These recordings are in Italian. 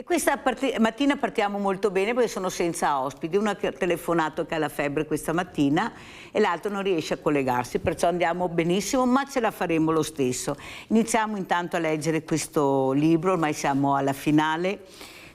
E questa mattina partiamo molto bene perché sono senza ospiti. Uno ha telefonato che ha la febbre questa mattina e l'altro non riesce a collegarsi, perciò andiamo benissimo, ma ce la faremo lo stesso. Iniziamo intanto a leggere questo libro, ormai siamo alla finale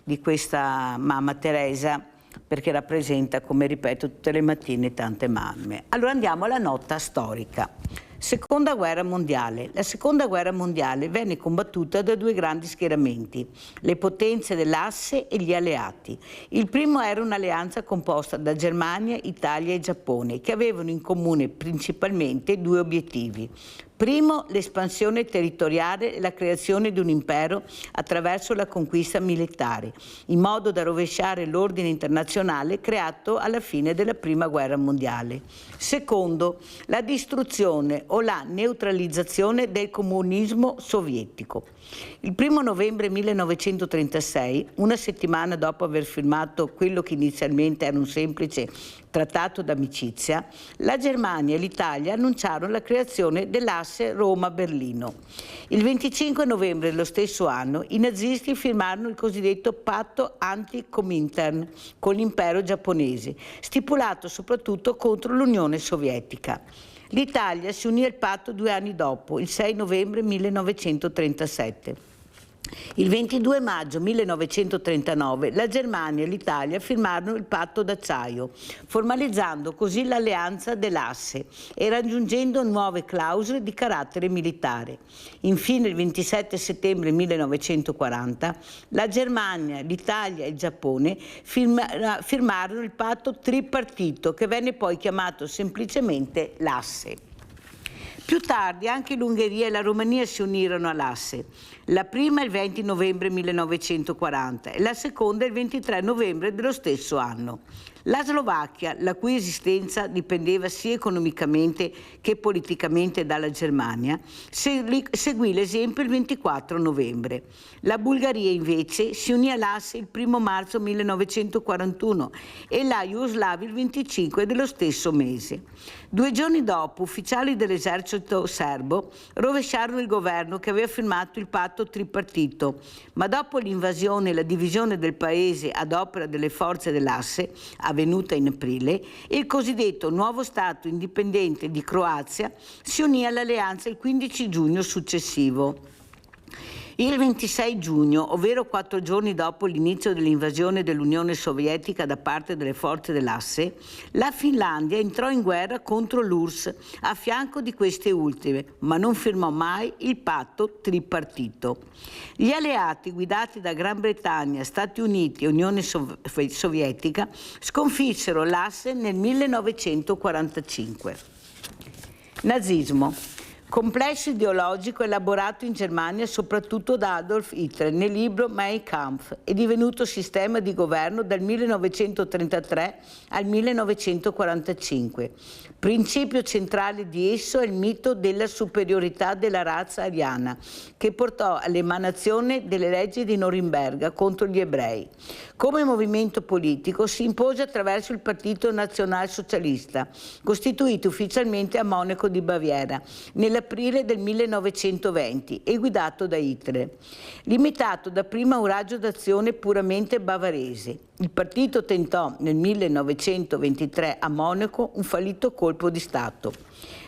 di questa mamma Teresa, perché rappresenta, come ripeto tutte le mattine, tante mamme. Allora andiamo alla nota storica. Seconda guerra mondiale. La seconda guerra mondiale venne combattuta da due grandi schieramenti, le potenze dell'asse e gli alleati. Il primo era un'alleanza composta da Germania, Italia e Giappone, che avevano in comune principalmente due obiettivi. Primo, l'espansione territoriale e la creazione di un impero attraverso la conquista militare, in modo da rovesciare l'ordine internazionale creato alla fine della Prima Guerra Mondiale. Secondo, la distruzione o la neutralizzazione del comunismo sovietico. Il 1 novembre 1936, una settimana dopo aver firmato quello che inizialmente era un semplice trattato d'amicizia, la Germania e l'Italia annunciarono la creazione dell'asse Roma-Berlino. Il 25 novembre dello stesso anno i nazisti firmarono il cosiddetto patto anti-Comintern con l'impero giapponese, stipulato soprattutto contro l'Unione Sovietica. L'Italia si unì al patto 2 anni dopo, il 6 novembre 1937. Il 22 maggio 1939 la Germania e l'Italia firmarono il patto d'acciaio, formalizzando così l'alleanza dell'asse e raggiungendo nuove clausole di carattere militare. Infine, il 27 settembre 1940 la Germania, l'Italia e il Giappone firmarono il patto tripartito, che venne poi chiamato semplicemente l'Asse. Più tardi anche l'Ungheria e la Romania si unirono all'asse, la prima il 20 novembre 1940 e la seconda il 23 novembre dello stesso anno. La Slovacchia, la cui esistenza dipendeva sia economicamente che politicamente dalla Germania, seguì l'esempio il 24 novembre. La Bulgaria invece si unì all'asse il 1 marzo 1941 e la Jugoslavia il 25 dello stesso mese. 2 giorni dopo, ufficiali dell'esercito serbo rovesciarono il governo che aveva firmato il patto tripartito, ma dopo l'invasione e la divisione del paese ad opera delle forze dell'asse, avvenuta in aprile, il cosiddetto nuovo Stato indipendente di Croazia si unì all'alleanza il 15 giugno successivo. Il 26 giugno, ovvero 4 giorni dopo l'inizio dell'invasione dell'Unione Sovietica da parte delle forze dell'asse, la Finlandia entrò in guerra contro l'URSS a fianco di queste ultime, ma non firmò mai il patto tripartito. Gli alleati guidati da Gran Bretagna, Stati Uniti e Unione Sovietica sconfissero l'asse nel 1945. Nazismo. Complesso ideologico elaborato in Germania soprattutto da Adolf Hitler nel libro Mein Kampf e divenuto sistema di governo dal 1933 al 1945. Principio centrale di esso è il mito della superiorità della razza ariana, che portò all'emanazione delle leggi di Norimberga contro gli ebrei. Come movimento politico si impose attraverso il Partito Nazionalsocialista, costituito ufficialmente a Monaco di Baviera, nell'aprile del 1920 e guidato da Hitler. Limitato dapprima a un raggio d'azione puramente bavarese, il partito tentò nel 1923 a Monaco un fallito colpo di Stato.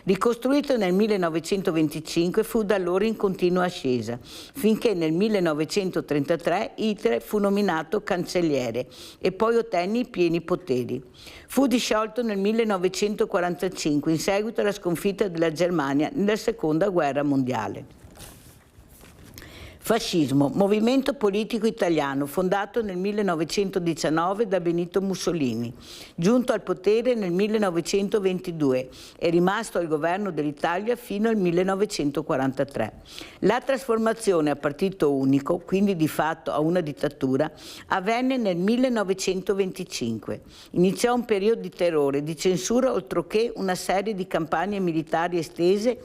Ricostruito nel 1925 fu da allora in continua ascesa, finché nel 1933 Hitler fu nominato cancelliere e poi ottenne i pieni poteri. Fu disciolto nel 1945 in seguito alla sconfitta della Germania nella Seconda Guerra Mondiale. Fascismo, movimento politico italiano fondato nel 1919 da Benito Mussolini, giunto al potere nel 1922 e rimasto al governo dell'Italia fino al 1943. La trasformazione a partito unico, quindi di fatto a una dittatura, avvenne nel 1925. Iniziò un periodo di terrore, di censura, oltreché una serie di campagne militari estese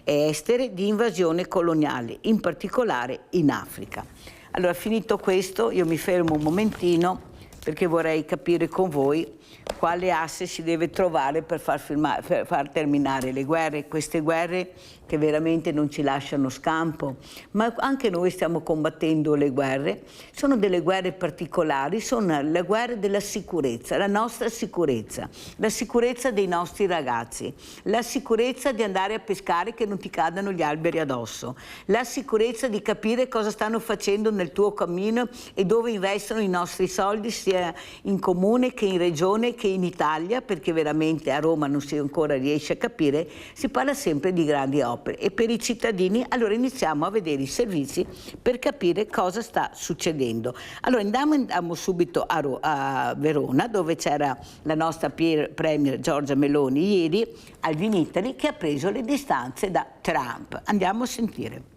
e estere di invasione coloniale, in particolare in Africa. Allora, finito questo, io mi fermo un momentino perché vorrei capire con voi quale asse si deve trovare per far terminare le guerre, queste guerre che veramente non ci lasciano scampo, ma anche noi stiamo combattendo le guerre, sono delle guerre particolari, sono le guerre della sicurezza, la nostra sicurezza, la sicurezza dei nostri ragazzi, la sicurezza di andare a pescare che non ti cadano gli alberi addosso, la sicurezza di capire cosa stanno facendo nel tuo cammino e dove investono i nostri soldi sia in comune che in regione che in Italia, perché veramente a Roma non si ancora riesce a capire, si parla sempre di grandi opere e per i cittadini allora iniziamo a vedere i servizi per capire cosa sta succedendo. Allora andiamo subito a Verona dove c'era la nostra premier Giorgia Meloni ieri al Vinitaly che ha preso le distanze da Trump. Andiamo a sentire.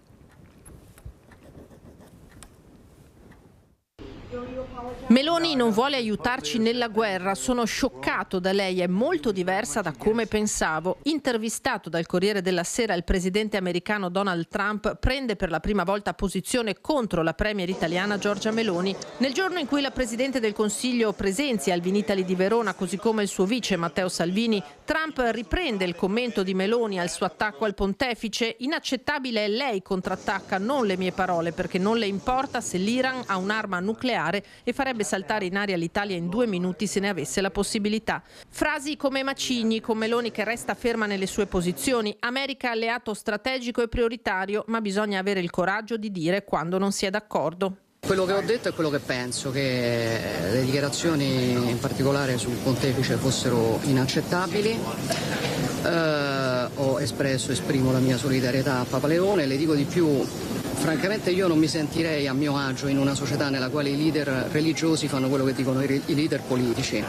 Meloni non vuole aiutarci nella guerra, sono scioccato da lei, è molto diversa da come pensavo. Intervistato dal Corriere della Sera, il presidente americano Donald Trump prende per la prima volta posizione contro la premier italiana Giorgia Meloni. Nel giorno in cui la Presidente del Consiglio presenzia al Vinitaly di Verona, così come il suo vice Matteo Salvini, Trump riprende il commento di Meloni al suo attacco al pontefice. Inaccettabile è lei, contrattacca, non le mie parole, perché non le importa se l'Iran ha un'arma nucleare e farebbe saltare in aria l'Italia in 2 minuti se ne avesse la possibilità. Frasi come macigni, con Meloni che resta ferma nelle sue posizioni. America alleato strategico e prioritario, ma bisogna avere il coraggio di dire quando non si è d'accordo. Quello che ho detto è quello che penso, che le dichiarazioni in particolare sul pontefice fossero inaccettabili. Esprimo la mia solidarietà a Papa Leone, le dico di più. Francamente io non mi sentirei a mio agio in una società nella quale i leader religiosi fanno quello che dicono i leader politici.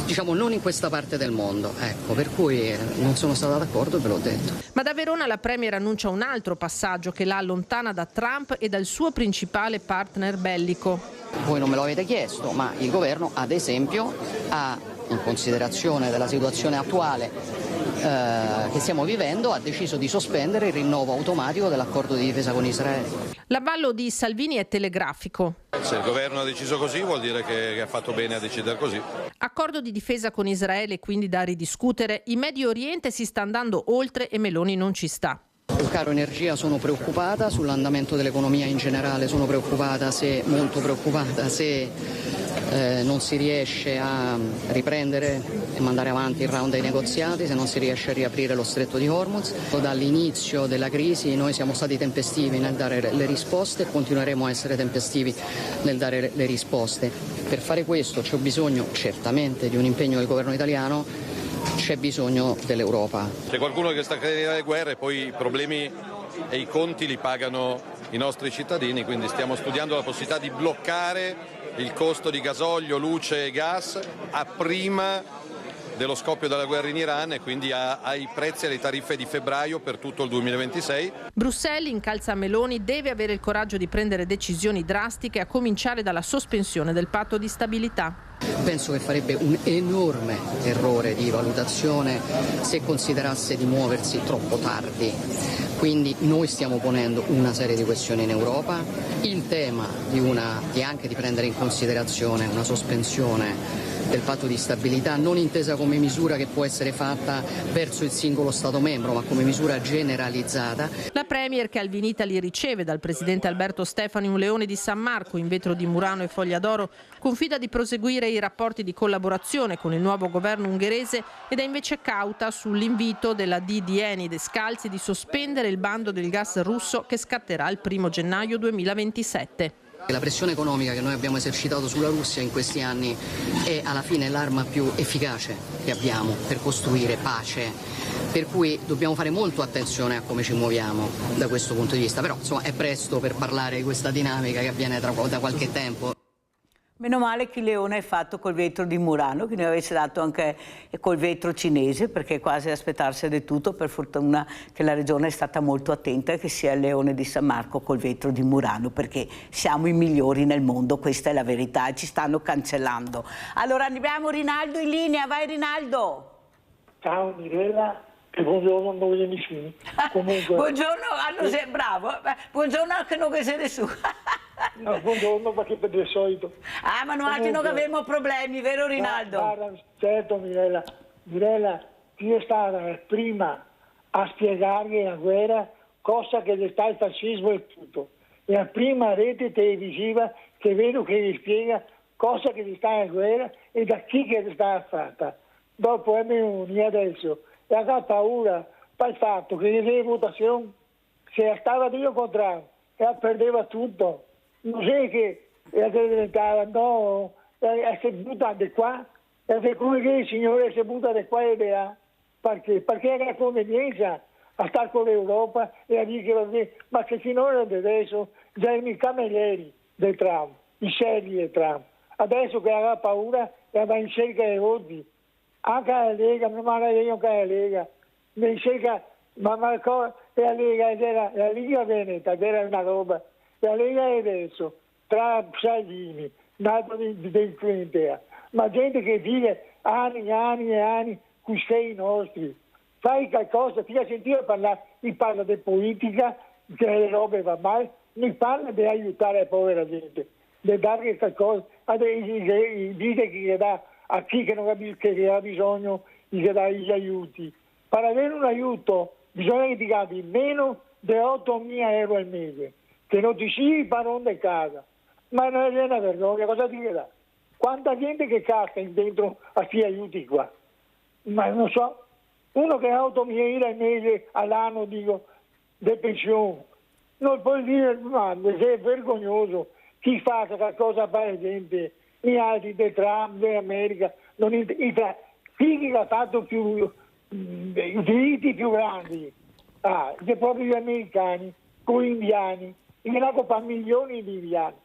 Diciamo non in questa parte del mondo, ecco, per cui non sono stata d'accordo e ve l'ho detto. Ma da Verona la Premier annuncia un altro passaggio che la allontana da Trump e dal suo principale partner bellico. Voi non me lo avete chiesto, ma il governo ad esempio ha, in considerazione della situazione attuale che stiamo vivendo, ha deciso di sospendere il rinnovo automatico dell'accordo di difesa con Israele. L'avvallo di Salvini è telegrafico. Se il governo ha deciso così vuol dire che ha fatto bene a decidere così. Accordo di difesa con Israele quindi da ridiscutere. In Medio Oriente si sta andando oltre e Meloni non ci sta. Sul caro energia sono preoccupata, sull'andamento dell'economia in generale sono preoccupata, molto preoccupata se non si riesce a riprendere e mandare avanti il round dei negoziati, se non si riesce a riaprire lo stretto di Hormuz. Dall'inizio della crisi noi siamo stati tempestivi nel dare le risposte e continueremo a essere tempestivi nel dare le risposte. Per fare questo c'è bisogno certamente di un impegno del governo italiano, c'è bisogno dell'Europa. C'è qualcuno che sta creando le guerre e poi i problemi e i conti li pagano i nostri cittadini, quindi stiamo studiando la possibilità di bloccare il costo di gasolio, luce e gas a prima dello scoppio della guerra in Iran e quindi ai prezzi e alle tariffe di febbraio per tutto il 2026. Bruxelles incalza Meloni, deve avere il coraggio di prendere decisioni drastiche a cominciare dalla sospensione del patto di stabilità. Penso che farebbe un enorme errore di valutazione se considerasse di muoversi troppo tardi. Quindi noi stiamo ponendo una serie di questioni in Europa, il tema di anche di prendere in considerazione una sospensione del patto di stabilità, non intesa come misura che può essere fatta verso il singolo Stato membro, ma come misura generalizzata. La Premier che al Vinitaly riceve dal presidente Alberto Stefani un leone di San Marco in vetro di Murano e foglia d'oro, confida di proseguire i rapporti di collaborazione con il nuovo governo ungherese ed è invece cauta sull'invito della DD Eni Descalzi di sospendere il bando del gas russo che scatterà il 1° gennaio 2027. La pressione economica che noi abbiamo esercitato sulla Russia in questi anni è alla fine l'arma più efficace che abbiamo per costruire pace, per cui dobbiamo fare molto attenzione a come ci muoviamo da questo punto di vista, però insomma è presto per parlare di questa dinamica che avviene da qualche tempo. Meno male che il leone è fatto col vetro di Murano, che ne avesse dato anche col vetro cinese, perché è quasi aspettarsi di tutto. Per fortuna che la regione è stata molto attenta che sia il leone di San Marco col vetro di Murano, perché siamo i migliori nel mondo, questa è la verità, e ci stanno cancellando. Allora abbiamo Rinaldo in linea, vai Rinaldo! Ciao Mirella e buongiorno a voi amici. Comunque... buongiorno, bravo, buongiorno anche noi che siete su. No, buongiorno, perché per il solito. Ah, ma noi altri non avevamo problemi, vero Rinaldo? Guarda, certo Mirella. Mirella, chi è stata prima a spiegare la guerra, cosa che sta il fascismo e tutto. La prima rete televisiva che vedo che gli spiega cosa che sta la guerra e da chi che sta fatta. Dopo è Meloni adesso e ha paura per il fatto che le votazioni, se stava Dio contrario, e perdeva tutto. Non è che diventava, no, si butta di qua, e come che il Signore si butta di qua e di là. Perché? Perché era convenienza a stare con l'Europa e a dire che va bene. Ma che finora adesso già i camerieri del Trump, i seri del Trump, adesso che aveva paura e va in cerca dei voti, anche la Lega, non la Lega, anche la Lega, mi cerca, ma la Lega era la Liga Veneta, era una roba, la Lega è adesso, tra Salvini, nato del clientela, ma gente che vive anni e anni e anni con i nostri. Fai qualcosa, ti ha sentito parlare, mi parla di politica, che le robe va male, mi parla di aiutare la povera gente, di dare qualcosa, dire che dà a chi che non ha bisogno, gli dà gli aiuti. Per avere un aiuto bisogna che ti capi meno di 8.000 euro al mese, che non ti sia il padrone di casa. Ma non è una vergogna, cosa ti dà? Quanta gente che casca dentro a questi aiuti qua? Ma non so, uno che ha 8.000 euro al mese all'anno, dico, di pensione, non puoi dire, ma è vergognoso chi fa qualcosa per la gente, gli altri del Trump, dell'America, chi ha fatto più i diritti più grandi, proprio gli americani, con gli indiani, gli hanno per milioni di indiani,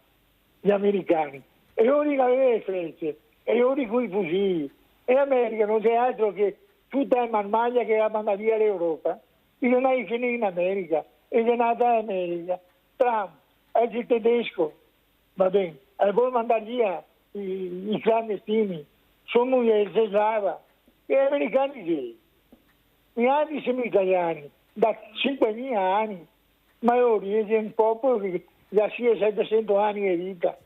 gli americani, e loro che avevano le frecce, e loro con i fucili, e l'America non c'è altro che tutta la marmaglia che la manda via l'Europa, e non hai finito in America, e è nata l'America, Trump, è il tedesco, va bene, e vuole mandare via i clandestini, sono moglie slava, e gli americani sì. Gli altri sono italiani, da 5.000 anni, ma l'Oriente è un popolo che da 700 anni di vita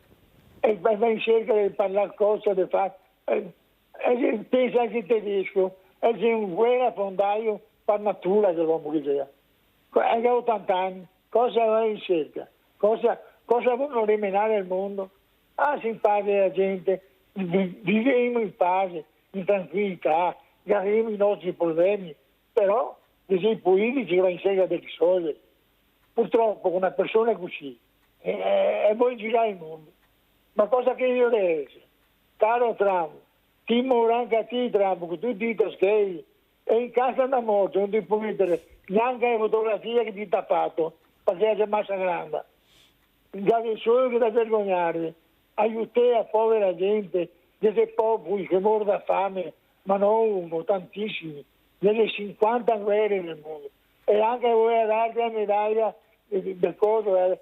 e va in cerca di parlare cosa, di fare. Pensa anche il tedesco, è un guerra fondaio per natura dell'uomo che sia. È 80 anni, cosa va in cerca? Cosa vogliono rimenare il mondo? Si impara la gente, viviamo in pace, in tranquillità, avremo i nostri problemi, però i politici vanno in cerca di risolvere. Purtroppo una persona così vuole girare il mondo. Ma cosa che io devo essere? Caro Trump, ti morrà anche a te Trump, con tutti i taschei, e in casa da morte non ti puoi mettere neanche la fotografia che ti ha fatto, perché è massa grande. Date solo che da vergognare, aiutate la povera gente, dei popoli che muoiono da fame, ma non uno, tantissimi, delle 50 guerre nel mondo. E anche voi a darti la medaglia del cosa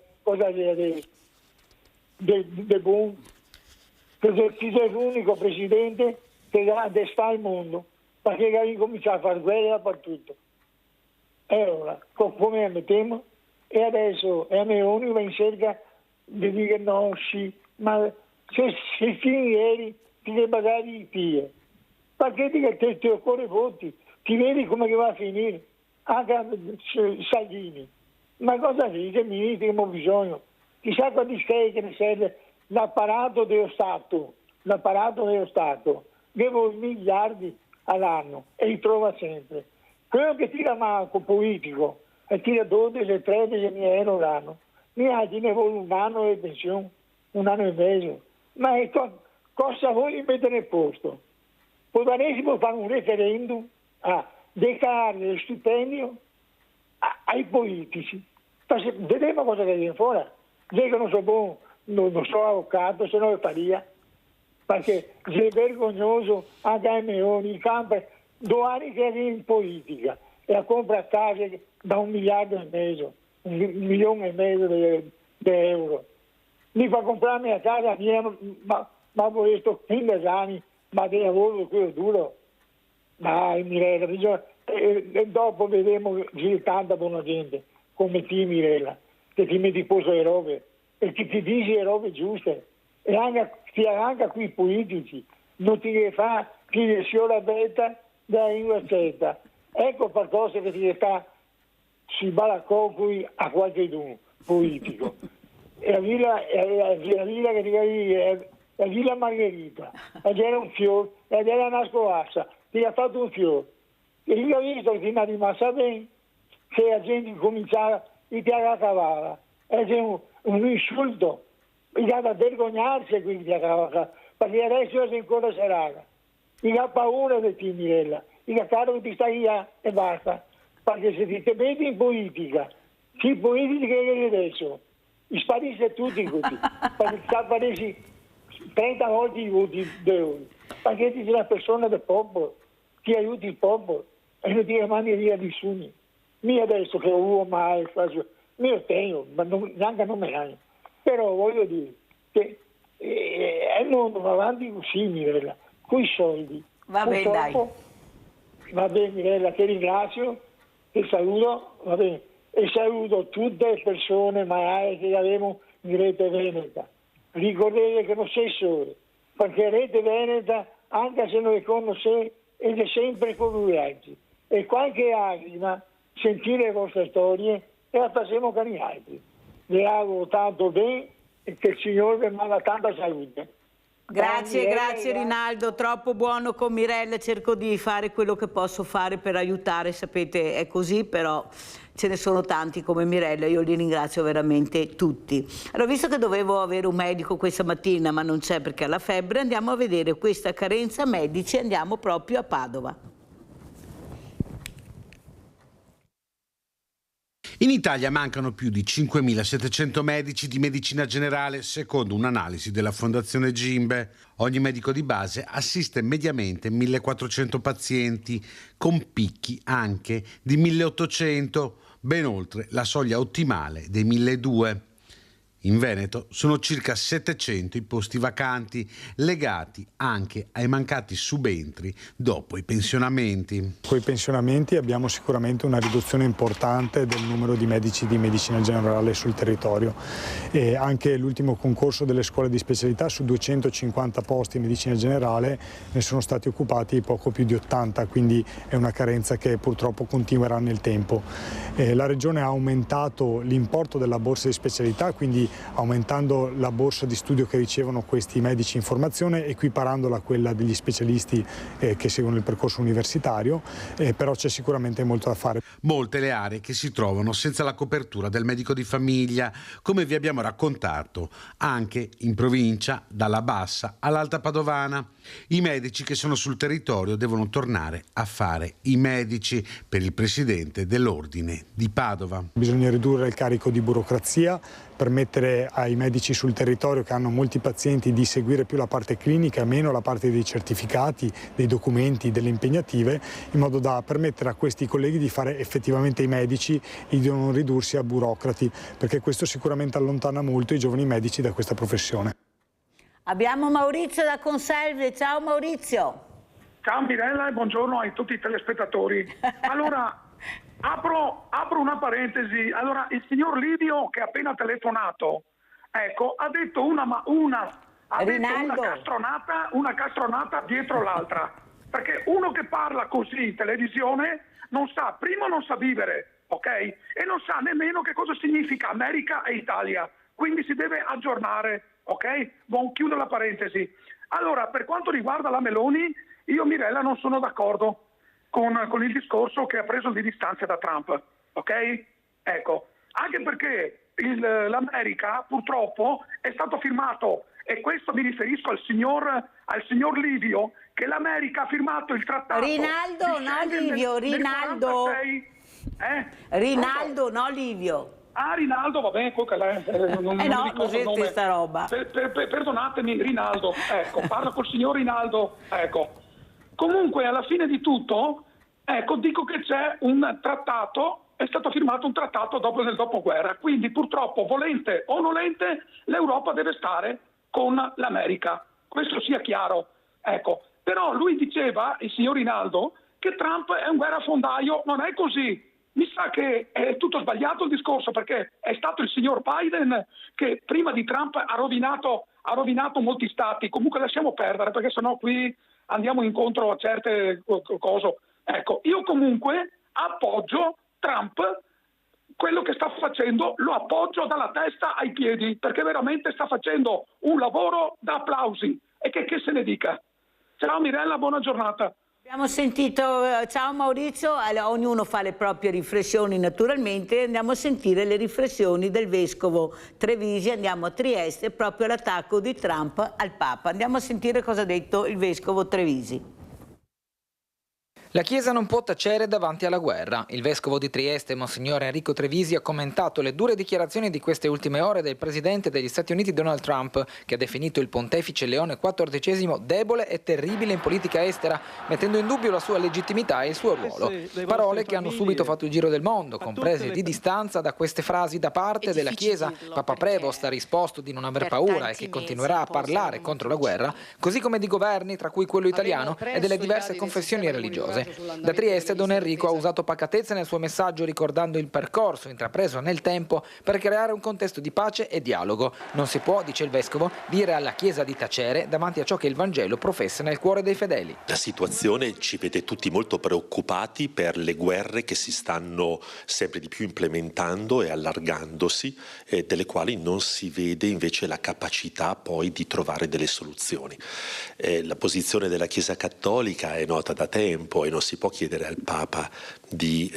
del buon, perché sei l'unico presidente che sta al mondo, perché ha incominciato a fare guerra dappertutto. E ora, come ammettiamo, e adesso è a Meloni va in cerca di dire no, sì, ma se fini ieri ti devi pagare i pie, perché ti occorre voti, ti vedi come che va a finire, anche Salvini. Ma cosa dice? Ministri che abbiamo bisogno? Chissà quanti sei che ne serve l'apparato dello Stato, devo miliardi all'anno e li trova sempre. Quello che tira manco politico e tira 12 13 mila euro l'anno, mi altri ne vuole un anno di pensione, un anno e mezzo. Ma cosa vuoi mettere nel posto? Potremmo fare un referendum a declarare lo stipendio ai politici. Vedremo cosa che viene fuori. Io non so buono, non so avvocato, se no lo faria. Perché è vergognoso anche a Meloni, i campi, 2 anni che è in politica e a comprare case da 1,5 miliardi, 1,5 milioni di euro. Mi fa comprare la casa mia, ma questo 15 anni, ma di lavoro quello duro. Dai, Mirella, e dopo vedremo tanta buona gente, come te Mirella, che ti metti posto le robe. e che ti dice le robe giuste. E anche qui i politici non ti deve fare chi ne si ora betta da innocenta. Ecco qualcosa che ti sta sui balacocui a qualche politico. E la villa che ti è la Villa Margherita, ed era un fiore, ed era una scoassa, ti ha fatto un fiore. E io ho visto che mi è rimasta bene, che la gente cominciava a tirare a cavallo. Ed è un insulto, bisogna vergognarsi quindi di cavallo, perché adesso è ancora serata. Io ho paura di te, Mirella, io caro che ti stai via e basta, perché se ti metti in politica, chi politica è adesso, sparisce tutti così, perché sparisci 30 volte i voti d'euro, perché ti sei una persona del popolo, ti aiuti il popolo e non ti mandi via nessuno. Io adesso che ho mai fatto, io tengo, ma neanche non me ne. Però voglio dire che il mondo va avanti così, Mirella, con i soldi. Va bene, dai. Va bene, Mirella, ti ringrazio, ti saluto, va bene, e saluto tutte le persone magari che abbiamo in Rete Veneta. Ricordate che non sei solo, perché Rete Veneta, anche se non le conosce, è sempre con lui oggi. E qualche anima sentire le vostre storie e la facciamo con gli altri. Vi auguro tanto bene e che il Signore vi manda tanta salute. Grazie, grazie Rinaldo, troppo buono con Mirella, cerco di fare quello che posso fare per aiutare, sapete è così, però ce ne sono tanti come Mirella, io li ringrazio veramente tutti. Allora, visto che dovevo avere un medico questa mattina ma non c'è perché ha la febbre, andiamo a vedere questa carenza medici, andiamo proprio a Padova. In Italia mancano più di 5.700 medici di medicina generale, secondo un'analisi della Fondazione Gimbe. Ogni medico di base assiste mediamente 1.400 pazienti, con picchi anche di 1.800, ben oltre la soglia ottimale dei 1.200. In Veneto sono circa 700 i posti vacanti, legati anche ai mancati subentri dopo i pensionamenti. Con i pensionamenti abbiamo sicuramente una riduzione importante del numero di medici di medicina generale sul territorio. E anche l'ultimo concorso delle scuole di specialità, su 250 posti in medicina generale ne sono stati occupati poco più di 80, quindi è una carenza che purtroppo continuerà nel tempo. La Regione ha aumentato l'importo della borsa di specialità, quindi aumentando la borsa di studio che ricevono questi medici in formazione, equiparandola a quella degli specialisti che seguono il percorso universitario, però c'è sicuramente molto da fare. Molte le aree che si trovano senza la copertura del medico di famiglia, come vi abbiamo raccontato, anche in provincia, dalla Bassa all'Alta Padovana. I medici che sono sul territorio devono tornare a fare i medici, per il presidente dell'Ordine di Padova. Bisogna ridurre il carico di burocrazia, permettere ai medici sul territorio che hanno molti pazienti di seguire più la parte clinica, meno la parte dei certificati, dei documenti, delle impegnative, in modo da permettere a questi colleghi di fare effettivamente i medici e di non ridursi a burocrati, perché questo sicuramente allontana molto i giovani medici da questa professione. Abbiamo Maurizio da Conselve, ciao Maurizio. Ciao Mirella e buongiorno a tutti i telespettatori. Allora, apro una parentesi. Allora, il signor Livio che ha appena telefonato, ecco, ha detto una castronata dietro l'altra. Perché uno che parla così in televisione non sa, primo non sa vivere, ok? E non sa nemmeno che cosa significa America e Italia. Quindi si deve aggiornare, ok? Chiudo la parentesi. Allora, per quanto riguarda la Meloni, io Mirella non sono d'accordo con il discorso che ha preso di distanza da Trump, ok? Ecco, anche perché l'America purtroppo è stato firmato, e questo mi riferisco al signor Livio, che l'America ha firmato il trattato. Rinaldo, no Livio, Rinaldo. 46, Rinaldo, no Livio. Ah, Rinaldo, va bene, non no, così questa roba. Perdonatemi, Rinaldo, ecco, parlo col signor Rinaldo, ecco. Comunque, alla fine di tutto, ecco, dico che c'è un trattato, è stato firmato un trattato nel dopoguerra, quindi purtroppo, volente o nolente, l'Europa deve stare con l'America, questo sia chiaro, ecco. Però lui diceva, il signor Rinaldo, che Trump è un guerrafondaio, non è così. mi sa che è tutto sbagliato il discorso, perché è stato il signor Biden che prima di Trump ha rovinato molti stati. Comunque lasciamo perdere, perché sennò qui andiamo incontro a certe cose. Ecco, io comunque appoggio Trump, quello che sta facendo lo appoggio dalla testa ai piedi, perché veramente sta facendo un lavoro da applausi, e che se ne dica. Ciao Mirella, buona giornata. Abbiamo sentito, ciao Maurizio, ognuno fa le proprie riflessioni naturalmente, andiamo a sentire le riflessioni del vescovo Trevisi, andiamo a Trieste, proprio all'attacco di Trump al Papa. Andiamo a sentire cosa ha detto il vescovo Trevisi. La Chiesa non può tacere davanti alla guerra. Il vescovo di Trieste, Monsignor Enrico Trevisi, ha commentato le dure dichiarazioni di queste ultime ore del presidente degli Stati Uniti Donald Trump, che ha definito il pontefice Leone XIV debole e terribile in politica estera, mettendo in dubbio la sua legittimità e il suo ruolo. Parole che hanno subito fatto il giro del mondo, comprese di distanza da queste frasi da parte della Chiesa. Papa Prevost ha risposto di non aver paura e che continuerà a parlare contro la guerra, così come di governi, tra cui quello italiano, e delle diverse confessioni religiose. Da Trieste Don Enrico ha usato pacatezza nel suo messaggio, ricordando il percorso intrapreso nel tempo per creare un contesto di pace e dialogo. Non si può, dice il vescovo, dire alla Chiesa di tacere davanti a ciò che il Vangelo professa nel cuore dei fedeli. La situazione ci vede tutti molto preoccupati per le guerre che si stanno sempre di più implementando e allargandosi, delle quali non si vede invece la capacità poi di trovare delle soluzioni. La posizione della Chiesa Cattolica è nota da tempo e non si può chiedere al Papa di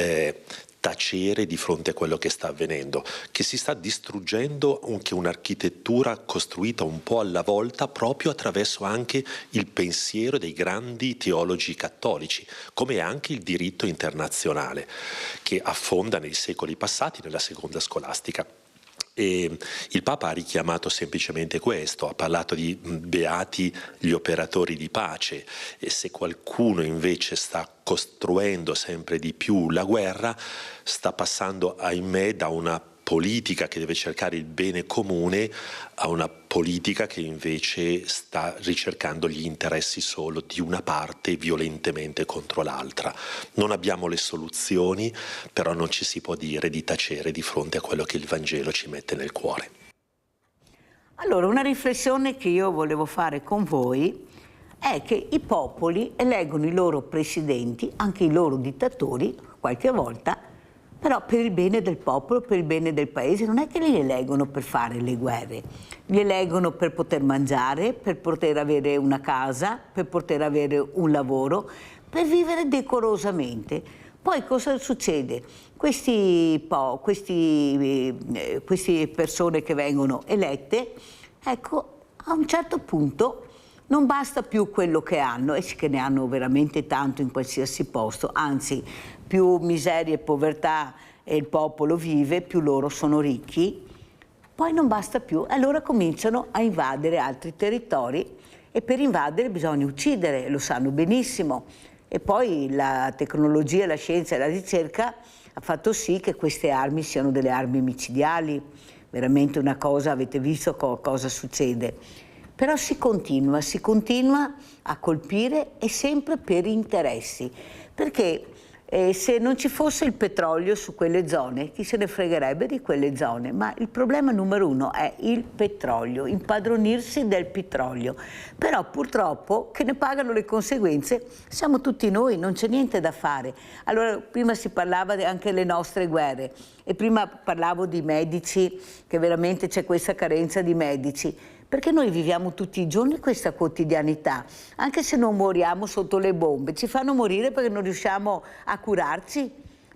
tacere di fronte a quello che sta avvenendo, che si sta distruggendo anche un'architettura costruita un po' alla volta proprio attraverso anche il pensiero dei grandi teologi cattolici, come anche il diritto internazionale che affonda nei secoli passati nella seconda scolastica. E il Papa ha richiamato semplicemente questo, ha parlato di beati gli operatori di pace, e se qualcuno invece sta costruendo sempre di più la guerra, sta passando, ahimè, da una politica che deve cercare il bene comune a una politica che invece sta ricercando gli interessi solo di una parte violentemente contro l'altra. Non abbiamo le soluzioni, però non ci si può dire di tacere di fronte a quello che il Vangelo ci mette nel cuore. Allora, una riflessione che io volevo fare con voi è che i popoli eleggono i loro presidenti, anche i loro dittatori, qualche volta, però per il bene del popolo, per il bene del paese. Non è che li eleggono per fare le guerre, li eleggono per poter mangiare, per poter avere una casa, per poter avere un lavoro, per vivere decorosamente. Poi cosa succede? Queste persone che vengono elette, ecco, a un certo punto non basta più quello che hanno, e che ne hanno veramente tanto in qualsiasi posto, anzi più miseria e povertà il popolo vive, più loro sono ricchi, poi non basta più, allora cominciano a invadere altri territori, e per invadere bisogna uccidere, lo sanno benissimo, e poi la tecnologia, la scienza e la ricerca ha fatto sì che queste armi siano delle armi micidiali, veramente una cosa, avete visto cosa succede. Però si continua a colpire, e sempre per interessi, perché se non ci fosse il petrolio su quelle zone, chi se ne fregherebbe di quelle zone? Ma il problema numero uno è il petrolio, impadronirsi del petrolio. Però purtroppo che ne pagano le conseguenze siamo tutti noi, non c'è niente da fare. Allora, prima si parlava anche delle nostre guerre, e prima parlavo di medici, che veramente c'è questa carenza di medici. Perché noi viviamo tutti i giorni questa quotidianità, anche se non moriamo sotto le bombe, ci fanno morire perché non riusciamo a curarci,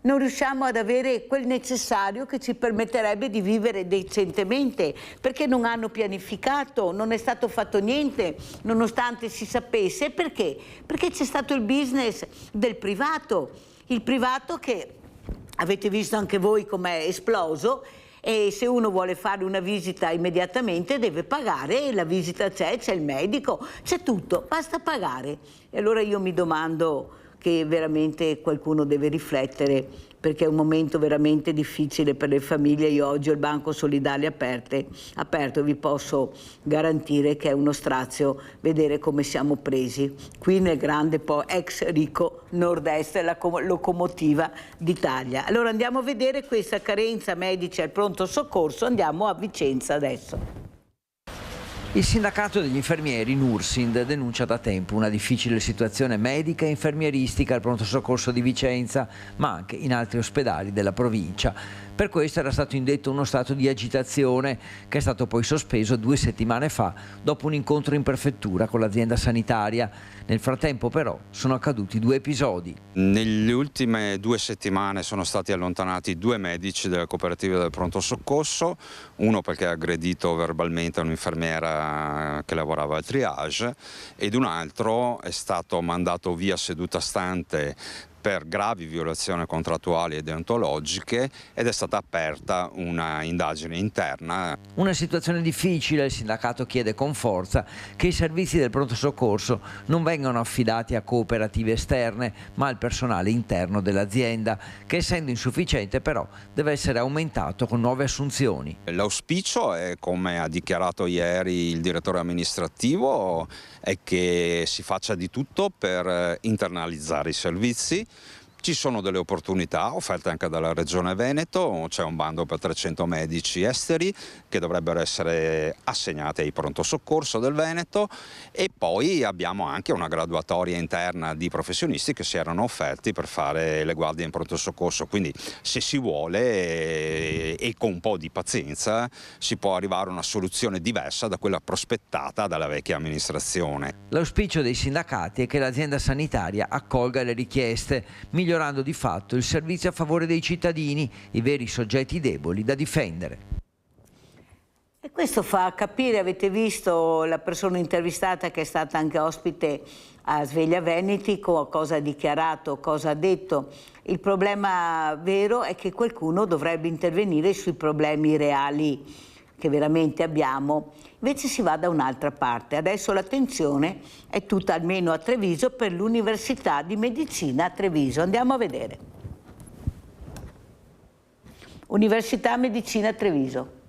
non riusciamo ad avere quel necessario che ci permetterebbe di vivere decentemente, perché non hanno pianificato, non è stato fatto niente, nonostante si sapesse. Perché? Perché c'è stato il business del privato, il privato che avete visto anche voi com'è esploso. E se uno vuole fare una visita immediatamente deve pagare, la visita c'è il medico, c'è tutto, basta pagare. E allora io mi domando che veramente qualcuno deve riflettere perché è un momento veramente difficile per le famiglie. Io oggi ho il Banco Solidale aperto, vi posso garantire che è uno strazio vedere come siamo presi. Qui nel grande ex ricco nord-est, la locomotiva d'Italia. Allora andiamo a vedere questa carenza medici al pronto soccorso, andiamo a Vicenza adesso. Il sindacato degli infermieri Nursind denuncia da tempo una difficile situazione medica e infermieristica al pronto soccorso di Vicenza, ma anche in altri ospedali della provincia. Per questo era stato indetto uno stato di agitazione che è stato poi sospeso 2 settimane fa dopo un incontro in prefettura con l'azienda sanitaria. Nel frattempo però sono accaduti 2 episodi. Nelle ultime 2 settimane sono stati allontanati 2 medici delle cooperative del pronto soccorso, uno perché ha aggredito verbalmente un'infermiera che lavorava al triage ed un altro è stato mandato via seduta stante per gravi violazioni contrattuali e deontologiche ed è stata aperta una indagine interna. Una situazione difficile, il sindacato chiede con forza che i servizi del pronto soccorso non vengano affidati a cooperative esterne ma al personale interno dell'azienda, che essendo insufficiente però deve essere aumentato con nuove assunzioni. L'auspicio è, come ha dichiarato ieri il direttore amministrativo, è che si faccia di tutto per internalizzare i servizi. Ci sono delle opportunità offerte anche dalla Regione Veneto, c'è un bando per 300 medici esteri che dovrebbero essere assegnati ai pronto soccorso del Veneto e poi abbiamo anche una graduatoria interna di professionisti che si erano offerti per fare le guardie in pronto soccorso, quindi se si vuole e con un po' di pazienza si può arrivare a una soluzione diversa da quella prospettata dalla vecchia amministrazione. L'auspicio dei sindacati è che l'azienda sanitaria accolga le richieste, migliorando di fatto il servizio a favore dei cittadini, i veri soggetti deboli da difendere. E questo fa capire, avete visto la persona intervistata che è stata anche ospite a Sveglia Veneti, cosa ha dichiarato, cosa ha detto. Il problema vero è che qualcuno dovrebbe intervenire sui problemi reali che veramente abbiamo, invece si va da un'altra parte. Adesso l'attenzione è tutta, almeno a Treviso, per l'Università di Medicina a Treviso. Andiamo a vedere. Università Medicina a Treviso.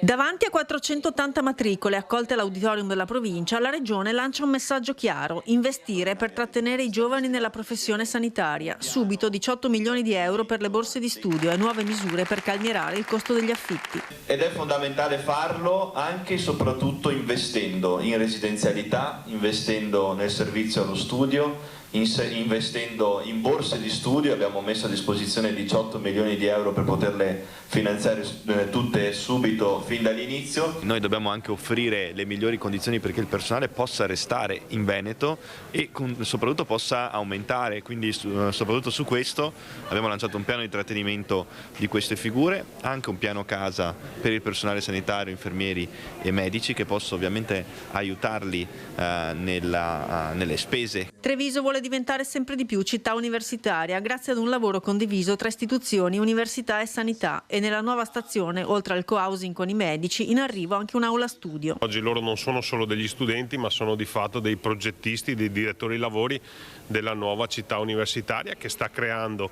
Davanti a 480 matricole accolte all'auditorium della provincia, la Regione lancia un messaggio chiaro: investire per trattenere i giovani nella professione sanitaria. Subito 18 milioni di euro per le borse di studio e nuove misure per calmierare il costo degli affitti. Ed è fondamentale farlo anche e soprattutto investendo in residenzialità, investendo nel servizio allo studio, investendo in borse di studio. Abbiamo messo a disposizione 18 milioni di euro per poterle finanziare tutte subito, fin dall'inizio. Noi dobbiamo anche offrire le migliori condizioni perché il personale possa restare in Veneto e soprattutto possa aumentare, quindi soprattutto su questo abbiamo lanciato un piano di trattenimento di queste figure, anche un piano casa per il personale sanitario, infermieri e medici, che possa ovviamente aiutarli nelle spese. Treviso vuole diventare sempre di più città universitaria grazie ad un lavoro condiviso tra istituzioni, università e sanità, e nella nuova stazione, oltre al co-housing con i medici, in arrivo anche un'aula studio. Oggi loro non sono solo degli studenti, ma sono di fatto dei progettisti, dei direttori lavori della nuova città universitaria, che sta creando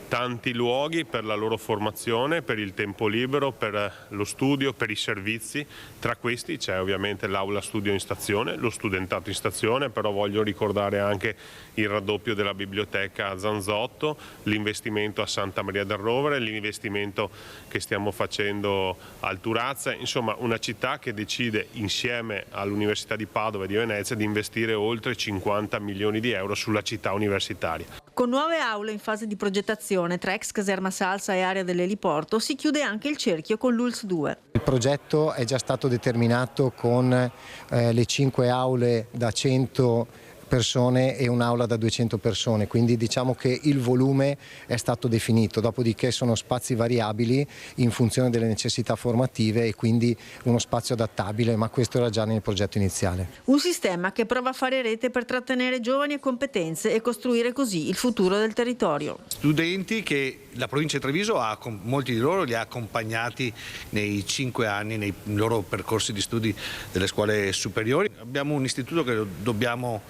tanti luoghi per la loro formazione, per il tempo libero, per lo studio, per i servizi. Tra questi c'è ovviamente l'aula studio in stazione, lo studentato in stazione, però voglio ricordare anche il raddoppio della biblioteca a Zanzotto, l'investimento a Santa Maria del Rovere, l'investimento che stiamo facendo al Turazza, insomma una città che decide insieme all'Università di Padova e di Venezia di investire oltre 50 milioni di euro sulla città universitaria. Con nuove aule in fase di progettazione tra ex caserma Salsa e area dell'eliporto si chiude anche il cerchio con l'ULSS 2. Il progetto è già stato determinato con le 5 aule da 100 persone e un'aula da 200 persone, quindi diciamo che il volume è stato definito, dopodiché sono spazi variabili in funzione delle necessità formative e quindi uno spazio adattabile, ma questo era già nel progetto iniziale. Un sistema che prova a fare rete per trattenere giovani e competenze e costruire così il futuro del territorio. Studenti che la provincia di Treviso molti di loro li ha accompagnati nei 5 anni nei loro percorsi di studi delle scuole superiori. Abbiamo un istituto che dobbiamo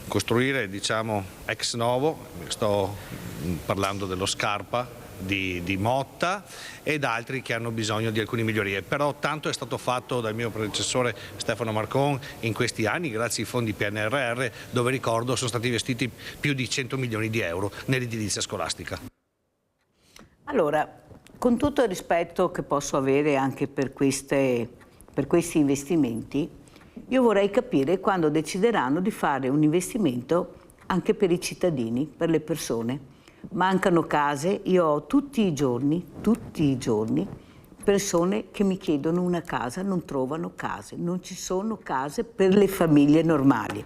costruire, diciamo, ex novo, sto parlando dello Scarpa di Motta ed altri che hanno bisogno di alcune migliorie, però tanto è stato fatto dal mio predecessore Stefano Marcon in questi anni grazie ai fondi PNRR, dove ricordo sono stati investiti più di 100 milioni di euro nell'edilizia scolastica. Allora, con tutto il rispetto che posso avere anche per questi investimenti, io vorrei capire quando decideranno di fare un investimento anche per i cittadini, per le persone. Mancano case, io ho tutti i giorni, persone che mi chiedono una casa, non trovano case, non ci sono case per le famiglie normali.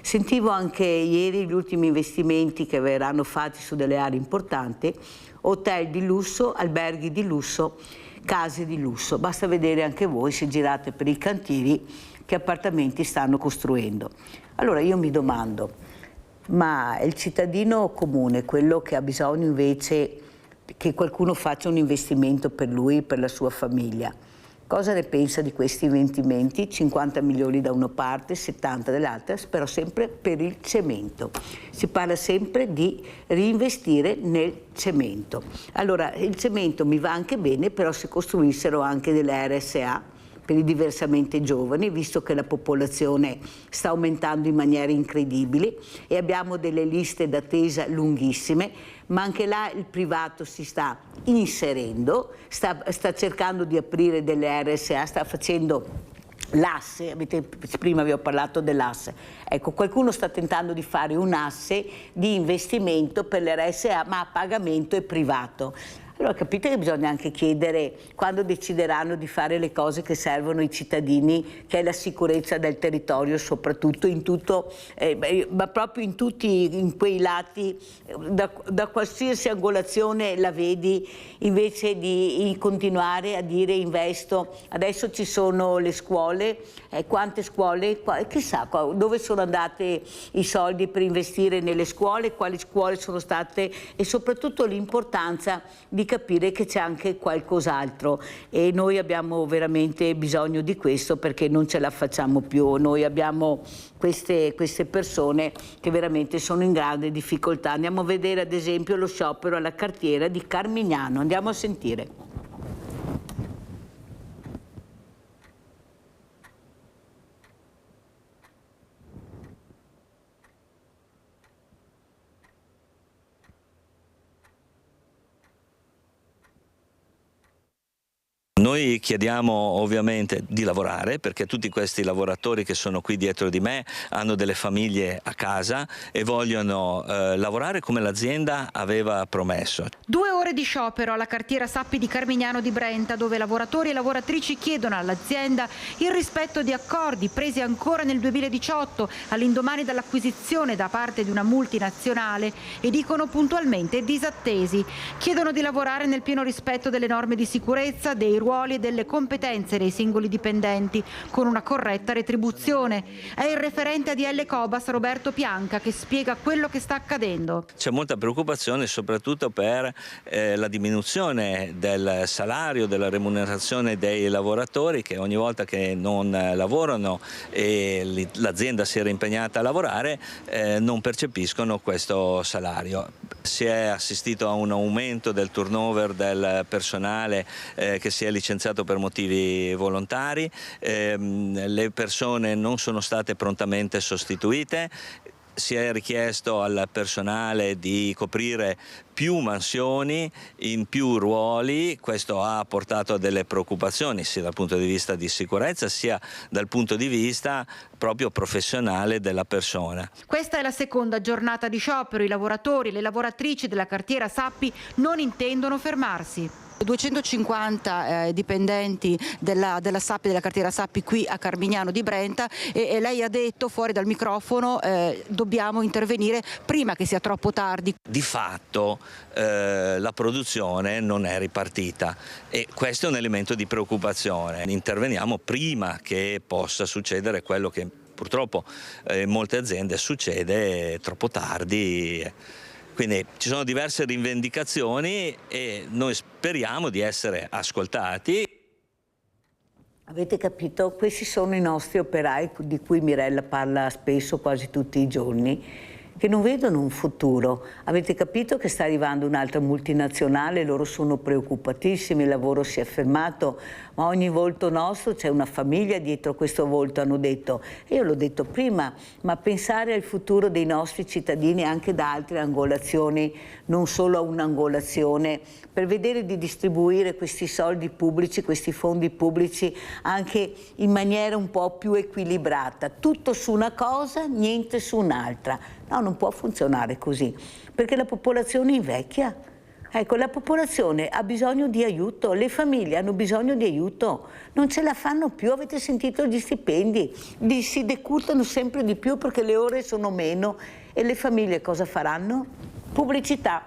Sentivo anche ieri gli ultimi investimenti che verranno fatti su delle aree importanti, hotel di lusso, alberghi di lusso, case di lusso. Basta vedere anche voi, se girate per i cantieri, che appartamenti stanno costruendo. Allora io mi domando, ma il cittadino comune, quello che ha bisogno invece che qualcuno faccia un investimento per lui, per la sua famiglia, cosa ne pensa di questi investimenti? 50 milioni da una parte, 70 dall'altra, però sempre per il cemento. Si parla sempre di reinvestire nel cemento. Allora, il cemento mi va anche bene, però se costruissero anche delle RSA, per i diversamente giovani, visto che la popolazione sta aumentando in maniera incredibile e abbiamo delle liste d'attesa lunghissime, ma anche là il privato si sta inserendo, sta cercando di aprire delle RSA, sta facendo l'asse, prima vi ho parlato dell'asse, ecco, qualcuno sta tentando di fare un asse di investimento per le RSA, ma a pagamento e privato. Allora capite che bisogna anche chiedere, quando decideranno di fare le cose che servono ai cittadini, che è la sicurezza del territorio, soprattutto in tutto, ma proprio in tutti in quei lati, da qualsiasi angolazione la vedi, invece di continuare a dire investo. Adesso ci sono le scuole, quante scuole, chissà dove sono andate i soldi per investire nelle scuole, quali scuole sono state, e soprattutto l'importanza di capire che c'è anche qualcos'altro, e noi abbiamo veramente bisogno di questo, perché non ce la facciamo più. Noi abbiamo queste persone che veramente sono in grande difficoltà. Andiamo a vedere ad esempio lo sciopero alla cartiera di Carmignano, andiamo a sentire. Noi chiediamo ovviamente di lavorare, perché tutti questi lavoratori che sono qui dietro di me hanno delle famiglie a casa e vogliono lavorare come l'azienda aveva promesso. 2 ore di sciopero alla cartiera Sappi di Carmignano di Brenta, dove lavoratori e lavoratrici chiedono all'azienda il rispetto di accordi presi ancora nel 2018, all'indomani dell'acquisizione da parte di una multinazionale, e dicono puntualmente disattesi. Chiedono di lavorare nel pieno rispetto delle norme di sicurezza, dei ruoli e delle competenze dei singoli dipendenti, con una corretta retribuzione. È il referente ADL Cobas Roberto Pianca che spiega quello che sta accadendo. C'è molta preoccupazione soprattutto per la diminuzione del salario, della remunerazione dei lavoratori, che ogni volta che non lavorano e l'azienda si era impegnata a lavorare non percepiscono questo salario. Si è assistito a un aumento del turnover del personale che si è licenziato per motivi volontari, le persone non sono state prontamente sostituite, si è richiesto al personale di coprire più mansioni in più ruoli. Questo ha portato a delle preoccupazioni sia dal punto di vista di sicurezza sia dal punto di vista proprio professionale della persona. Questa è la seconda giornata di sciopero. I lavoratori e le lavoratrici della cartiera Sappi non intendono fermarsi. 250 dipendenti della Sappi, della cartiera Sappi qui a Carmignano di Brenta, e lei ha detto fuori dal microfono dobbiamo intervenire prima che sia troppo tardi. Di fatto la produzione non è ripartita e questo è un elemento di preoccupazione. Interveniamo prima che possa succedere quello che purtroppo in molte aziende succede troppo tardi. Quindi ci sono diverse rivendicazioni e noi speriamo di essere ascoltati. Avete capito? Questi sono i nostri operai di cui Mirella parla spesso, quasi tutti i giorni, che non vedono un futuro. Avete capito che sta arrivando un'altra multinazionale, loro sono preoccupatissimi, il lavoro si è fermato, ma ogni volto nostro c'è una famiglia dietro questo volto, hanno detto. E io l'ho detto prima, ma pensare al futuro dei nostri cittadini anche da altre angolazioni, non solo a un'angolazione, per vedere di distribuire questi soldi pubblici, questi fondi pubblici anche in maniera un po' più equilibrata, tutto su una cosa, niente su un'altra. No, non può funzionare così, perché la popolazione invecchia. Ecco, la popolazione ha bisogno di aiuto, le famiglie hanno bisogno di aiuto, non ce la fanno più, avete sentito gli stipendi, si decurtano sempre di più perché le ore sono meno e le famiglie cosa faranno? Pubblicità.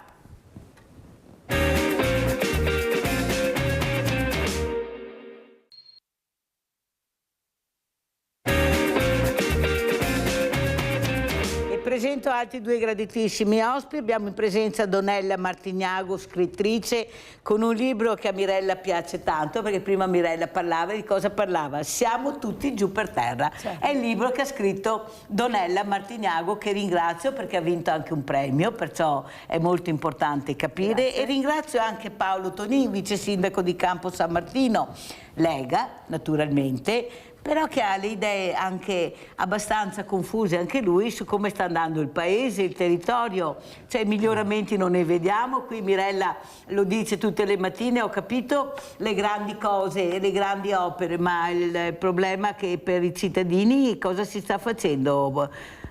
Presento altri due graditissimi ospiti. Abbiamo in presenza Donella Martignago, scrittrice, con un libro che a Mirella piace tanto, perché prima Mirella parlava di cosa parlava? Siamo tutti giù per terra. Certo. È il libro che ha scritto Donella Martignago, che ringrazio perché ha vinto anche un premio, perciò è molto importante capire. Grazie. E ringrazio anche Paolo Tonin, vice sindaco di Campo San Martino, Lega naturalmente, però che ha le idee anche abbastanza confuse anche lui su come sta andando il paese, il territorio, cioè miglioramenti non ne vediamo, qui Mirella lo dice tutte le mattine, ho capito le grandi cose e le grandi opere, ma il problema è che per i cittadini cosa si sta facendo?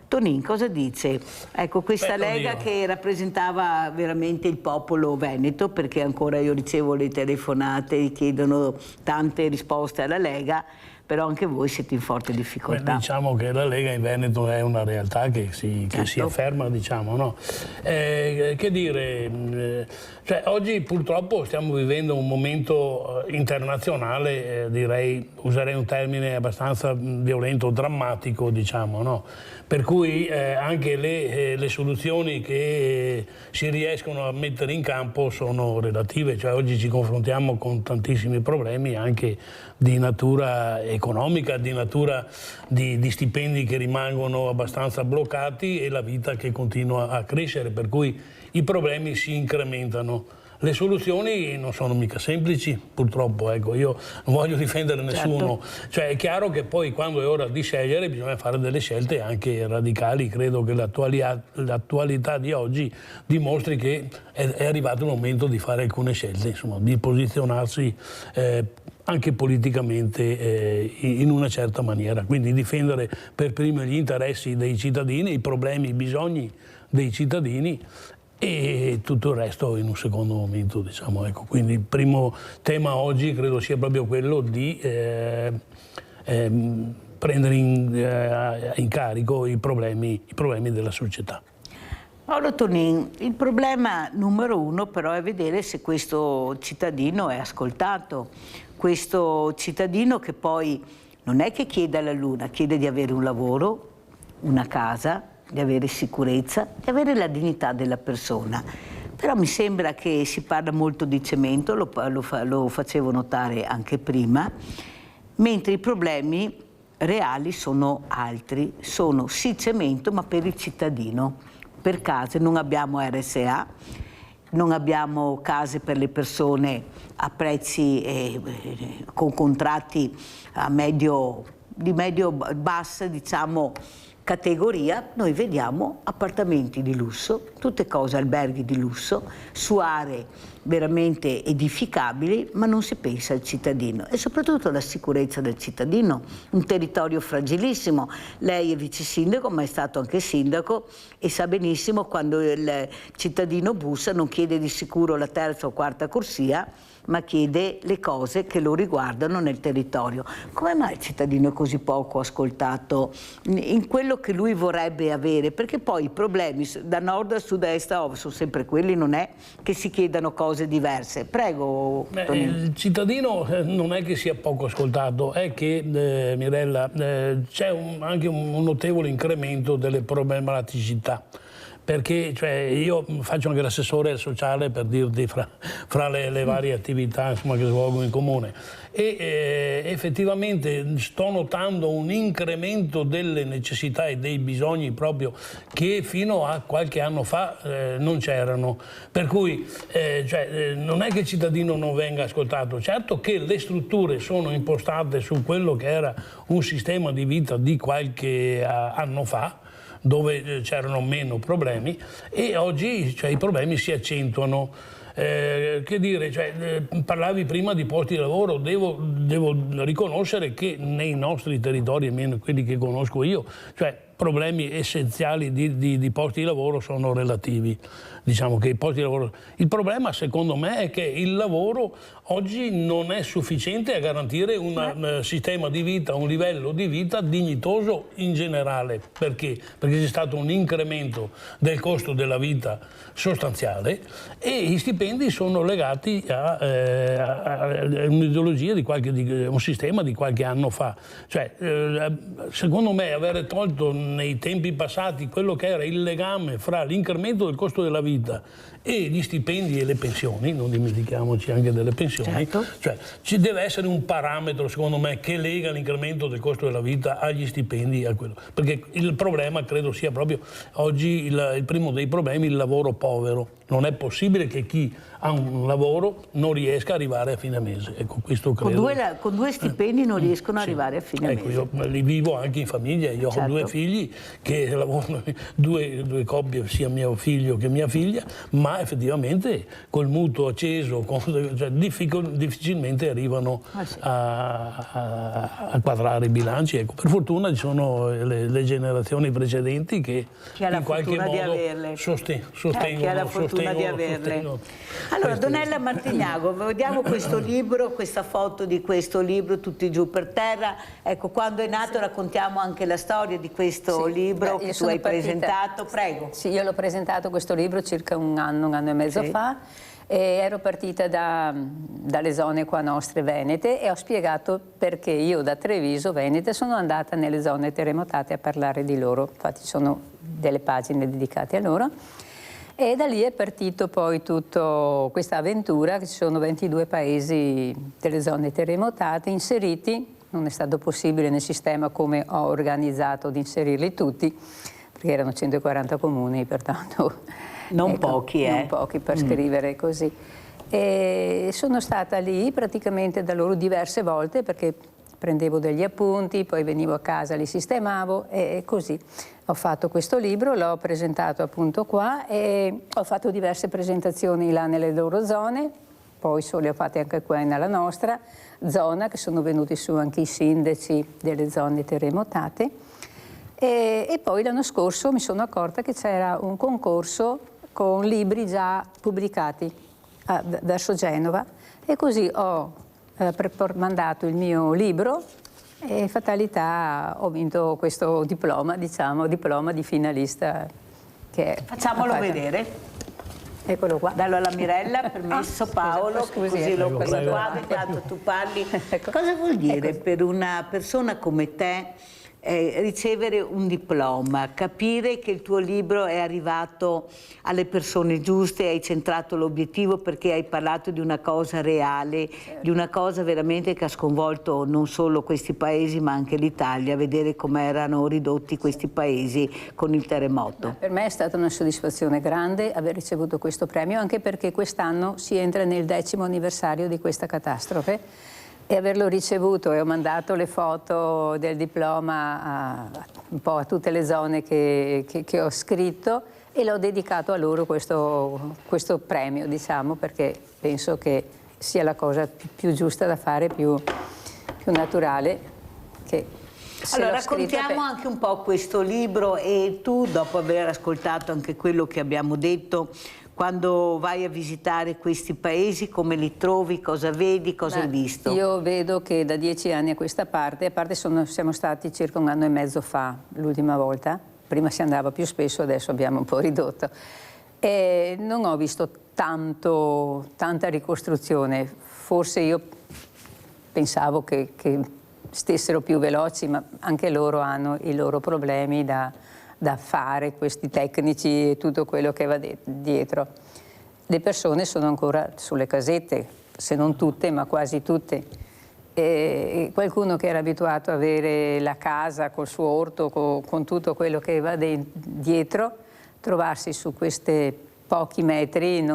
Tonin, cosa dice? Ecco, questa Lega che rappresentava veramente il popolo veneto, perché ancora io ricevo le telefonate, chiedono tante risposte alla Lega, però anche voi siete in forte difficoltà. Diciamo che la Lega in Veneto è una realtà che si afferma, diciamo, no? Che dire, cioè, oggi purtroppo stiamo vivendo un momento internazionale, direi, userei un termine abbastanza violento, drammatico, diciamo, no? Per cui anche le soluzioni che si riescono a mettere in campo sono relative, cioè oggi ci confrontiamo con tantissimi problemi anche di natura economica, di natura di stipendi che rimangono abbastanza bloccati e la vita che continua a crescere, per cui i problemi si incrementano. Le soluzioni non sono mica semplici, purtroppo, ecco, io non voglio difendere nessuno, certo. Cioè è chiaro che poi quando è ora di scegliere bisogna fare delle scelte anche radicali, credo che l'attualità di oggi dimostri che è arrivato il momento di fare alcune scelte, insomma, di posizionarsi anche politicamente in una certa maniera, quindi difendere per primo gli interessi dei cittadini, i problemi, i bisogni dei cittadini e tutto il resto in un secondo momento, diciamo, ecco. Quindi il primo tema oggi credo sia proprio quello di prendere in carico i problemi della società. Paolo Tonin, il problema numero uno però è vedere se questo cittadino è ascoltato, questo cittadino che poi non è che chiede alla luna, chiede di avere un lavoro, una casa, di avere sicurezza, di avere la dignità della persona. Però mi sembra che si parla molto di cemento, lo facevo notare anche prima, mentre i problemi reali sono altri, sono sì cemento ma per il cittadino, per case, non abbiamo RSA, non abbiamo case per le persone a prezzi con contratti di medio-bassa, diciamo, categoria. Noi vediamo appartamenti di lusso, tutte cose, alberghi di lusso, su aree veramente edificabili, ma non si pensa al cittadino e soprattutto alla sicurezza del cittadino, un territorio fragilissimo. Lei è vice sindaco ma è stato anche sindaco e sa benissimo quando il cittadino bussa non chiede di sicuro la terza o quarta corsia, ma chiede le cose che lo riguardano nel territorio. Come mai il cittadino è così poco ascoltato in quello che lui vorrebbe avere? Perché poi i problemi da nord a sud, a est a ovest sono sempre quelli, non è che si chiedano cose diverse. Prego. Il cittadino non è che sia poco ascoltato, è che, Mirella, c'è anche un notevole incremento delle problematicità. perché cioè, io faccio anche l'assessore sociale, per dirti, fra le varie attività, insomma, che svolgo in comune, e effettivamente sto notando un incremento delle necessità e dei bisogni proprio che fino a qualche anno fa non c'erano, per cui non è che il cittadino non venga ascoltato, certo che le strutture sono impostate su quello che era un sistema di vita di qualche anno fa, dove c'erano meno problemi, e oggi i problemi si accentuano. Che dire, parlavi prima di posti di lavoro, devo riconoscere che nei nostri territori, almeno quelli che conosco io, problemi essenziali di posti di lavoro sono relativi. Diciamo che i posti di lavoro... Il problema secondo me è che il lavoro oggi non è sufficiente a garantire un sistema di vita, un livello di vita dignitoso in generale. Perché? Perché c'è stato un incremento del costo della vita sostanziale e gli stipendi sono legati a un'ideologia un sistema di qualche anno fa. Secondo me avere tolto nei tempi passati quello che era il legame fra l'incremento del costo della vita e gli stipendi e le pensioni, non dimentichiamoci anche delle pensioni, ci deve essere un parametro secondo me che lega l'incremento del costo della vita agli stipendi, a quello. Perché il problema credo sia proprio oggi il primo dei problemi, il lavoro povero. Non è possibile che chi ha un lavoro non riesca ad arrivare a fine mese. Ecco, questo credo. Con due stipendi non riescono ad arrivare a fine mese. Io li vivo anche in famiglia, io ho due figli che lavorano, due coppie, sia mio figlio che mia figlia, ma effettivamente col mutuo acceso difficilmente arrivano a quadrare i bilanci. Ecco, per fortuna ci sono le generazioni precedenti che in qualche modo sostengono. Di averle. Allora, Donella Martignago, vediamo questo libro, questa foto di questo libro, tutti giù per terra. Ecco, quando è nato raccontiamo anche la storia di questo libro che tu hai presentato. Prego. Sì, io l'ho presentato questo libro circa un anno e mezzo fa. E ero partita dalle zone qua nostre venete e ho spiegato perché io da Treviso, Venete, sono andata nelle zone terremotate a parlare di loro. Infatti ci sono delle pagine dedicate a loro. E da lì è partito poi tutta questa avventura, che ci sono 22 paesi delle zone terremotate inseriti. Non è stato possibile nel sistema come ho organizzato di inserirli tutti, perché erano 140 comuni, pertanto... Non pochi per scrivere così. E sono stata lì praticamente da loro diverse volte, perché prendevo degli appunti, poi venivo a casa, li sistemavo e così. Ho fatto questo libro, l'ho presentato appunto qua e ho fatto diverse presentazioni là nelle loro zone, poi le ho fatte anche qua nella nostra zona, che sono venuti su anche i sindaci delle zone terremotate. E poi l'anno scorso mi sono accorta che c'era un concorso con libri già pubblicati verso Genova e così ho mandato il mio libro e fatalità ho vinto questo diploma, diploma di finalista. Facciamolo vedere. Eccolo qua. Dallo alla Mirella, permesso Paolo, scusi, così lo ecco, qua, intanto tu parli. Cosa vuol dire per una persona come te ricevere un diploma, capire che il tuo libro è arrivato alle persone giuste, hai centrato l'obiettivo perché hai parlato di una cosa reale, di una cosa veramente che ha sconvolto non solo questi paesi ma anche l'Italia, vedere come erano ridotti questi paesi con il terremoto? Per me è stata una soddisfazione grande aver ricevuto questo premio, anche perché quest'anno si entra nel 10° anniversario di questa catastrofe. E averlo ricevuto e ho mandato le foto del diploma un po' a tutte le zone che ho scritto e l'ho dedicato a loro questo premio, diciamo, perché penso che sia la cosa più giusta da fare, più naturale. Allora raccontiamo anche un po' questo libro e tu, dopo aver ascoltato anche quello che abbiamo detto, quando vai a visitare questi paesi, come li trovi, cosa vedi, cosa hai visto? Io vedo che da 10 anni a questa parte, a parte siamo stati circa 1 anno e mezzo fa l'ultima volta, prima si andava più spesso, adesso abbiamo un po' ridotto, e non ho visto tanta ricostruzione, forse io pensavo che stessero più veloci, ma anche loro hanno i loro problemi da da fare, questi tecnici e tutto quello che va dietro. Le persone sono ancora sulle casette, se non tutte, ma quasi tutte. E qualcuno che era abituato a avere la casa col suo orto, con tutto quello che va dietro, trovarsi su questi pochi metri,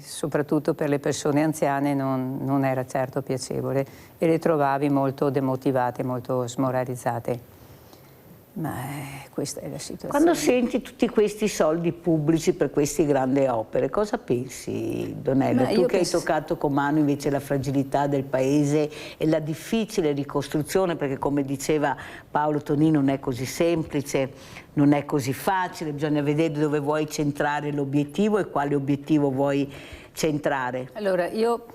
soprattutto per le persone anziane, non era certo piacevole e le trovavi molto demotivate, molto smoralizzate. Ma questa è la situazione. Quando senti tutti questi soldi pubblici per queste grandi opere, cosa pensi, Donello? Tu che hai toccato con mano invece la fragilità del paese e la difficile ricostruzione, perché come diceva Paolo Tonin non è così semplice, non è così facile, bisogna vedere dove vuoi centrare l'obiettivo e quale obiettivo vuoi centrare. Allora, io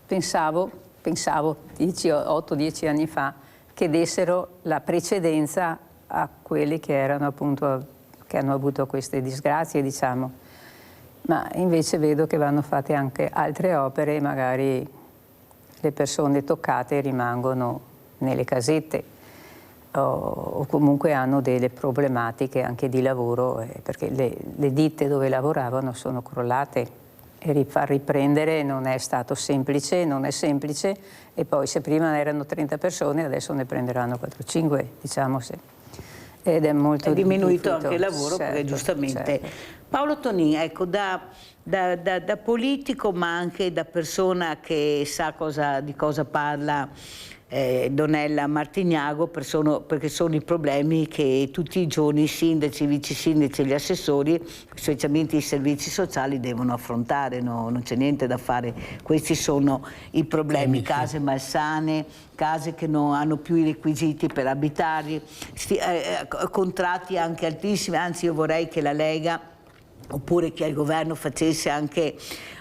pensavo 8-10 anni fa che dessero la precedenza a quelli che erano appunto, che hanno avuto queste disgrazie, diciamo. Ma invece vedo che vanno fatte anche altre opere e magari le persone toccate rimangono nelle casette o comunque hanno delle problematiche anche di lavoro, perché le ditte dove lavoravano sono crollate e far riprendere non è stato semplice, non è semplice, e poi se prima erano 30 persone adesso ne prenderanno 4-5, diciamo. Ed è molto diminuito anche il lavoro, certo, perché giustamente... Certo. Paolo Tonin, ecco, da politico ma anche da persona che sa di cosa parla Donella Martignago, perché sono i problemi che tutti i giorni i sindaci, i vice sindaci e gli assessori, specialmente i servizi sociali, devono affrontare, non c'è niente da fare. Questi sono i problemi, case malsane, case che non hanno più i requisiti per abitarli, contratti anche altissimi, anzi io vorrei che la Lega oppure che il governo facesse anche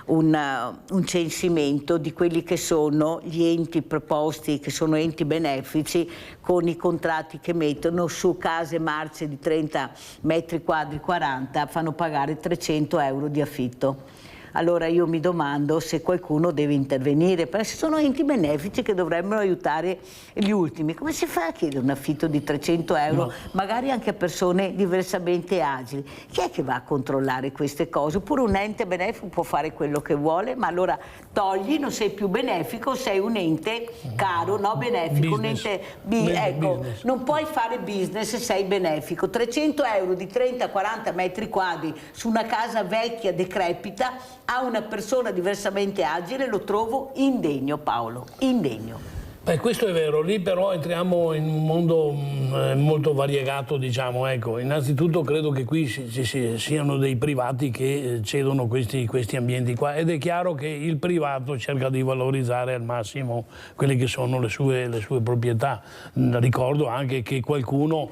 un censimento di quelli che sono gli enti proposti, che sono enti benefici, con i contratti che mettono su case marce di 30 metri quadri 40, fanno pagare 300 euro di affitto. Allora io mi domando se qualcuno deve intervenire, perché sono enti benefici che dovrebbero aiutare gli ultimi. Come si fa a chiedere un affitto di 300 euro, no, magari anche a persone diversamente agili? Chi è che va a controllare queste cose? Oppure un ente benefico può fare quello che vuole, ma allora togli, non sei più benefico, sei un ente caro, no benefico, business. Un ente, ecco, business. Non puoi fare business se sei benefico. 300 euro di 30-40 metri quadri su una casa vecchia, decrepita, a una persona diversamente agile lo trovo indegno, Paolo, indegno. Questo è vero, lì però entriamo in un mondo molto variegato, diciamo, ecco. Innanzitutto credo che qui ci siano dei privati che cedono questi ambienti qua, ed è chiaro che il privato cerca di valorizzare al massimo quelle che sono le sue proprietà. Ricordo anche che qualcuno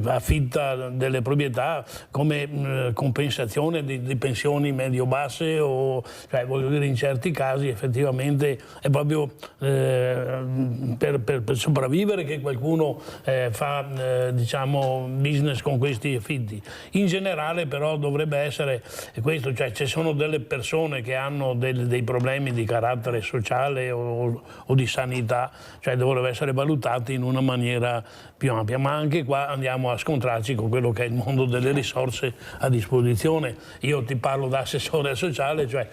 affitta delle proprietà come compensazione di pensioni medio-basse, cioè voglio dire, in certi casi effettivamente è proprio per sopravvivere che qualcuno fa diciamo business con questi affitti. In generale però dovrebbe essere questo, cioè ci sono delle persone che hanno dei problemi di carattere sociale o di sanità, cioè dovrebbero essere valutati in una maniera più ampia, ma anche qua andiamo a scontrarci con quello che è il mondo delle risorse a disposizione. Io ti parlo da assessore sociale, cioè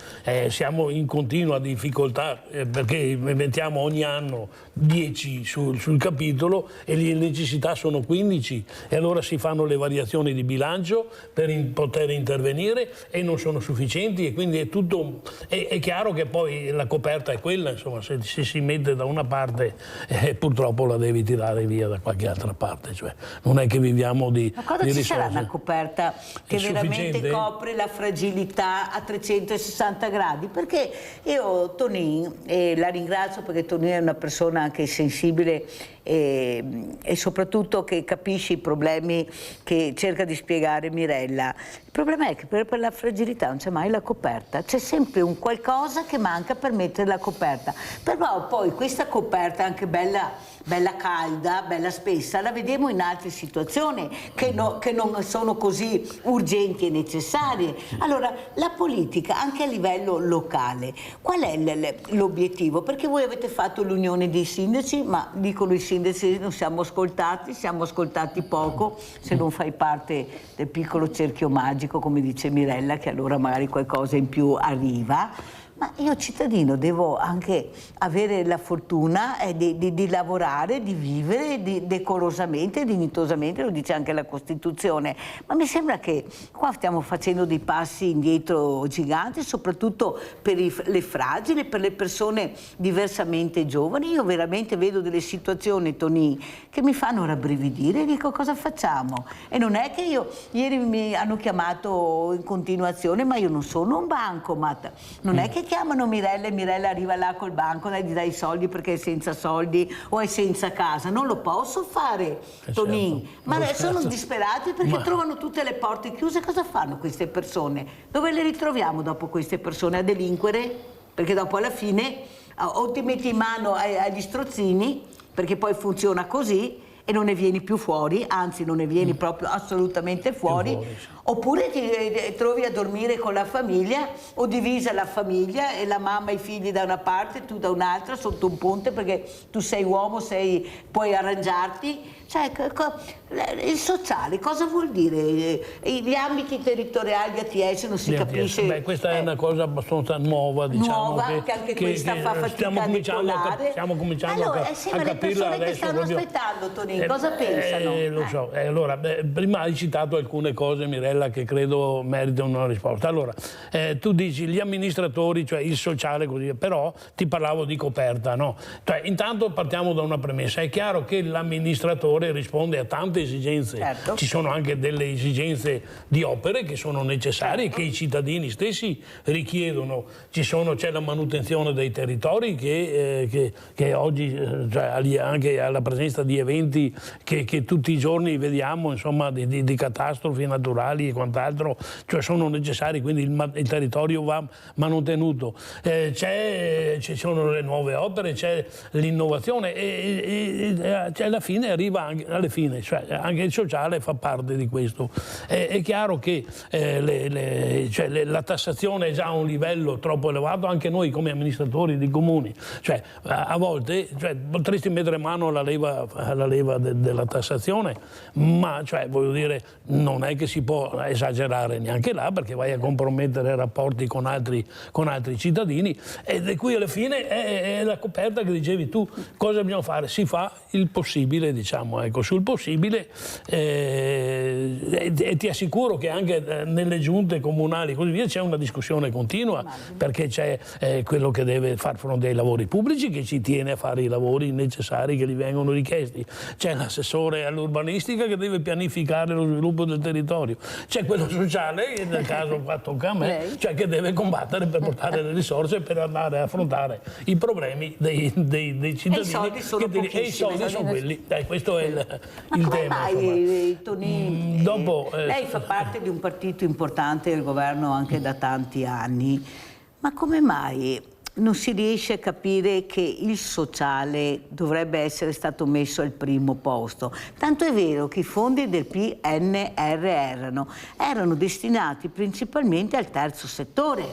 siamo in continua difficoltà perché mettiamo ogni anno 10 sul capitolo e le necessità sono 15, e allora si fanno le variazioni di bilancio per poter intervenire e non sono sufficienti, e quindi è tutto, è chiaro che poi la coperta è quella, insomma, se si mette da una parte purtroppo la devi tirare via da qualche altra parte, cioè non è che viviamo di risorse. Ma cosa ci sarà una coperta che veramente copre la fragilità a 360 gradi? Perché io Tonin, la ringrazio perché Tonin è una persona anche sensibile e soprattutto che capisce i problemi che cerca di spiegare Mirella. Il problema è che per la fragilità non c'è mai la coperta, c'è sempre un qualcosa che manca per mettere la coperta. Però poi questa coperta anche bella calda, bella spessa, la vediamo in altre situazioni che non sono così urgenti e necessarie. Allora la politica anche a livello locale, qual è l'obiettivo? Perché voi avete avete fatto l'unione dei sindaci, ma dicono i sindaci non siamo ascoltati poco, se non fai parte del piccolo cerchio magico, come dice Mirella, che allora magari qualcosa in più arriva. Ma io cittadino devo anche avere la fortuna di lavorare, di vivere decorosamente, dignitosamente, lo dice anche la Costituzione. Ma mi sembra che qua stiamo facendo dei passi indietro giganti, soprattutto per le fragili, per le persone diversamente giovani. Io veramente vedo delle situazioni, Toni, che mi fanno rabbrividire e dico cosa facciamo? E non è che ieri mi hanno chiamato in continuazione, ma io non sono un bancomat, non è che chiamano Mirella e Mirella arriva là col banco e gli dai i soldi perché è senza soldi o è senza casa. Non lo posso fare, Tonin. Certo. Ma sono disperati perché trovano tutte le porte chiuse. Cosa fanno queste persone? Dove le ritroviamo dopo queste persone? A delinquere? Perché dopo alla fine o ti metti in mano agli strozzini, perché poi funziona così, e non ne vieni più fuori, anzi non ne vieni proprio assolutamente fuori, oppure ti trovi a dormire con la famiglia o divisa la famiglia e la mamma e i figli da una parte, tu da un'altra, sotto un ponte, perché tu sei uomo, puoi arrangiarti. Cioè, il sociale cosa vuol dire? Gli ambiti territoriali ATS non si capisce. Beh, questa è una cosa abbastanza nuova, diciamo. Nuova, che anche questa fa fatica a decollare. Stiamo cominciando allora, a capirla adesso. Le persone che stanno aspettando, Tonino, cosa pensano? Lo so. Allora, prima hai citato alcune cose, Mirella, che credo meritano una risposta. Allora, tu dici gli amministratori, cioè il sociale, così, però ti parlavo di coperta, no? Cioè, intanto partiamo da una premessa. È chiaro che l'amministratore risponde a tante esigenze, certo. Ci sono anche delle esigenze di opere che sono necessarie, certo. Che i cittadini stessi richiedono. C'è la manutenzione dei territori che oggi, cioè, anche alla presenza di eventi che tutti i giorni vediamo, insomma, di catastrofi naturali e quant'altro, cioè sono necessari, quindi il territorio va manutenuto. Ci sono le nuove opere, c'è l'innovazione e alla fine arriva alle fine, cioè anche il sociale fa parte di questo. È chiaro che la tassazione è già a un livello troppo elevato, anche noi come amministratori di comuni, cioè a volte potresti mettere mano alla leva della tassazione, ma cioè, voglio dire, non è che si può esagerare neanche là, perché vai a compromettere rapporti con altri cittadini, e di cui alla fine è la coperta che dicevi tu. Cosa dobbiamo fare? Si fa il possibile, diciamo, ecco, sul possibile, e ti assicuro che anche nelle giunte comunali così via c'è una discussione continua, perché c'è quello che deve far fronte ai lavori pubblici, che ci tiene a fare i lavori necessari che gli vengono richiesti, c'è l'assessore all'urbanistica che deve pianificare lo sviluppo del territorio, c'è quello sociale, che nel caso qua tocca a me, cioè che deve combattere per portare le risorse per andare a affrontare i problemi dei cittadini, e i soldi sono quelli. Questo è il tema. Mai, Tonini, lei fa parte di un partito importante del governo anche da tanti anni, ma come mai non si riesce a capire che il sociale dovrebbe essere stato messo al primo posto? Tanto è vero che i fondi del PNRR erano destinati principalmente al terzo settore.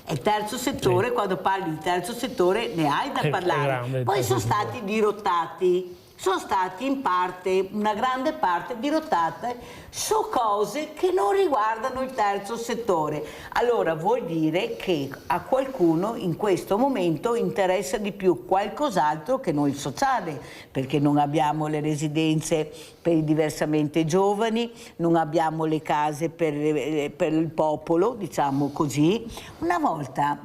E il terzo settore, sì. Quando parli di terzo settore ne hai da parlare. Poi sono stati dirottati. Sono stati in parte, una grande parte, dirottate su cose che non riguardano il terzo settore. Allora vuol dire che a qualcuno in questo momento interessa di più qualcos'altro che non il sociale, perché non abbiamo le residenze per i diversamente giovani, non abbiamo le case per il popolo, diciamo così. Una volta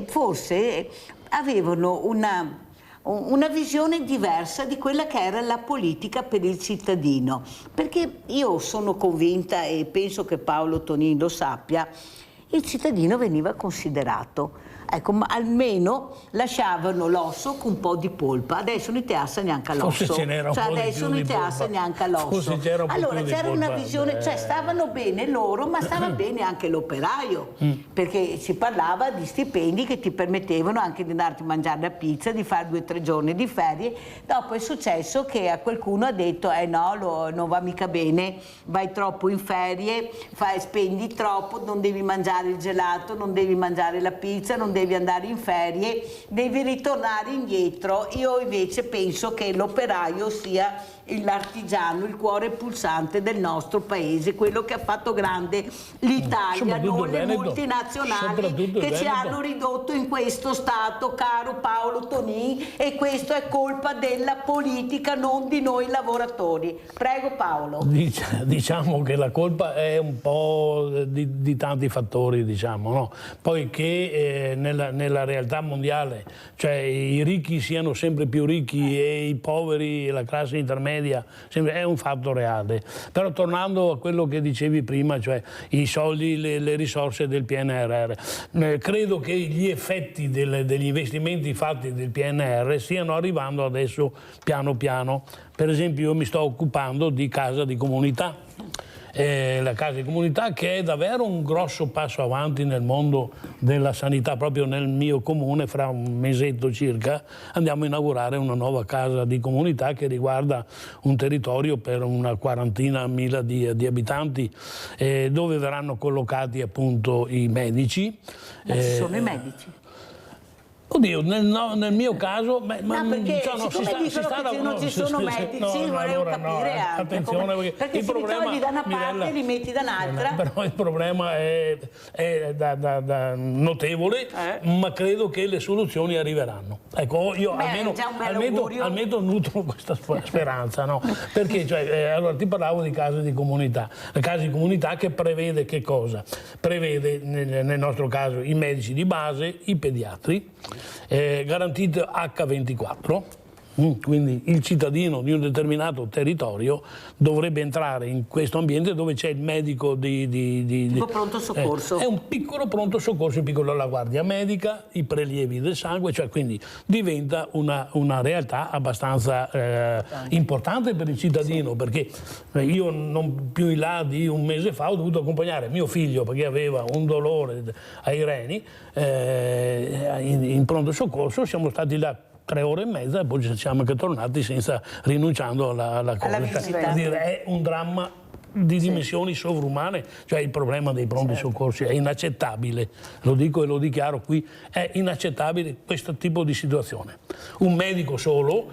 forse avevano una visione diversa di quella che era la politica per il cittadino, perché io sono convinta, e penso che Paolo Tonin lo sappia, il cittadino veniva considerato. Ecco, ma almeno lasciavano l'osso con un po' di polpa. Adesso non ti assa neanche l'osso. Forse ce n'era un po' adesso non ti assa neanche l'osso. Allora c'era una visione, cioè stavano bene loro, ma stava bene anche l'operaio, perché si parlava di stipendi che ti permettevano anche di andarti a mangiare la pizza, di fare 2 o 3 giorni di ferie. Dopo è successo che a qualcuno ha detto no, non va mica bene, vai troppo in ferie, spendi troppo, non devi mangiare il gelato, non devi mangiare la pizza, non devi andare in ferie, devi ritornare indietro. Io invece penso che l'operaio sia l'artigiano, il cuore pulsante del nostro paese, quello che ha fatto grande l'Italia, non le multinazionali che ci hanno ridotto in questo stato, caro Paolo Tonin, e questo è colpa della politica, non di noi lavoratori. Prego Paolo. Diciamo che la colpa è un po' di tanti fattori, diciamo, no? Poi che nella realtà mondiale, cioè i ricchi siano sempre più ricchi e i poveri e la classe intermedia è un fatto reale. Però tornando a quello che dicevi prima, cioè i soldi, le risorse del PNRR, credo che gli effetti degli investimenti fatti del PNR stiano arrivando adesso piano piano. Per esempio io mi sto occupando di casa di comunità. La casa di comunità, che è davvero un grosso passo avanti nel mondo della sanità. Proprio nel mio comune, fra un mesetto circa, andiamo a inaugurare una nuova casa di comunità che riguarda un territorio per una 40.000 di abitanti, dove verranno collocati appunto i medici. Ma ci sono i medici? Oddio, nel mio caso... perché siccome dicono che non ci sono medici, volevo capire anche. Attenzione, perché se li togli da una parte e li metti da un'altra. Però il problema è notevole, ma credo che le soluzioni arriveranno. Ecco, io almeno nutro questa speranza, no? Perché, allora, ti parlavo di case di comunità. La casa di comunità che prevede che cosa? Prevede, nel nostro caso, i medici di base, i pediatri, garantito H24, quindi il cittadino di un determinato territorio dovrebbe entrare in questo ambiente dove c'è il medico tipo pronto soccorso. È un piccolo pronto soccorso, la guardia medica, i prelievi del sangue, cioè quindi diventa una realtà abbastanza importante per il cittadino, perché io non più in là di un mese fa ho dovuto accompagnare mio figlio perché aveva un dolore ai reni in pronto soccorso. Siamo stati là 3 ore e mezza e poi ci siamo anche tornati rinunciando alla cosa. È un dramma di dimensioni sovrumane, cioè il problema dei pronti soccorsi è inaccettabile, lo dico e lo dichiaro qui, è inaccettabile questo tipo di situazione. Un medico solo,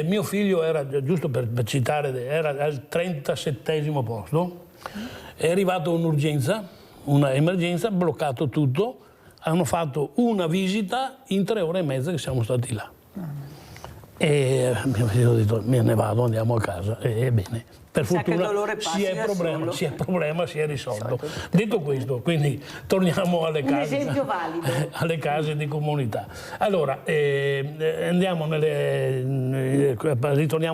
mio figlio era, giusto per citare, era al 37° posto, è arrivato un'urgenza, una emergenza, bloccato tutto, hanno fatto una visita in 3 ore e mezza che siamo stati là. E mio figlio ha detto, me ne vado, andiamo a casa. Ebbene, per fortuna si è risolto. Detto questo, quindi torniamo alle case, un esempio valido. Alle case di comunità. Allora, ritorniamo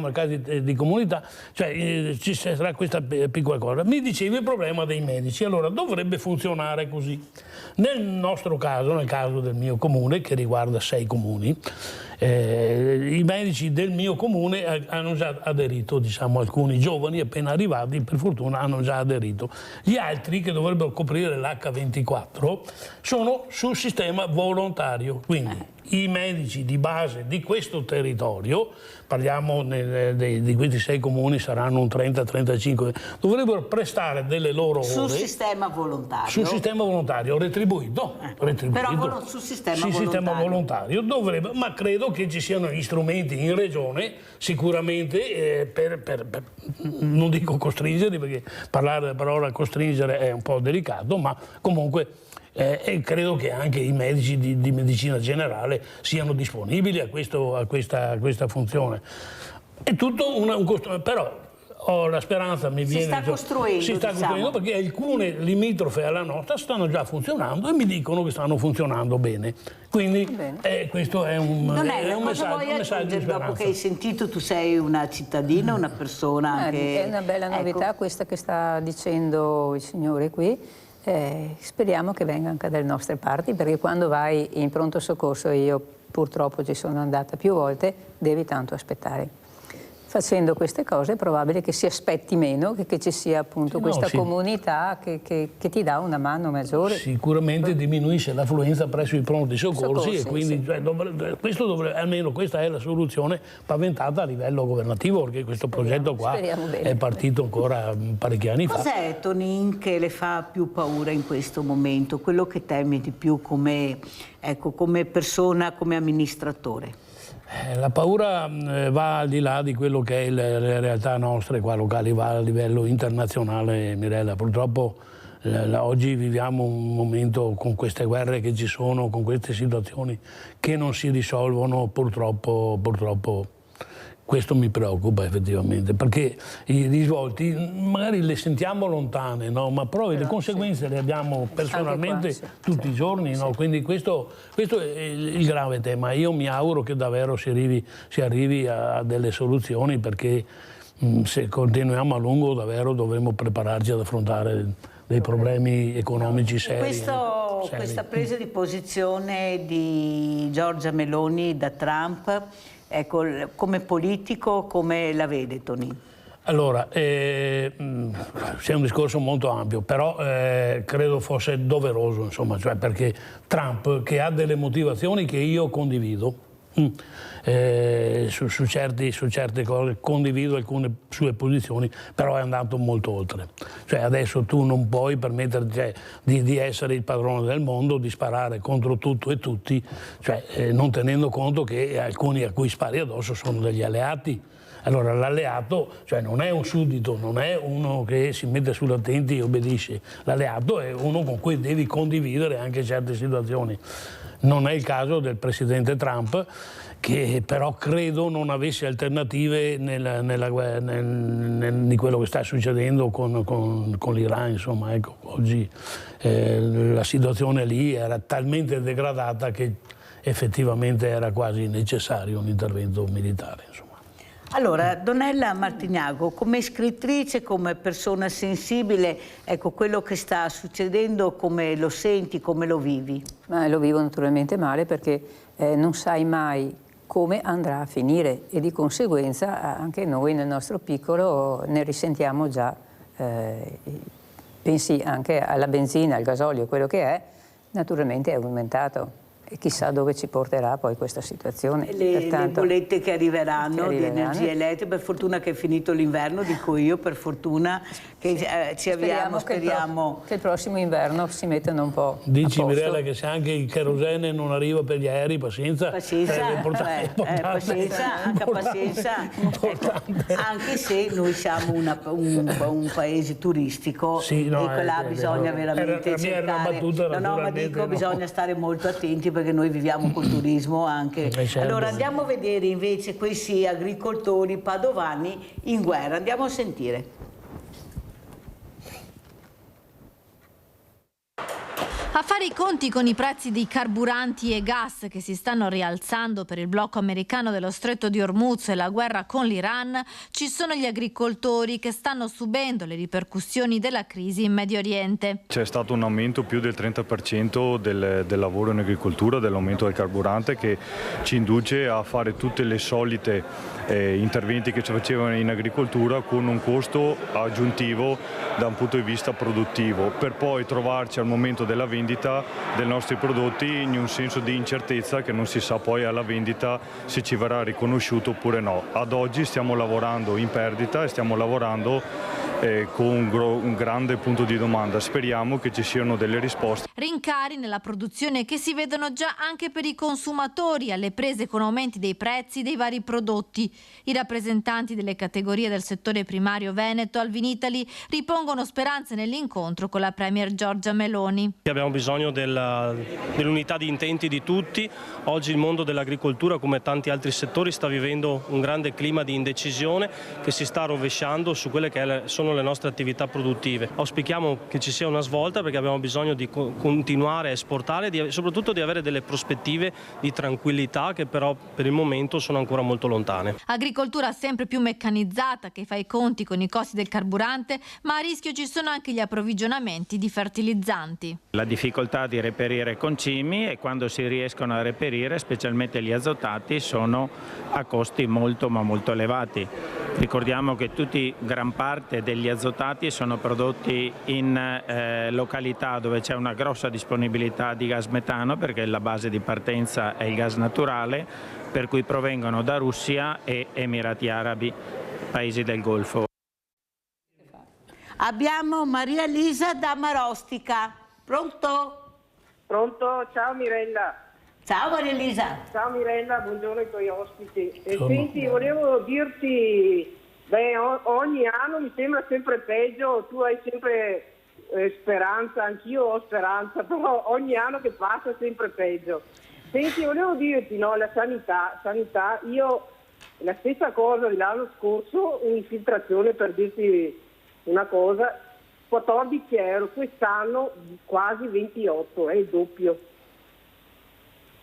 alle case di comunità, cioè ci sarà questa piccola cosa. Mi dicevi il problema dei medici, allora dovrebbe funzionare così. Nel nostro caso, nel caso del mio comune, che riguarda 6 comuni, i medici del mio comune hanno già aderito, diciamo, alcuni giovani appena arrivati per fortuna hanno già aderito. Gli altri, che dovrebbero coprire l'H24, sono sul sistema volontario, quindi i medici di base di questo territorio, parliamo di questi 6 comuni, saranno un 30-35, dovrebbero prestare delle loro ore sul sistema volontario. Sul sistema volontario, retribuito. Però sul sistema volontario dovrebbe, ma credo che ci siano gli strumenti in regione sicuramente per non dico costringere, perché parlare della parola costringere è un po' delicato, ma comunque e credo che anche i medici di medicina generale siano disponibili a questa funzione. È tutto però ho la speranza, si sta costruendo, perché alcune limitrofe alla nostra stanno già funzionando e mi dicono che stanno funzionando bene. Quindi questo è un messaggio di speranza. Dopo che hai sentito, tu sei una cittadina, una persona che... È una bella novità questa che sta dicendo il signore qui. Speriamo che venga anche dalle nostre parti, perché quando vai in pronto soccorso, io purtroppo ci sono andata più volte, devi tanto aspettare. facendo queste cose è probabile che si aspetti meno, che ci sia appunto questa comunità che ti dà una mano maggiore. Sicuramente diminuisce l'affluenza presso i pronti soccorsi e quindi almeno questa è la soluzione paventata a livello governativo, perché questo progetto qua è partito ancora parecchi anni fa. Cos'è, Tonin, che le fa più paura in questo momento? Quello che temi di più come persona, come amministratore? La paura va al di là di quello che è le realtà nostre qua locali, va a livello internazionale, Mirella. Purtroppo oggi viviamo un momento con queste guerre che ci sono, con queste situazioni che non si risolvono, purtroppo questo mi preoccupa effettivamente, perché i risvolti magari le sentiamo lontane, no? Ma poi le conseguenze le abbiamo personalmente tutti i giorni, no? Quindi questo è il grave tema. Io mi auguro che davvero si arrivi a delle soluzioni, perché se continuiamo a lungo davvero dovremo prepararci ad affrontare dei problemi economici seri. Questa presa di posizione di Giorgia Meloni da Trump, ecco, come politico, come la vede, Tonin? Allora, c'è un discorso molto ampio, però credo fosse doveroso, insomma, cioè perché Trump, che ha delle motivazioni che io condivido, su certe cose condivido alcune sue posizioni, però è andato molto oltre. Cioè adesso tu non puoi permetterti di essere il padrone del mondo, di sparare contro tutto e tutti, cioè, non tenendo conto che alcuni a cui spari addosso sono degli alleati. Allora l'alleato, cioè, non è un suddito, non è uno che si mette sull'attenti e obbedisce. L'alleato è uno con cui devi condividere anche certe situazioni. Non è il caso del presidente Trump, che però credo non avesse alternative di quello che sta succedendo con l'Iran. Insomma, ecco, oggi la situazione lì era talmente degradata che effettivamente era quasi necessario un intervento militare. Insomma. Allora, Donella Martignago, come scrittrice, come persona sensibile, ecco, quello che sta succedendo, come lo senti, come lo vivi? Lo vivo naturalmente male, perché non sai mai come andrà a finire e di conseguenza anche noi nel nostro piccolo ne risentiamo già. Pensi anche alla benzina, al gasolio, quello che è, naturalmente è aumentato. E chissà dove ci porterà poi questa situazione. Le bollette che arriveranno di energia elettrica, per fortuna che è finito l'inverno, dico io, per fortuna che speriamo che il prossimo inverno si mettano un po'. Dici, Mirella, che se anche il kerosene non arriva per gli aerei, pazienza. Pazienza, anche se noi siamo un paese turistico, e là bisogna veramente cercare. Ma dico, bisogna stare molto attenti, perché noi viviamo col turismo anche. Allora andiamo a vedere invece questi agricoltori padovani in guerra. Andiamo a sentire. A fare i conti con i prezzi di carburanti e gas che si stanno rialzando per il blocco americano dello Stretto di Hormuz e la guerra con l'Iran, ci sono gli agricoltori che stanno subendo le ripercussioni della crisi in Medio Oriente. C'è stato un aumento più del 30% del lavoro in agricoltura, dell'aumento del carburante, che ci induce a fare tutte le solite interventi che ci facevano in agricoltura con un costo aggiuntivo da un punto di vista produttivo, per poi trovarci al momento della vendita dei nostri prodotti in un senso di incertezza, che non si sa poi alla vendita se ci verrà riconosciuto oppure no. Ad oggi stiamo lavorando in perdita e stiamo lavorando con un grande punto di domanda. Speriamo che ci siano delle risposte. Rincari nella produzione che si vedono già anche per i consumatori, alle prese con aumenti dei prezzi dei vari prodotti. I rappresentanti delle categorie del settore primario veneto al Vinitaly ripongono speranze nell'incontro con la Premier Giorgia Meloni. Abbiamo bisogno dell'unità di intenti di tutti. Oggi il mondo dell'agricoltura, come tanti altri settori, sta vivendo un grande clima di indecisione che si sta rovesciando su quelle che sono le nostre attività produttive. Auspichiamo che ci sia una svolta, perché abbiamo bisogno di continuare a esportare e soprattutto di avere delle prospettive di tranquillità che però per il momento sono ancora molto lontane. Agricoltura sempre più meccanizzata che fa i conti con i costi del carburante, ma a rischio ci sono anche gli approvvigionamenti di fertilizzanti. La difficoltà di reperire concimi, e quando si riescono a reperire, specialmente gli azotati, sono a costi molto elevati. Ricordiamo che gran parte degli azotati sono prodotti in località dove c'è una grossa disponibilità di gas metano, perché la base di partenza è il gas naturale, per cui provengono da Russia e Emirati Arabi, paesi del Golfo. Abbiamo Maria Elisa da Marostica. Pronto? Pronto? Ciao Mirella. Ciao Maria Elisa. Ciao Mirella, buongiorno ai tuoi ospiti. Senti, volevo dirti, ogni anno mi sembra sempre peggio, tu hai sempre speranza, anch'io ho speranza, però ogni anno che passa è sempre peggio. Senti, volevo dirti, no, la sanità, io la stessa cosa dell'anno scorso, un'infiltrazione, per dirti una cosa, 14 euro, quest'anno quasi 28, è il doppio.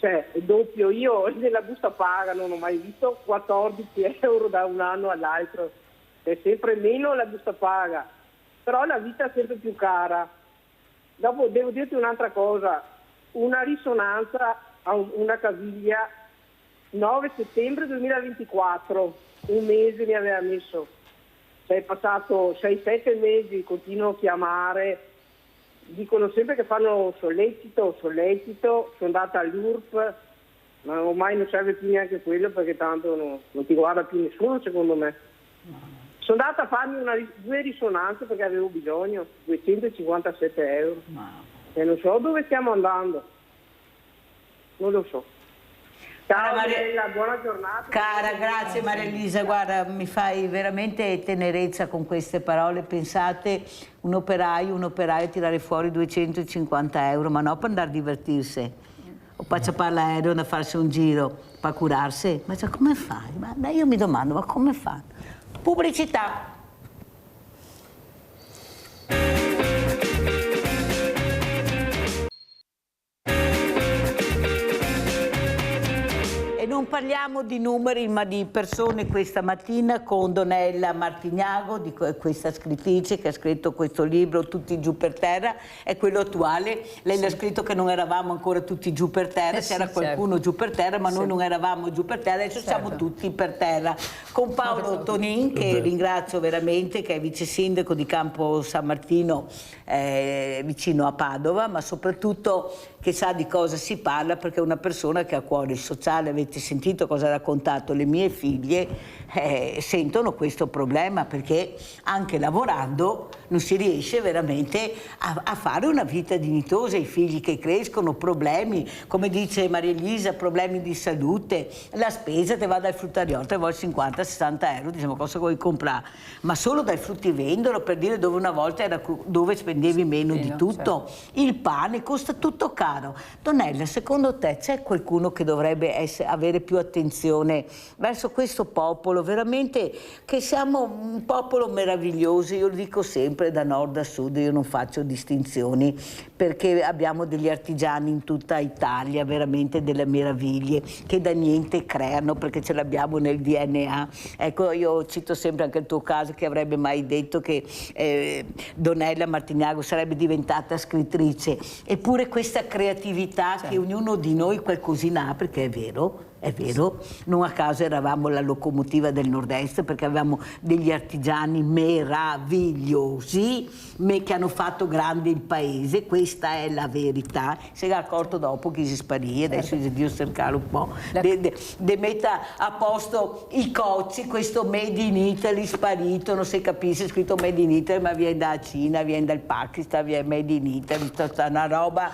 Cioè, il doppio. Io nella busta paga non ho mai visto 14 euro da un anno all'altro, è sempre meno la busta paga, però la vita è sempre più cara. Dopo devo dirti un'altra cosa, una risonanza a una caviglia 9 settembre 2024, un mese mi aveva messo, sei passato 6-7 mesi, continuo a chiamare, dicono sempre che fanno sollecito, sono andata all'URP, ma ormai non serve più neanche quello, perché tanto non ti guarda più nessuno, secondo me. Sono andata a farmi 2 risonanze perché avevo bisogno, 257 euro. E non so dove stiamo andando, non lo so. Ciao Mariella, buona giornata. Cara, grazie Maria Elisa, guarda, mi fai veramente tenerezza con queste parole. Pensate, un operaio tirare fuori 250 euro, ma no per andare a divertirsi, o per ciappare l'aereo da farsi un giro, per curarsi. Ma cioè, come fai? Ma io mi domando, ma come fanno? Pubblicità. Non parliamo di numeri ma di persone questa mattina con Donella Martignago, di questa scrittrice che ha scritto questo libro Tutti giù per terra, è quello attuale. Lei l'ha scritto che non eravamo ancora tutti giù per terra, c'era qualcuno giù per terra, ma noi non eravamo giù per terra, adesso siamo tutti per terra. Con Paolo Tonin, che ringrazio veramente, che è vice sindaco di Campo San Martino, vicino a Padova, ma soprattutto che sa di cosa si parla, perché è una persona che ha a cuore il sociale. Avete sentito cosa ha raccontato? Le mie figlie sentono questo problema, perché anche lavorando non si riesce veramente a fare una vita dignitosa. I figli che crescono, problemi, come dice Maria Elisa, problemi di salute, la spesa te va dal fruttariolo, te vuoi 50-60 euro, diciamo cosa vuoi comprare, ma solo dai fruttivendolo, per dire, dove una volta era dove spendevi meno di tutto. Certo. Il pane costa tutto caro. Donella, secondo te c'è qualcuno che dovrebbe avere più attenzione verso questo popolo, veramente, che siamo un popolo meraviglioso? Io lo dico sempre, da nord a sud, io non faccio distinzioni, perché abbiamo degli artigiani in tutta Italia, veramente delle meraviglie, che da niente creano, perché ce l'abbiamo nel DNA. Ecco, io cito sempre anche il tuo caso, che avrebbe mai detto che Donella Martignago sarebbe diventata scrittrice. Eppure questa creatività, certo, che ognuno di noi qualcosina ha, perché è vero, non a caso eravamo la locomotiva del nord-est, perché avevamo degli artigiani meravigliosi che hanno fatto grande il paese. Questa è la verità. Si è accorto dopo che si sparì, adesso Dio cercare un po' de metta a posto i cocci, questo made in Italy sparito, non si capisce, scritto made in Italy, ma viene dalla Cina, viene dal Pakistan, viene made in Italy, una roba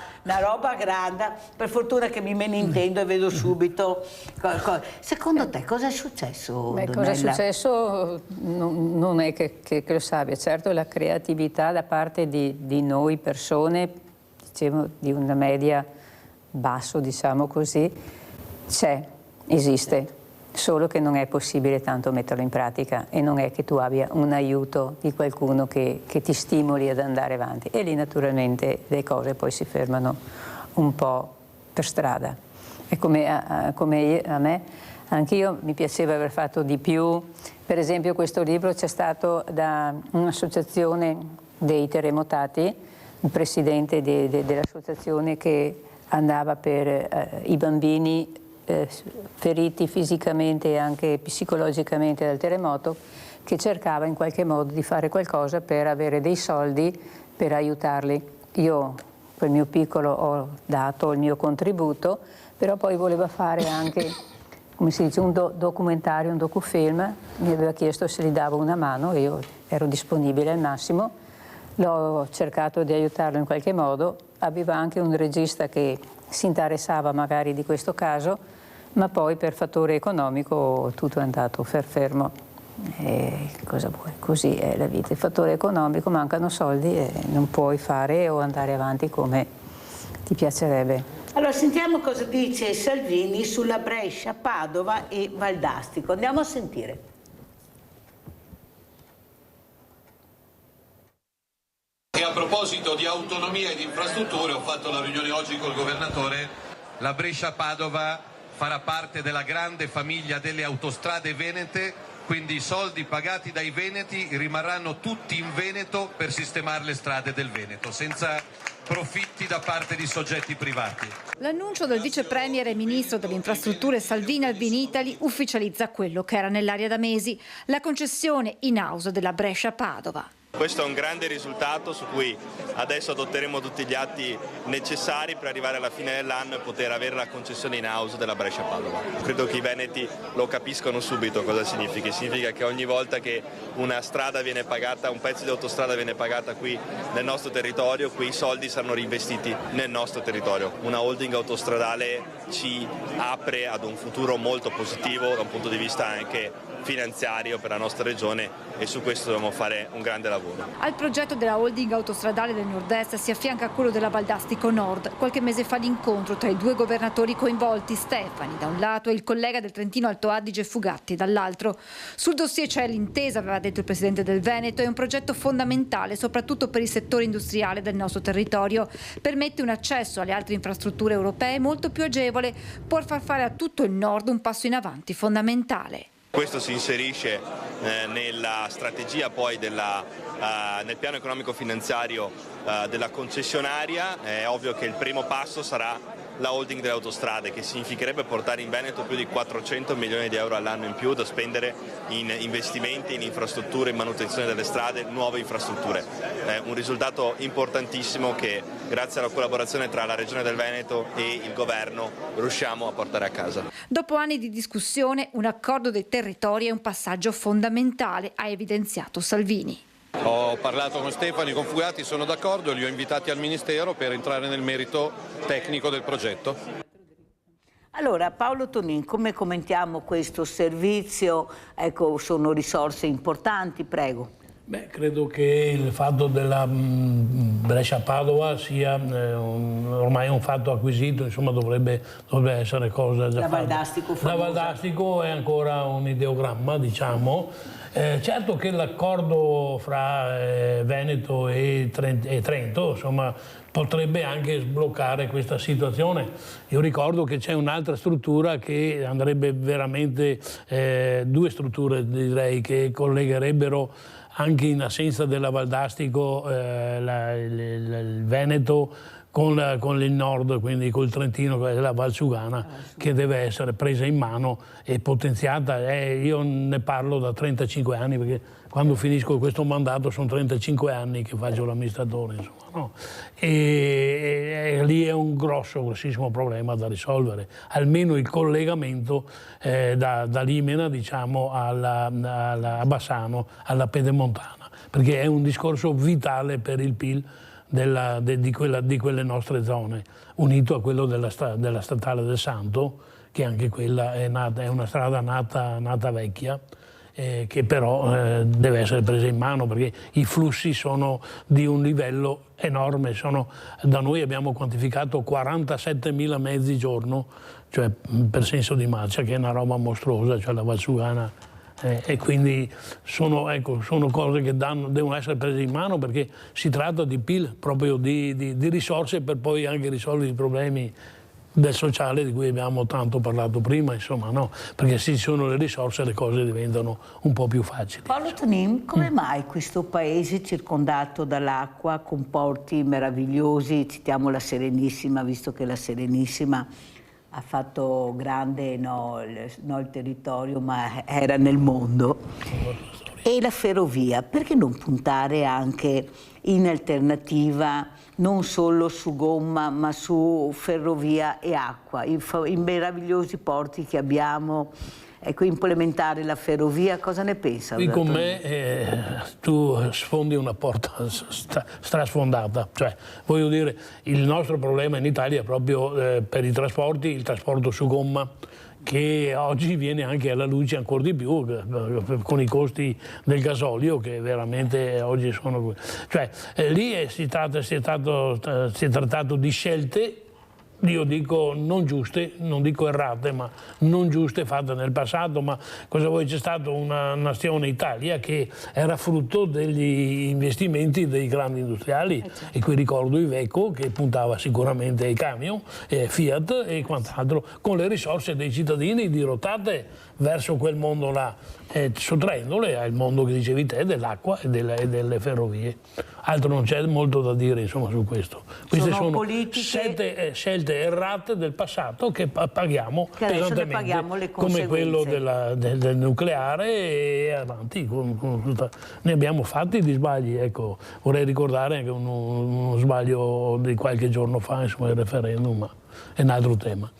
grande. Per fortuna che me ne intendo e vedo subito. Secondo te cosa è successo? Cosa è successo non è che lo sappia. Certo, la creatività da parte di noi persone, dicevo, di una media basso, diciamo così, esiste, solo che non è possibile tanto metterlo in pratica, e non è che tu abbia un aiuto di qualcuno che ti stimoli ad andare avanti, e lì naturalmente le cose poi si fermano un po' per strada. E come a me, anch'io mi piaceva aver fatto di più. Per esempio, questo libro c'è stato da un'associazione dei terremotati, il presidente dell'associazione, che andava per i bambini feriti fisicamente e anche psicologicamente dal terremoto, che cercava in qualche modo di fare qualcosa per avere dei soldi per aiutarli. Io quel mio piccolo ho dato il mio contributo, però poi voleva fare anche, come si dice, un documentario, un docufilm. Mi aveva chiesto se gli davo una mano e io ero disponibile al massimo. L'ho cercato di aiutarlo in qualche modo. Aveva anche un regista che si interessava magari di questo caso, ma poi per fattore economico tutto è andato fermo. E cosa vuoi? Così è la vita. Il fattore economico, mancano soldi e non puoi fare o andare avanti come ti piacerebbe. Allora sentiamo cosa dice Salvini sulla Brescia, Padova e Valdastico. Andiamo a sentire. E a proposito di autonomia e di infrastrutture, ho fatto la riunione oggi col governatore. La Brescia-Padova farà parte della grande famiglia delle autostrade venete, quindi i soldi pagati dai veneti rimarranno tutti in Veneto per sistemare le strade del Veneto, senza profitti da parte di soggetti privati. L'annuncio del vice premier e ministro delle infrastrutture Salvini al Vinitaly ufficializza quello che era nell'aria da mesi, la concessione in house della Brescia-Padova. Questo è un grande risultato su cui adesso adotteremo tutti gli atti necessari per arrivare alla fine dell'anno e poter avere la concessione in house della Brescia-Padova. Credo che i veneti lo capiscono subito cosa significa. Significa che ogni volta che una strada viene pagata, un pezzo di autostrada viene pagata qui nel nostro territorio, quei soldi saranno reinvestiti nel nostro territorio. Una holding autostradale ci apre ad un futuro molto positivo da un punto di vista anche finanziario per la nostra regione e su questo dobbiamo fare un grande lavoro. Al progetto della holding autostradale del nord-est si affianca quello della Valdastico Nord. Qualche mese fa l'incontro tra i due governatori coinvolti, Stefani da un lato e il collega del Trentino Alto Adige Fugatti dall'altro. Sul dossier c'è l'intesa, aveva detto il presidente del Veneto, è un progetto fondamentale soprattutto per il settore industriale del nostro territorio. Permette un accesso alle altre infrastrutture europee molto più agevole, può far fare a tutto il nord un passo in avanti fondamentale. Questo si inserisce nella strategia poi nel piano economico finanziario della concessionaria. È ovvio che il primo passo sarà la holding delle autostrade, che significherebbe portare in Veneto più di 400 milioni di euro all'anno in più da spendere in investimenti, in infrastrutture, in manutenzione delle strade, nuove infrastrutture. È un risultato importantissimo che grazie alla collaborazione tra la Regione del Veneto e il Governo riusciamo a portare a casa. Dopo anni di discussione, un accordo dei territori è un passaggio fondamentale, ha evidenziato Salvini. Ho parlato con Stefani, con Fugatti, sono d'accordo, li ho invitati al Ministero per entrare nel merito tecnico del progetto. Allora, Paolo Tonin, come commentiamo questo servizio? Ecco, sono risorse importanti, prego. Beh, credo che il fatto della Brescia-Padova sia ormai un fatto acquisito, insomma dovrebbe essere cosa già fatta. La Valdastico è ancora un ideogramma, diciamo. Certo che l'accordo fra Veneto e Trento, insomma, potrebbe anche sbloccare questa situazione. Io ricordo che c'è un'altra struttura che andrebbe veramente, due strutture direi, che collegherebbero anche in assenza della Valdastico il Veneto con il nord, quindi col Trentino, la Valsugana, che deve essere presa in mano e potenziata. Io ne parlo da 35 anni, perché quando finisco questo mandato sono 35 anni che faccio l'amministratore, insomma, no? E lì è un grossissimo problema da risolvere, almeno il collegamento da Limena, diciamo, a Bassano, alla Pedemontana, perché è un discorso vitale per il PIL di quelle nostre zone, unito a quello della statale del Santo, che anche quella è una strada nata vecchia, che però deve essere presa in mano, perché i flussi sono di un livello enorme. Da noi abbiamo quantificato 47.000 mezzi giorno, cioè per senso di marcia, che è una roba mostruosa, cioè la Valsugana. E quindi sono cose che devono essere prese in mano, perché si tratta di PIL, proprio di risorse per poi anche risolvere i problemi del sociale di cui abbiamo tanto parlato prima, insomma, no? Perché se ci sono le risorse le cose diventano un po' più facili. Paolo Tonin, come mai questo paese circondato dall'acqua, con porti meravigliosi, citiamo la Serenissima, visto che la Serenissima ha fatto grande il territorio, ma era nel mondo. E la ferrovia, perché non puntare anche in alternativa non solo su gomma ma su ferrovia e acqua, i meravigliosi porti che abbiamo, ecco, implementare la ferrovia, cosa ne pensa? Qui con me tu sfondi una porta strasfondata, cioè voglio dire, il nostro problema in Italia è proprio per i trasporti, il trasporto su gomma, che oggi viene anche alla luce ancora di più con i costi del gasolio che veramente oggi sono... Cioè lì si è trattato di scelte, io dico non giuste, non dico errate, ma non giuste fatte nel passato, ma cosa vuoi, c'è stata una nazione Italia che era frutto degli investimenti dei grandi industriali, e qui ricordo Iveco che puntava sicuramente ai camion, Fiat e quant'altro, con le risorse dei cittadini dirottate verso quel mondo là, sottraendole al mondo che dicevi te dell'acqua e delle ferrovie. Altro non c'è molto da dire, insomma, su questo. Queste sono scelte errate del passato che paghiamo pesantemente, paghiamo le come quello del nucleare e avanti. Ne abbiamo fatti di sbagli, ecco. Vorrei ricordare anche uno sbaglio di qualche giorno fa, insomma, il referendum, ma è un altro tema.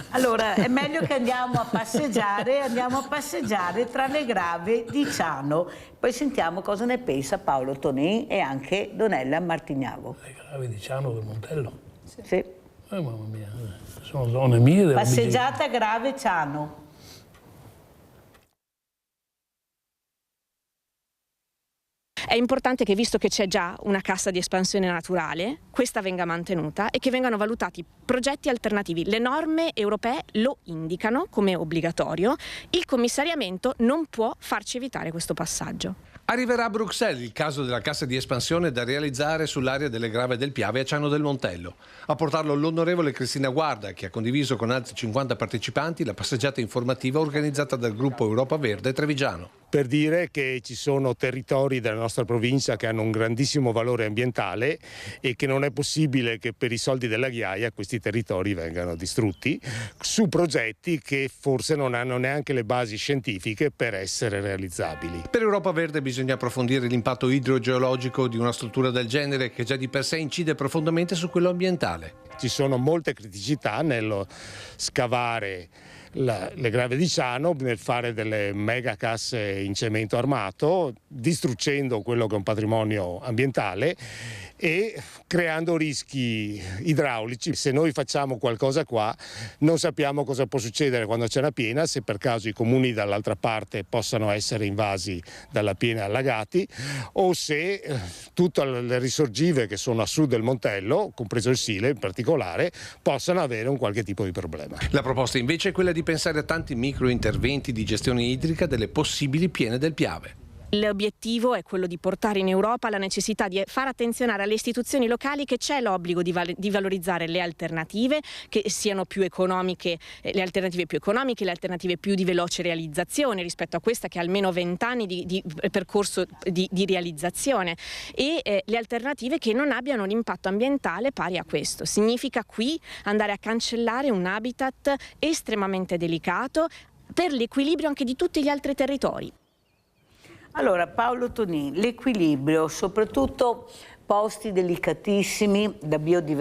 Allora, è meglio che andiamo a passeggiare tra le grave di Ciano. Poi sentiamo cosa ne pensa Paolo Tonin e anche Donella Martignavo. Le grave di Ciano del Montello? Sì. Mamma mia, sono zone mie. Passeggiata grave Ciano. È importante che, visto che c'è già una cassa di espansione naturale, questa venga mantenuta e che vengano valutati progetti alternativi. Le norme europee lo indicano come obbligatorio, il commissariamento non può farci evitare questo passaggio. Arriverà a Bruxelles il caso della cassa di espansione da realizzare sull'area delle Grave del Piave a Ciano del Montello. A portarlo l'onorevole Cristina Guarda, che ha condiviso con altri 50 partecipanti la passeggiata informativa organizzata dal gruppo Europa Verde Trevigiano. Per dire che ci sono territori della nostra provincia che hanno un grandissimo valore ambientale e che non è possibile che per i soldi della ghiaia questi territori vengano distrutti su progetti che forse non hanno neanche le basi scientifiche per essere realizzabili. Per Europa Verde bisogna approfondire l'impatto idrogeologico di una struttura del genere che già di per sé incide profondamente su quello ambientale. Ci sono molte criticità nello scavare le Grave di Ciano, nel fare delle mega casse in cemento armato, distruggendo quello che è un patrimonio ambientale e creando rischi idraulici. Se noi facciamo qualcosa qua non sappiamo cosa può succedere quando c'è la piena, se per caso i comuni dall'altra parte possano essere invasi dalla piena allagati, o se tutte le risorgive che sono a sud del Montello, compreso il Sile in particolare, possano avere un qualche tipo di problema. La proposta invece è quella di pensare a tanti micro interventi di gestione idrica delle possibili piene del Piave. L'obiettivo è quello di portare in Europa la necessità di far attenzionare alle istituzioni locali che c'è l'obbligo di valorizzare le alternative, che siano più economiche, le alternative più economiche, le alternative più di veloce realizzazione rispetto a questa che ha almeno 20 anni di percorso di realizzazione, e le alternative che non abbiano un impatto ambientale pari a questo. Significa qui andare a cancellare un habitat estremamente delicato per l'equilibrio anche di tutti gli altri territori. Allora, Paolo Tonin, l'equilibrio, soprattutto posti delicatissimi,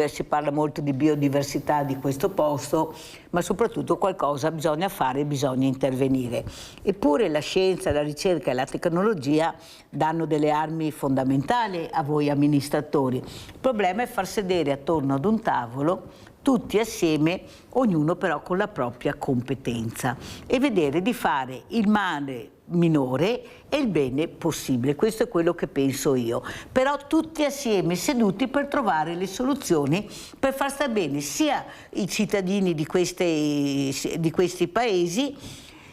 si parla molto di biodiversità di questo posto, ma soprattutto qualcosa bisogna fare, bisogna intervenire. Eppure la scienza, la ricerca e la tecnologia danno delle armi fondamentali a voi amministratori. Il problema è far sedere attorno ad un tavolo tutti assieme, ognuno però con la propria competenza, e vedere di fare il male minore e il bene possibile. Questo è quello che penso io. Però tutti assieme seduti per trovare le soluzioni per far stare bene sia i cittadini di questi paesi,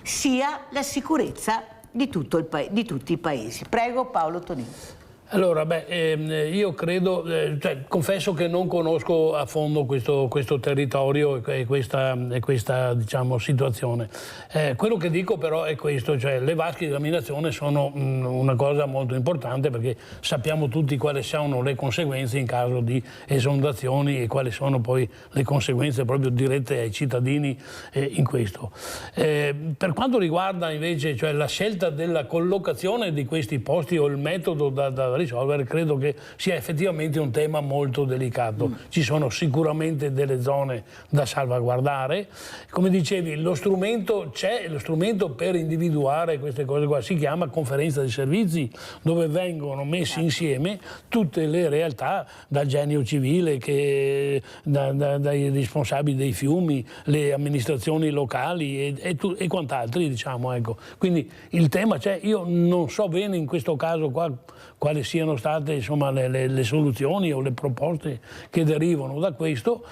sia la sicurezza di tutti i paesi. Prego Paolo Tonin. Allora, io credo, confesso che non conosco a fondo questo territorio e questa diciamo, situazione. Quello che dico però è questo, cioè le vasche di laminazione sono una cosa molto importante, perché sappiamo tutti quali sono le conseguenze in caso di esondazioni e quali sono poi le conseguenze proprio dirette ai cittadini in questo. Per quanto riguarda invece la scelta della collocazione di questi posti o il metodo da risolvere, credo che sia effettivamente un tema molto delicato. Ci sono sicuramente delle zone da salvaguardare. Come dicevi, lo strumento c'è, lo strumento per individuare queste cose qua si chiama conferenza di servizi, dove vengono messi insieme tutte le realtà, dal genio civile dai responsabili dei fiumi, le amministrazioni locali e quant'altri, diciamo, ecco. Quindi il tema c'è. Io non so bene in questo caso qua quali siano state, insomma, le soluzioni o le proposte che derivano da questo.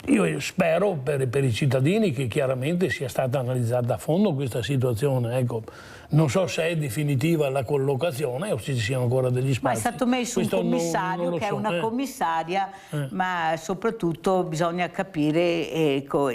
Io spero per i cittadini che chiaramente sia stata analizzata a fondo questa situazione. Ecco. Non so se è definitiva la collocazione o se ci siano ancora degli spazi. Ma è stato messo un commissario non che è so. una commissaria, ma soprattutto bisogna capire, ecco,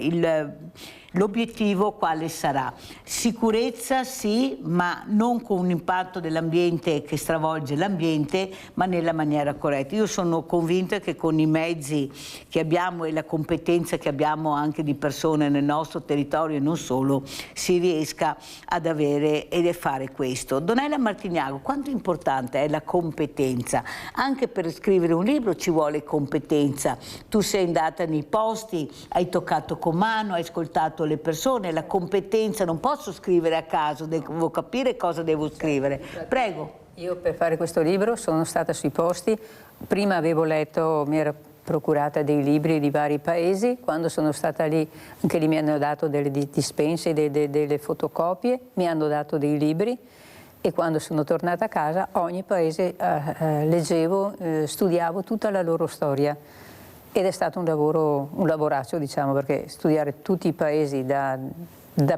l'obiettivo quale sarà. Sicurezza sì, ma non con un impatto dell'ambiente che stravolge l'ambiente, ma nella maniera corretta. Io sono convinta che con i mezzi che abbiamo e la competenza che abbiamo anche di persone nel nostro territorio e non solo, si riesca ad avere ed a fare questo. Donella Martignago, quanto importante è la competenza? Anche per scrivere un libro ci vuole competenza. Tu sei andata nei posti, hai toccato con mano, hai ascoltato le persone, la competenza, non posso scrivere a caso, devo capire cosa devo scrivere. Prego. Io per fare questo libro sono stata sui posti, prima avevo letto, mi ero procurata dei libri di vari paesi, quando sono stata lì, anche lì mi hanno dato delle dispense, delle fotocopie, mi hanno dato dei libri e quando sono tornata a casa ogni paese leggevo, studiavo tutta la loro storia. Ed è stato un lavoraccio, diciamo, perché studiare tutti i paesi da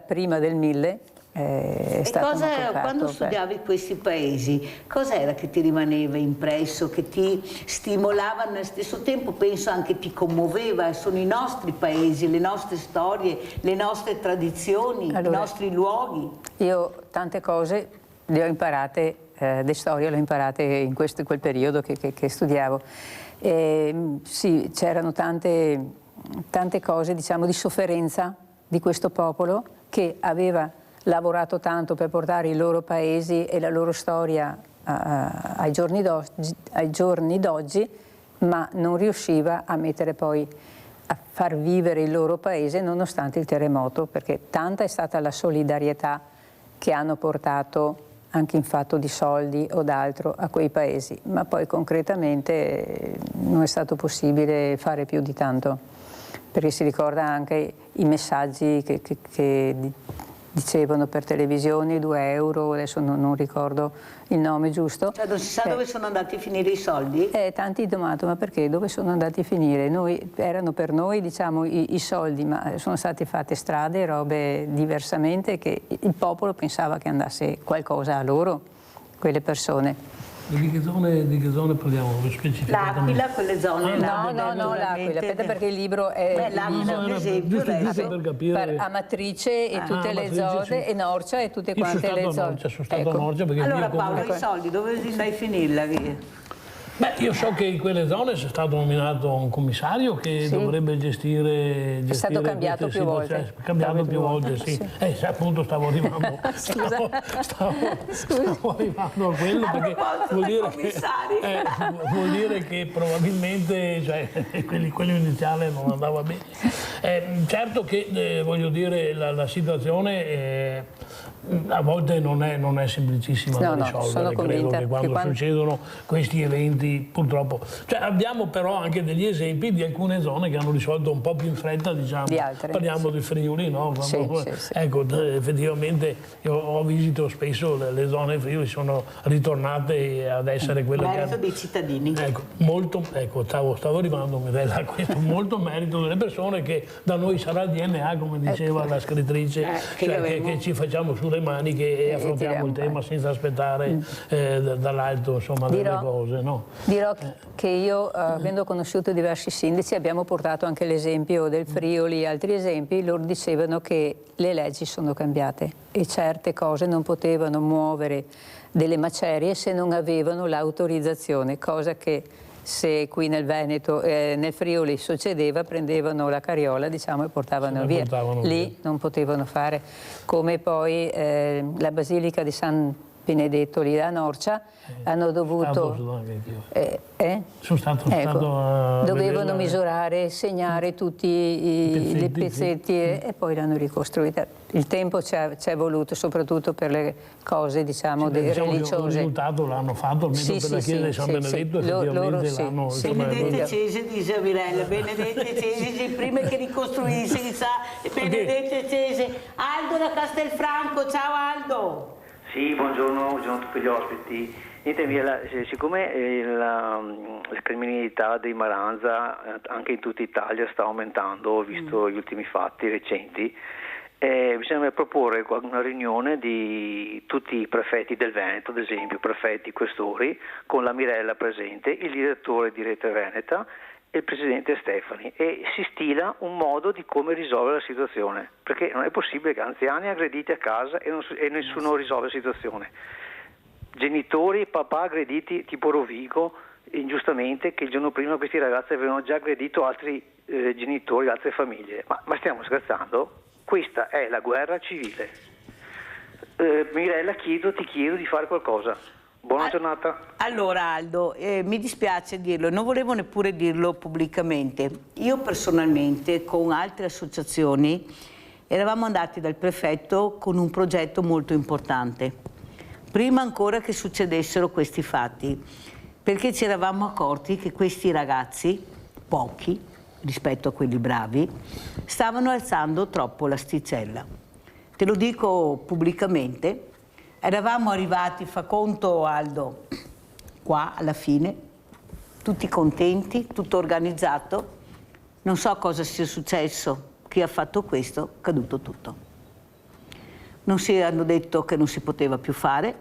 prima del 1000 è stato molto complicato. Quando studiavi questi paesi, cos'era che ti rimaneva impresso, che ti stimolava allo stesso tempo, penso anche ti commuoveva? Sono i nostri paesi, le nostre storie, le nostre tradizioni, i nostri luoghi. Io tante cose le ho imparate, di storia le ho imparate in quel periodo che studiavo. Sì, c'erano tante cose, diciamo, di sofferenza di questo popolo che aveva lavorato tanto per portare i loro paesi e la loro storia ai giorni d'oggi, ma non riusciva a mettere poi a far vivere il loro paese nonostante il terremoto, perché tanta è stata la solidarietà che hanno portato anche in fatto di soldi o d'altro a quei paesi, ma poi concretamente non è stato possibile fare più di tanto, perché si ricorda anche i messaggi che dicevano per televisione, 2 euro, adesso non ricordo il nome giusto. Cioè non si sa dove sono andati a finire i soldi? Tanti domandano, ma perché? Dove sono andati a finire? Erano per noi, diciamo, i soldi, ma sono state fatte strade, robe diversamente, che il popolo pensava che andasse qualcosa a loro, quelle persone. Di che zone parliamo specificamente? L'Aquila, quelle zone là. No, l'Aquila, aspetta, perché il libro è l'Aquila, ad esempio, per Amatrice e tutte le zone, sì. E Norcia e tutte quante le zone. Sono stato a Norcia perché allora Paolo, i soldi dove andai a finirla? Beh, io so che in quelle zone c'è stato nominato un commissario che dovrebbe gestire è stato cambiato più volte. Cambiato più volte, sì. Appunto stavo arrivando. stavo arrivando a quello perché vuol dire che probabilmente quello iniziale non andava bene. Certo che voglio dire la situazione a volte non è semplicissima da risolvere. Sono credo che quando succedono questi eventi quindi purtroppo. Cioè, abbiamo però anche degli esempi di alcune zone che hanno risolto un po' più in fretta, diciamo. Di altre, parliamo del Friuli, no? Sì. Ecco, effettivamente io visito spesso le zone Friuli, sono ritornate ad essere quelle che hanno... dei cittadini. Ecco, stavo arrivando, Mirella, a questo molto merito delle persone che da noi sarà il DNA, come diceva la scrittrice, che ci facciamo sulle maniche e affrontiamo il tema senza aspettare dall'alto, insomma, delle cose. No? Dirò che io, avendo conosciuto diversi sindaci, abbiamo portato anche l'esempio del Friuli e altri esempi. Loro dicevano che le leggi sono cambiate e certe cose non potevano muovere delle macerie se non avevano l'autorizzazione, cosa che se qui nel Veneto, nel Friuli succedeva, prendevano la carriola, diciamo, e portavano via. Lì non potevano fare. Come poi la Basilica di San Benedetto lì a Norcia hanno dovuto dovevano misurare, segnare tutti i pezzetti e poi l'hanno ricostruita. Il tempo ci è voluto soprattutto per le cose, diciamo, religiose. Il risultato l'hanno fatto almeno per la chiesa di San Benedetto, effettivamente l'hanno... Benedette Cese, dice Mirella, Benedette Cese, prima che ricostruisse, Benedette Cese. Aldo da Castelfranco, ciao Aldo! Sì, buongiorno a tutti gli ospiti. Niente, siccome la criminalità dei Maranza anche in tutta Italia sta aumentando, visto gli ultimi fatti recenti, bisogna proporre una riunione di tutti i prefetti del Veneto, ad esempio prefetti, questori, con la Mirella presente, il direttore di Rete Veneta e il presidente Stefani, e si stila un modo di come risolvere la situazione, perché non è possibile che anziani aggrediti a casa e nessuno risolve la situazione, genitori, papà aggrediti tipo Rovigo ingiustamente, che il giorno prima questi ragazzi avevano già aggredito altri genitori, altre famiglie. Ma stiamo scherzando? Questa è la guerra civile. Mirella, ti chiedo di fare qualcosa. Buona giornata. Allora Aldo, mi dispiace dirlo, non volevo neppure dirlo pubblicamente. Io personalmente con altre associazioni eravamo andati dal prefetto con un progetto molto importante, prima ancora che succedessero questi fatti, perché ci eravamo accorti che questi ragazzi, pochi rispetto a quelli bravi, stavano alzando troppo l'asticella. Te lo dico pubblicamente. Eravamo arrivati, fa conto Aldo, qua alla fine, tutti contenti, tutto organizzato. Non so cosa sia successo, chi ha fatto questo, caduto tutto. Non si hanno detto che non si poteva più fare,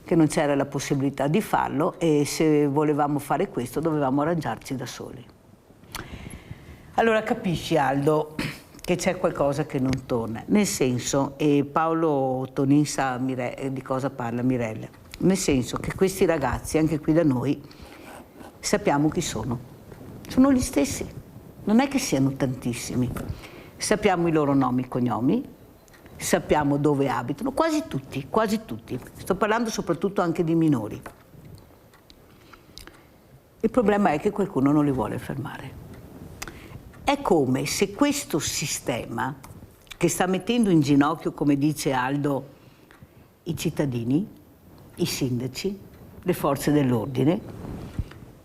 che non c'era la possibilità di farlo e se volevamo fare questo dovevamo arrangiarci da soli. Allora capisci Aldo che c'è qualcosa che non torna, nel senso, e Paolo Tonin sa di cosa parla Mirella, nel senso che questi ragazzi, anche qui da noi, sappiamo chi sono gli stessi, non è che siano tantissimi, sappiamo i loro nomi e cognomi, sappiamo dove abitano, quasi tutti, sto parlando soprattutto anche di minori. Il problema è che qualcuno non li vuole fermare. È come se questo sistema, che sta mettendo in ginocchio, come dice Aldo, i cittadini, i sindaci, le forze dell'ordine,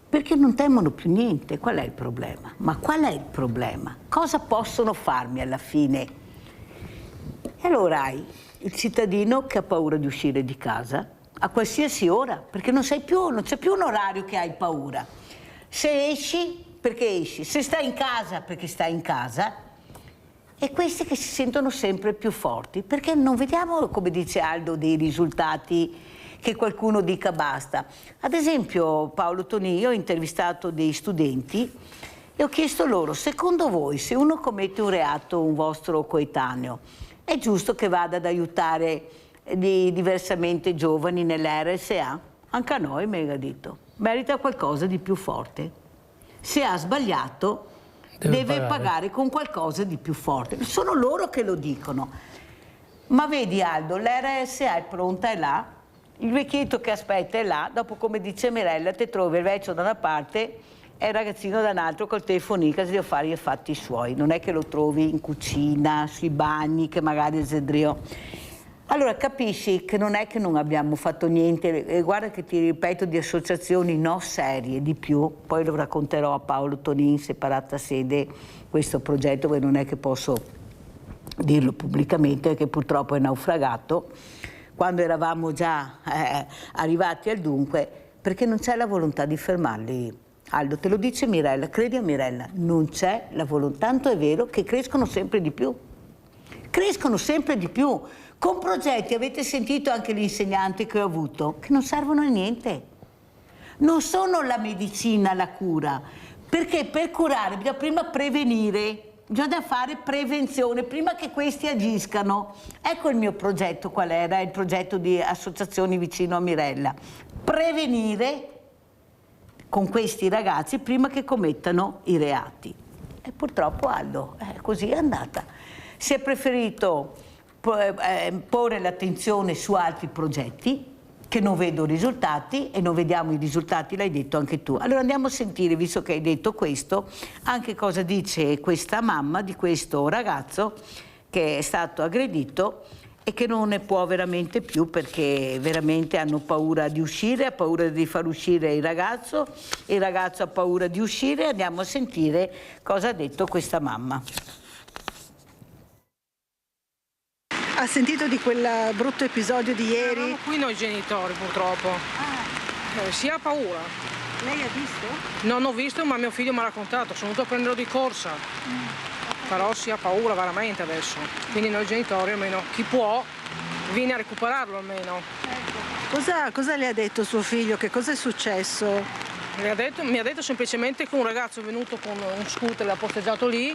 perché non temono più niente. Qual è il problema? Ma qual è il problema? Cosa possono farmi alla fine? E allora hai il cittadino che ha paura di uscire di casa a qualsiasi ora, perché non c'è più un orario che hai paura. Se esci, perché esci, se stai in casa perché stai in casa, e questi che si sentono sempre più forti, perché non vediamo, come dice Aldo, dei risultati che qualcuno dica basta. Ad esempio Paolo Tonì, io ho intervistato dei studenti e ho chiesto loro, secondo voi se uno commette un reato, un vostro coetaneo, è giusto che vada ad aiutare diversamente giovani nell'RSA? Anche a noi, mi ha detto, merita qualcosa di più forte. Se ha sbagliato deve pagare con qualcosa di più forte. Sono loro che lo dicono. Ma vedi Aldo, l'RSA è pronta, è là, il vecchietto che aspetta è là, dopo come dice Mirella te trovi il vecchio da una parte e il ragazzino da un altro col telefonino di fare i fatti suoi. Non è che lo trovi in cucina, sui bagni, che magari è zedrio. Allora capisci che non è che non abbiamo fatto niente, e guarda che ti ripeto di associazioni no serie, di più, poi lo racconterò a Paolo Tonin in separata sede questo progetto, perché non è che posso dirlo pubblicamente, che purtroppo è naufragato, quando eravamo già arrivati al dunque, perché non c'è la volontà di fermarli. Aldo, te lo dice Mirella, credi a Mirella, non c'è la volontà, tanto è vero che crescono sempre di più, con progetti, avete sentito anche gli insegnanti che ho avuto, che non servono a niente, non sono la medicina, la cura, perché per curare bisogna prima prevenire, bisogna fare prevenzione prima che questi agiscano. Ecco il mio progetto, qual era il progetto di associazioni vicino a Mirella, prevenire con questi ragazzi prima che commettano i reati. E purtroppo Aldo, così è andata. Si è preferito porre l'attenzione su altri progetti che non vedo risultati, e non vediamo i risultati, l'hai detto anche tu. Allora andiamo a sentire, visto che hai detto questo, anche cosa dice questa mamma di questo ragazzo che è stato aggredito e che non ne può veramente più, perché veramente hanno paura di uscire, ha paura di far uscire il ragazzo ha paura di uscire. Andiamo a sentire cosa ha detto questa mamma. Ha sentito di quel brutto episodio di ieri? Eravamo qui noi genitori purtroppo. Si ha paura. Lei ha visto? Non ho visto, ma mio figlio mi ha raccontato, sono venuto a prenderlo di corsa. Però si ha paura veramente adesso. Quindi noi genitori, almeno chi può, viene a recuperarlo almeno. Cosa le ha detto suo figlio? Che cosa è successo? Mi ha detto semplicemente che un ragazzo è venuto con un scooter, l'ha posteggiato lì,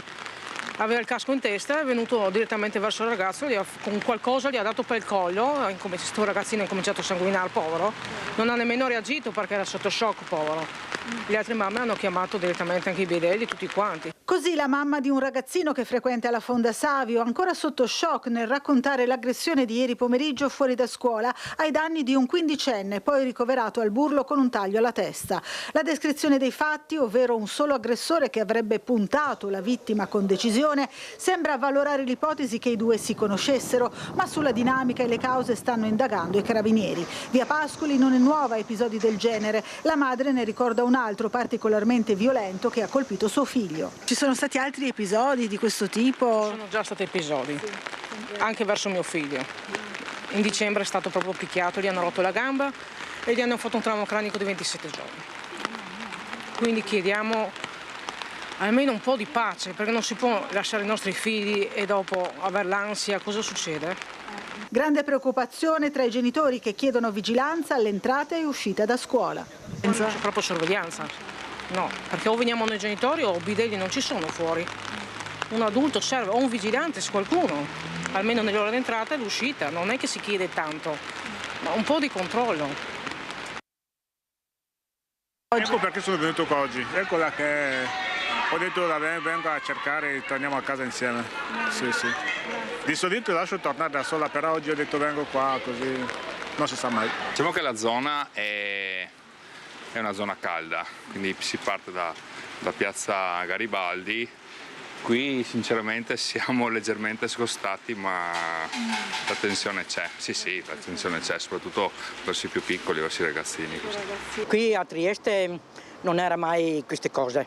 aveva il casco in testa, è venuto direttamente verso il ragazzo, con qualcosa gli ha dato per il collo, questo ragazzino ha cominciato a sanguinare, povero, non ha nemmeno reagito perché era sotto shock, povero. Le altre mamme hanno chiamato direttamente anche i bidelli, tutti quanti. Così la mamma di un ragazzino che frequenta la Fonda Savio, ancora sotto shock nel raccontare l'aggressione di ieri pomeriggio fuori da scuola ai danni di un quindicenne, poi ricoverato al Burlo con un taglio alla testa. La descrizione dei fatti, ovvero un solo aggressore che avrebbe puntato la vittima con decisione, sembra avvalorare l'ipotesi che i due si conoscessero, ma sulla dinamica e le cause stanno indagando i carabinieri. Via Pascoli non è nuova a episodi del genere. La madre ne ricorda un altro particolarmente violento che ha colpito suo figlio. Ci sono stati altri episodi di questo tipo? Ci sono già stati episodi, anche verso mio figlio. In dicembre è stato proprio picchiato, gli hanno rotto la gamba e gli hanno fatto un trauma cranico di 27 giorni. Quindi chiediamo almeno un po' di pace, perché non si può lasciare i nostri figli e dopo avere l'ansia. Cosa succede? Grande preoccupazione tra i genitori che chiedono vigilanza all'entrata e uscita da scuola. Non c'è proprio sorveglianza, no, perché o veniamo noi genitori o bidelli non ci sono fuori. Un adulto serve, o un vigilante, se qualcuno, almeno nelle ore d'entrata e l'uscita, non è che si chiede tanto, ma un po' di controllo. Ecco perché sono venuto qua oggi, eccola che ho detto vabbè, vengo a cercare e torniamo a casa insieme. Sì. Di solito lascio tornare da sola, però oggi ho detto vengo qua così non si sa mai. Diciamo che la zona è una zona calda, quindi si parte da piazza Garibaldi. Qui sinceramente siamo leggermente scostati, ma la tensione c'è, sì, la tensione c'è, soprattutto verso i più piccoli, verso i ragazzini. Così. Qui a Trieste non era mai queste cose,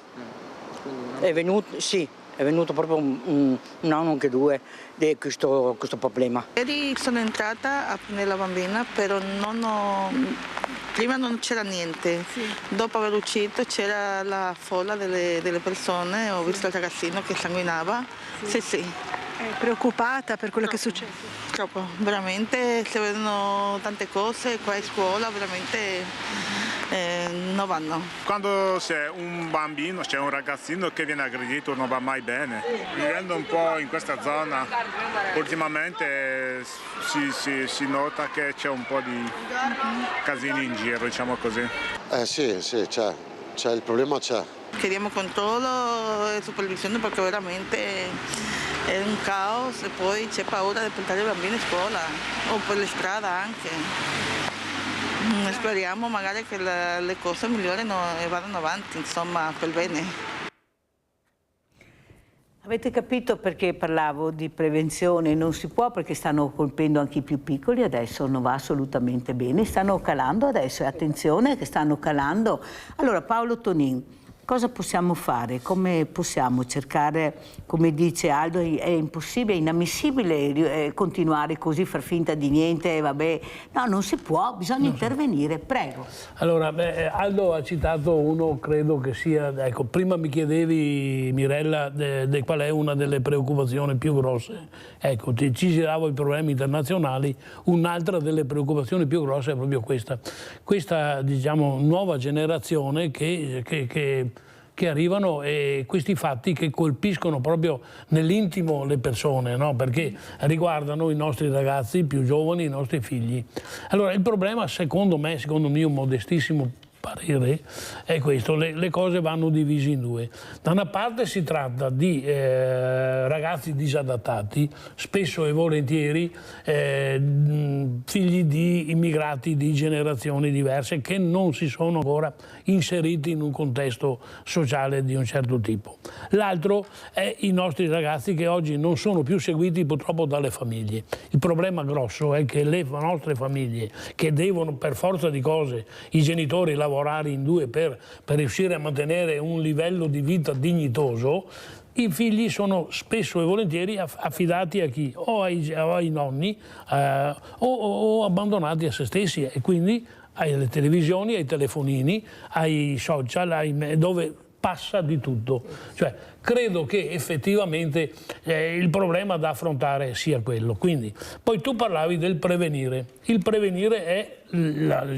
è venuto proprio un anno, anche due, di questo problema. Ieri sono entrata a prendere la bambina, però prima non c'era niente, dopo aver uscito c'era la folla delle persone, ho visto il ragazzino che sanguinava, sì. È preoccupata per quello che è successo? Troppo, veramente si vedono tante cose qua in scuola, veramente non vanno. Quando c'è un bambino, c'è un ragazzino che viene aggredito non va mai bene. Vivendo un po' in questa zona, ultimamente si nota che c'è un po' di casini in giro, diciamo così. Sì, c'è il problema c'è. Chiediamo controllo e supervisione perché veramente è un caos e poi c'è paura di portare i bambini a scuola o per le strade anche. Speriamo magari che le cose migliorino e vadano avanti, insomma, per bene. Avete capito perché parlavo di prevenzione? Non si può, perché stanno colpendo anche i più piccoli, adesso non va assolutamente bene, stanno calando adesso, e attenzione che stanno calando. Allora Paolo Tonin, cosa possiamo fare? Come possiamo cercare, come dice Aldo, è impossibile, è inammissibile continuare così, far finta di niente, vabbè. No, non si può, bisogna intervenire, prego. Allora, Aldo ha citato uno, credo che sia, ecco, prima mi chiedevi, Mirella, qual è una delle preoccupazioni più grosse. Ecco, ci giravo i problemi internazionali, un'altra delle preoccupazioni più grosse è proprio questa diciamo, nuova generazione che arrivano, e questi fatti che colpiscono proprio nell'intimo le persone, no? Perché riguardano i nostri ragazzi più giovani, i nostri figli. Allora il problema, secondo mio modestissimo parere, è questo: le cose vanno divise in due. Da una parte si tratta di ragazzi disadattati, spesso e volentieri figli di immigrati di generazioni diverse che non si sono ancora inseriti in un contesto sociale di un certo tipo. L'altro è i nostri ragazzi che oggi non sono più seguiti purtroppo dalle famiglie. Il problema grosso è che le nostre famiglie, che devono per forza di cose i genitori lavorare in due per riuscire a mantenere un livello di vita dignitoso, i figli sono spesso e volentieri affidati a chi? O ai nonni o abbandonati a se stessi, e quindi alle televisioni, ai telefonini, ai social, dove passa di tutto. Cioè, credo che effettivamente il problema da affrontare sia quello. Quindi, poi tu parlavi del prevenire. Il prevenire è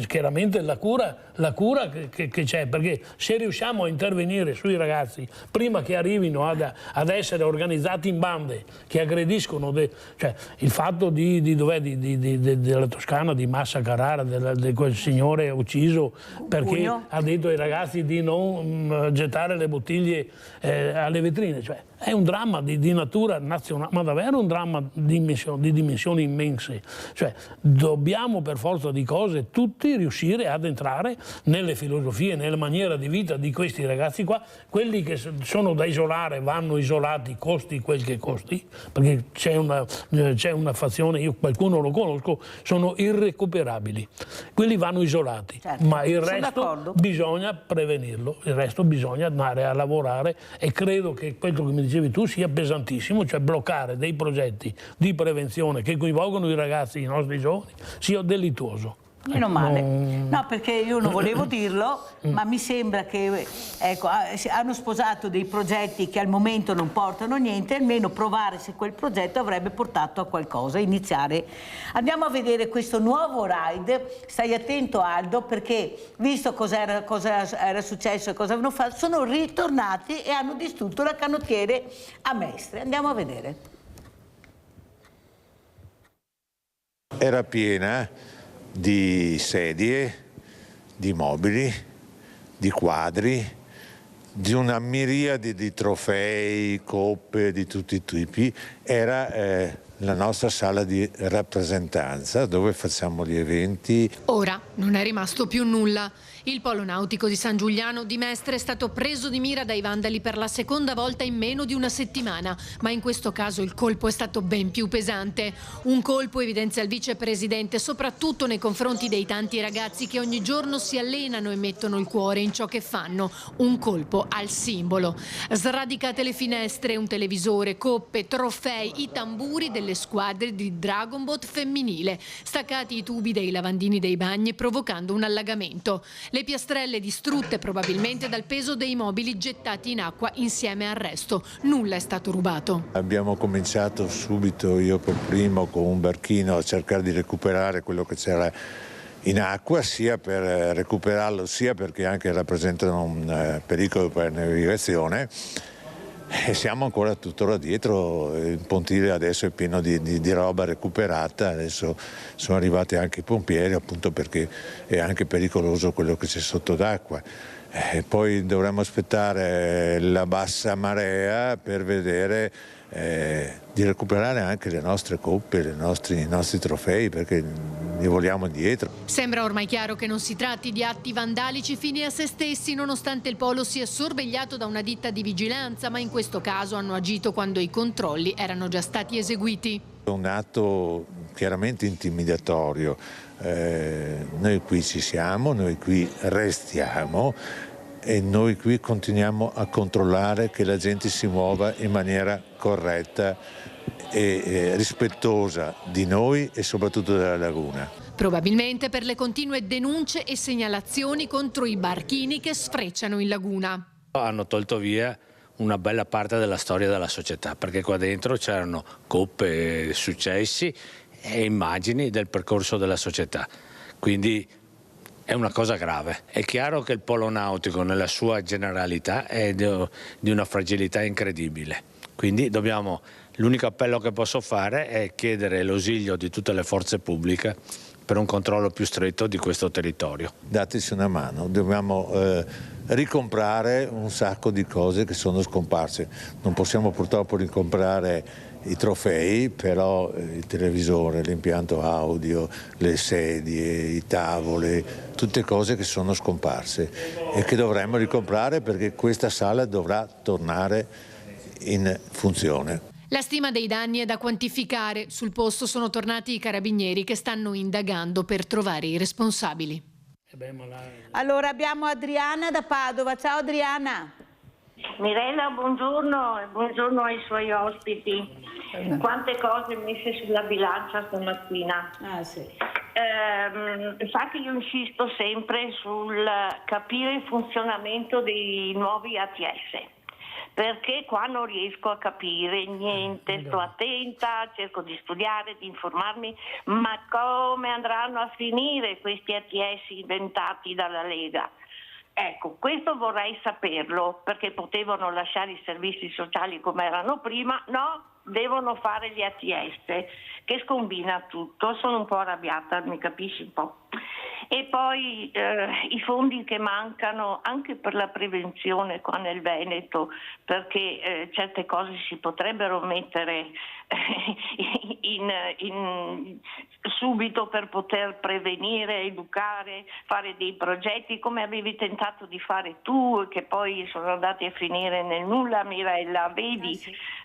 chiaramente la cura che c'è, perché se riusciamo a intervenire sui ragazzi prima che arrivino ad essere organizzati in bande che aggrediscono, cioè il fatto della Toscana, di Massa Carrara, di quel signore ucciso perché ha detto ai ragazzi di non gettare le bottiglie alle vetrine, cioè è un dramma di natura nazionale, ma davvero un dramma di dimensioni immense. Cioè, dobbiamo per forza di cose tutti riuscire ad entrare nelle filosofie, nella maniera di vita di questi ragazzi qua. Quelli che sono da isolare vanno isolati, costi quel che costi, perché c'è una fazione, io qualcuno lo conosco, sono irrecuperabili. Quelli vanno isolati, certo, ma il resto bisogna prevenirlo, il resto bisogna andare a lavorare, e credo che quello che mi dicevi tu sia pesantissimo, cioè bloccare dei progetti di prevenzione che coinvolgono i ragazzi, i nostri giovani, sia delittuoso. Meno male. No, perché io non volevo dirlo, ma mi sembra che hanno sposato dei progetti che al momento non portano niente, almeno provare se quel progetto avrebbe portato a qualcosa, iniziare. Andiamo a vedere questo nuovo ride, stai attento Aldo, perché visto cosa era successo e cosa avevano fatto, sono ritornati e hanno distrutto la canottiere a Mestre. Andiamo a vedere. Era piena di sedie, di mobili, di quadri, di una miriade di trofei, coppe di tutti i tipi. Era la nostra sala di rappresentanza dove facciamo gli eventi. Ora non è rimasto più nulla. Il polo nautico di San Giuliano di Mestre è stato preso di mira dai vandali per la seconda volta in meno di una settimana, ma in questo caso il colpo è stato ben più pesante. Un colpo, evidenzia il vicepresidente, soprattutto nei confronti dei tanti ragazzi che ogni giorno si allenano e mettono il cuore in ciò che fanno. Un colpo al simbolo. Sradicate le finestre, un televisore, coppe, trofei, i tamburi delle squadre di Dragon Boat femminile, staccati i tubi dei lavandini dei bagni provocando un allagamento. Le piastrelle distrutte probabilmente dal peso dei mobili gettati in acqua insieme al resto. Nulla è stato rubato. Abbiamo cominciato subito, io per primo, con un barchino a cercare di recuperare quello che c'era in acqua, sia per recuperarlo, sia perché anche rappresentano un pericolo per la navigazione. E siamo ancora tuttora dietro, il pontile adesso è pieno di roba recuperata, adesso sono arrivati anche i pompieri, appunto perché è anche pericoloso quello che c'è sotto d'acqua. Poi dovremo aspettare la bassa marea per vedere di recuperare anche le nostre coppe, i nostri trofei, perché li vogliamo indietro. Sembra ormai chiaro che non si tratti di atti vandalici fini a se stessi, nonostante il polo sia sorvegliato da una ditta di vigilanza, ma in questo caso hanno agito quando i controlli erano già stati eseguiti. È un atto chiaramente intimidatorio. Noi qui ci siamo, noi qui restiamo e noi qui continuiamo a controllare che la gente si muova in maniera corretta e rispettosa di noi e soprattutto della laguna. Probabilmente per le continue denunce e segnalazioni contro i barchini che sfrecciano in laguna. Hanno tolto via una bella parte della storia della società, perché qua dentro c'erano coppe, successi e immagini del percorso della società. Quindi è una cosa grave. È chiaro che il polo nautico nella sua generalità è di una fragilità incredibile. Quindi l'unico appello che posso fare è chiedere l'ausilio di tutte le forze pubbliche per un controllo più stretto di questo territorio. Dateci una mano, dobbiamo ricomprare un sacco di cose che sono scomparse. Non possiamo purtroppo ricomprare i trofei, però il televisore, l'impianto audio, le sedie, i tavoli, tutte cose che sono scomparse e che dovremmo ricomprare perché questa sala dovrà tornare in funzione. La stima dei danni è da quantificare. Sul posto sono tornati i carabinieri che stanno indagando per trovare i responsabili. Allora abbiamo Adriana da Padova. Ciao Adriana. Mirella, buongiorno e buongiorno ai suoi ospiti. Quante cose messe sulla bilancia stamattina. Sì. Infatti io insisto sempre sul capire il funzionamento dei nuovi ATS. Perché qua non riesco a capire niente, sto attenta, cerco di studiare, di informarmi, ma come andranno a finire questi ATS inventati dalla Lega? Ecco, questo vorrei saperlo, perché potevano lasciare i servizi sociali come erano prima, no, devono fare gli ATS, che scombina tutto, sono un po' arrabbiata, mi capisci un po'. E poi i fondi che mancano anche per la prevenzione qua nel Veneto, perché certe cose si potrebbero mettere subito per poter prevenire, educare, fare dei progetti come avevi tentato di fare tu e che poi sono andati a finire nel nulla, Mirella, vedi?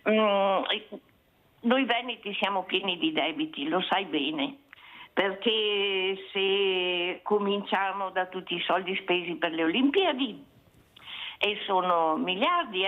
Noi veneti siamo pieni di debiti, lo sai bene. Perché se cominciamo da tutti i soldi spesi per le Olimpiadi, e sono miliardi,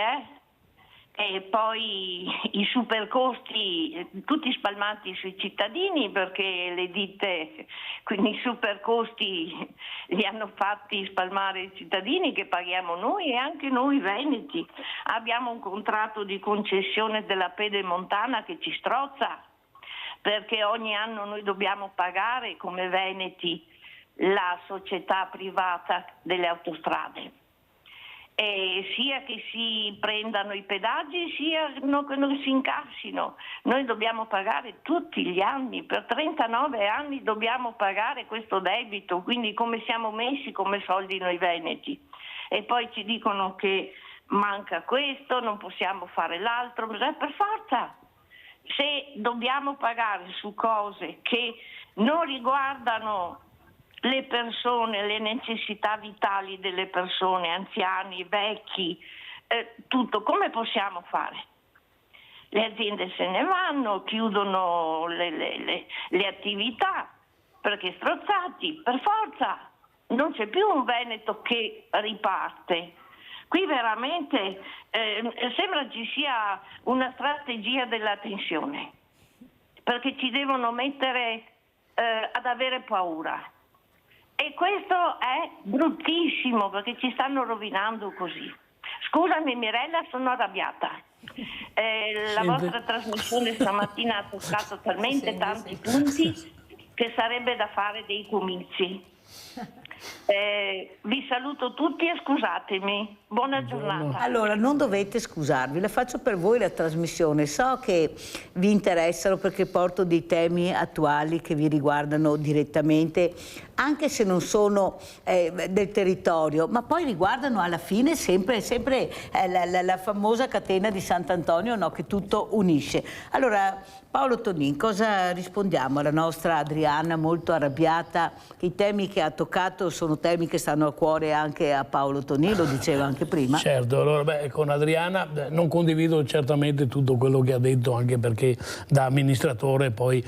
e poi i supercosti tutti spalmati sui cittadini, perché le ditte, quindi i supercosti li hanno fatti spalmare i cittadini che paghiamo noi e anche noi veneti. Abbiamo un contratto di concessione della Pedemontana che ci strozza, perché ogni anno noi dobbiamo pagare come veneti la società privata delle autostrade, e sia che si prendano i pedaggi sia che non si incassino. Noi dobbiamo pagare tutti gli anni, per 39 anni dobbiamo pagare questo debito, quindi come siamo messi come soldi noi veneti? E poi ci dicono che manca questo, non possiamo fare l'altro, per forza. Se dobbiamo pagare su cose che non riguardano le persone, le necessità vitali delle persone, anziani, vecchi, tutto, come possiamo fare? Le aziende se ne vanno, chiudono le attività perché strozzati, per forza, non c'è più un Veneto che riparte. Qui veramente sembra ci sia una strategia della tensione, perché ci devono mettere ad avere paura. E questo è bruttissimo, perché ci stanno rovinando così. Scusami Mirella, sono arrabbiata. La vostra trasmissione stamattina ha toccato talmente tanti punti che sarebbe da fare dei comizi. Vi saluto tutti e scusatemi. Buona giornata. Allora, non dovete scusarvi, la faccio per voi la trasmissione. So che vi interessano perché porto dei temi attuali che vi riguardano direttamente, anche se non sono del territorio, ma poi riguardano alla fine sempre la famosa catena di Sant'Antonio, no, che tutto unisce. Allora, Paolo Tonin, cosa rispondiamo alla nostra Adriana molto arrabbiata? I temi che ha toccato sono temi che stanno a cuore anche a Paolo Tonin, lo diceva anche prima. Certo, allora con Adriana non condivido certamente tutto quello che ha detto, anche perché da amministratore poi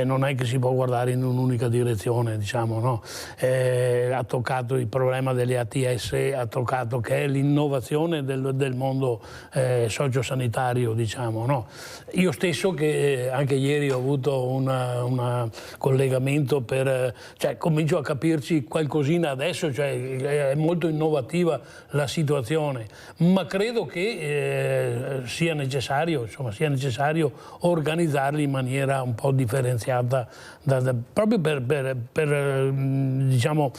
non è che si può guardare in un'unica direzione, diciamo, no? Ha toccato il problema delle ATS, ha toccato che è l'innovazione del mondo sociosanitario, diciamo, no? Io stesso che anche ieri ho avuto un collegamento comincio a capirci qualcosina adesso, è molto innovativa la situazione, ma credo che sia necessario organizzarli in maniera un po' differenziata, proprio per diciamo,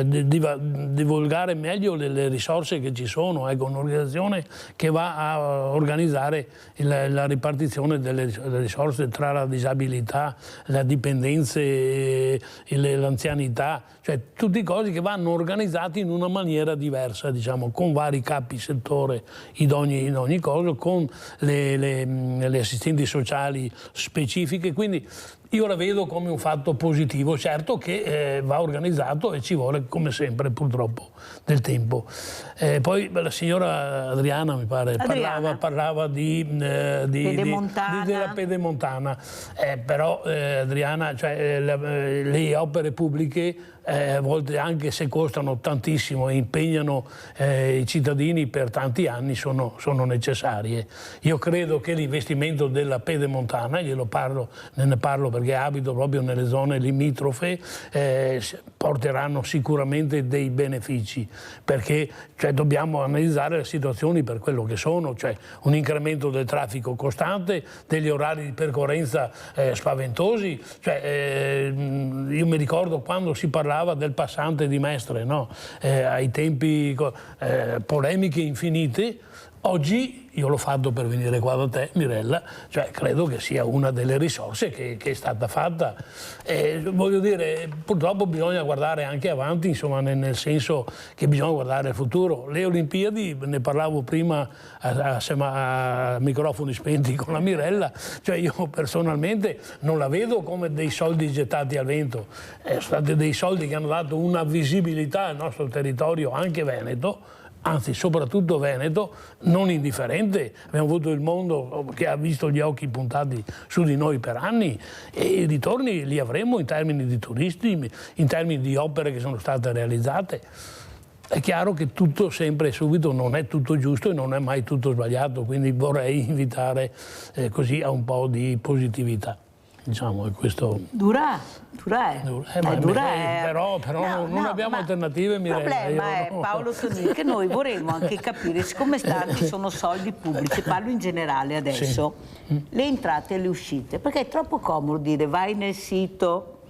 divulgare meglio le risorse che ci sono. Ecco, un'organizzazione che va a organizzare la ripartizione delle risorse tra la disabilità, la dipendenza e l'anzianità, tutte cose che vanno organizzate in una maniera diversa, diciamo, con vari capi settore in ogni cosa, con le assistenti sociali specifiche, quindi io la vedo come un fatto positivo, certo che va organizzato e ci vuole, come sempre, purtroppo, del tempo. Poi la signora Adriana, mi pare, parlava della Pedemontana, però Adriana, le opere pubbliche a volte, anche se costano tantissimo e impegnano i cittadini per tanti anni, sono necessarie. Io credo che l'investimento della Pedemontana, ne parlo perché abito proprio nelle zone limitrofe, porteranno sicuramente dei benefici, perché dobbiamo analizzare le situazioni per quello che sono, un incremento del traffico costante, degli orari di percorrenza spaventosi. Io mi ricordo quando si parlava del passante di Mestre, no? Ai tempi polemiche infinite. Oggi io l'ho fatto per venire qua da te, Mirella, credo che sia una delle risorse che è stata fatta. Voglio dire, purtroppo bisogna guardare anche avanti, insomma, nel senso che bisogna guardare al futuro. Le Olimpiadi, ne parlavo prima a microfoni spenti con la Mirella, io personalmente non la vedo come dei soldi gettati al vento. Sono stati dei soldi che hanno dato una visibilità al nostro territorio, anche veneto, anzi soprattutto veneto, non indifferente. Abbiamo avuto il mondo che ha visto gli occhi puntati su di noi per anni, e i ritorni li avremo in termini di turisti, in termini di opere che sono state realizzate. È chiaro che tutto sempre e subito non è tutto giusto e non è mai tutto sbagliato, quindi vorrei invitare così a un po' di positività. Diciamo, è questo. Dura però non abbiamo alternative, Mirella. Il problema è, Paolo Tonin, che noi vorremmo anche capire, siccome stati sono soldi pubblici, parlo in generale adesso, le entrate e le uscite, perché è troppo comodo dire vai nel sito,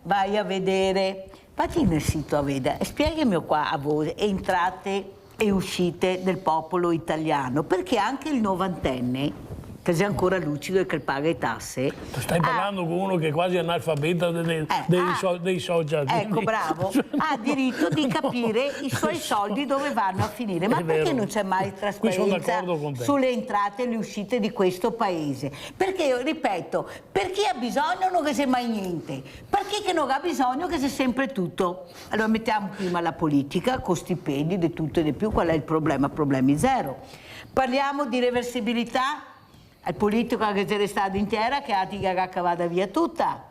vai a vedere, vatti nel sito a vedere, spiegami qua a voi entrate e uscite del popolo italiano, perché anche il novantenne, che sia ancora lucido e che paga le tasse. Stai parlando con uno che è quasi analfabeta dei social. Ecco, bravo. Ha diritto di capire i suoi soldi dove vanno a finire. Ma perché non c'è mai trasparenza sulle entrate e le uscite di questo paese? Perché, io ripeto, per chi ha bisogno non che sia mai niente, per chi che non ha bisogno che sia sempre tutto. Allora mettiamo prima la politica, con stipendi, di tutto e di più. Qual è il problema? Problemi zero. Parliamo di reversibilità. Al politico che c'è stata intera che ha cavata via tutta,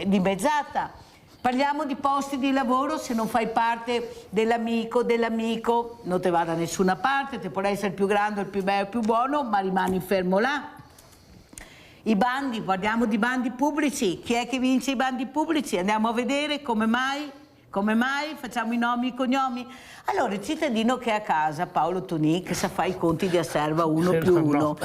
dimezzata. Parliamo di posti di lavoro, se non fai parte dell'amico, non te va da nessuna parte, te può essere il più grande, il più bello, il più buono, ma rimani fermo là. I bandi, parliamo di bandi pubblici, chi è che vince i bandi pubblici? Andiamo a vedere come mai Come mai? Facciamo i nomi e i cognomi? Allora, il cittadino che è a casa, Paolo Toni, che sa fare i conti di Acerba 1 più 1,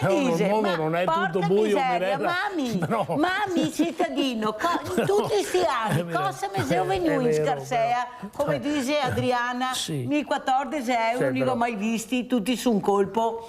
e dice, ma non è porca tutto buio, miseria, Mirella. mami, cittadino, in tutti questi anni, cosa mi sono venuto in scarsea, come dice Adriana, mi 14 euro, non li ho mai visti, tutti su un colpo,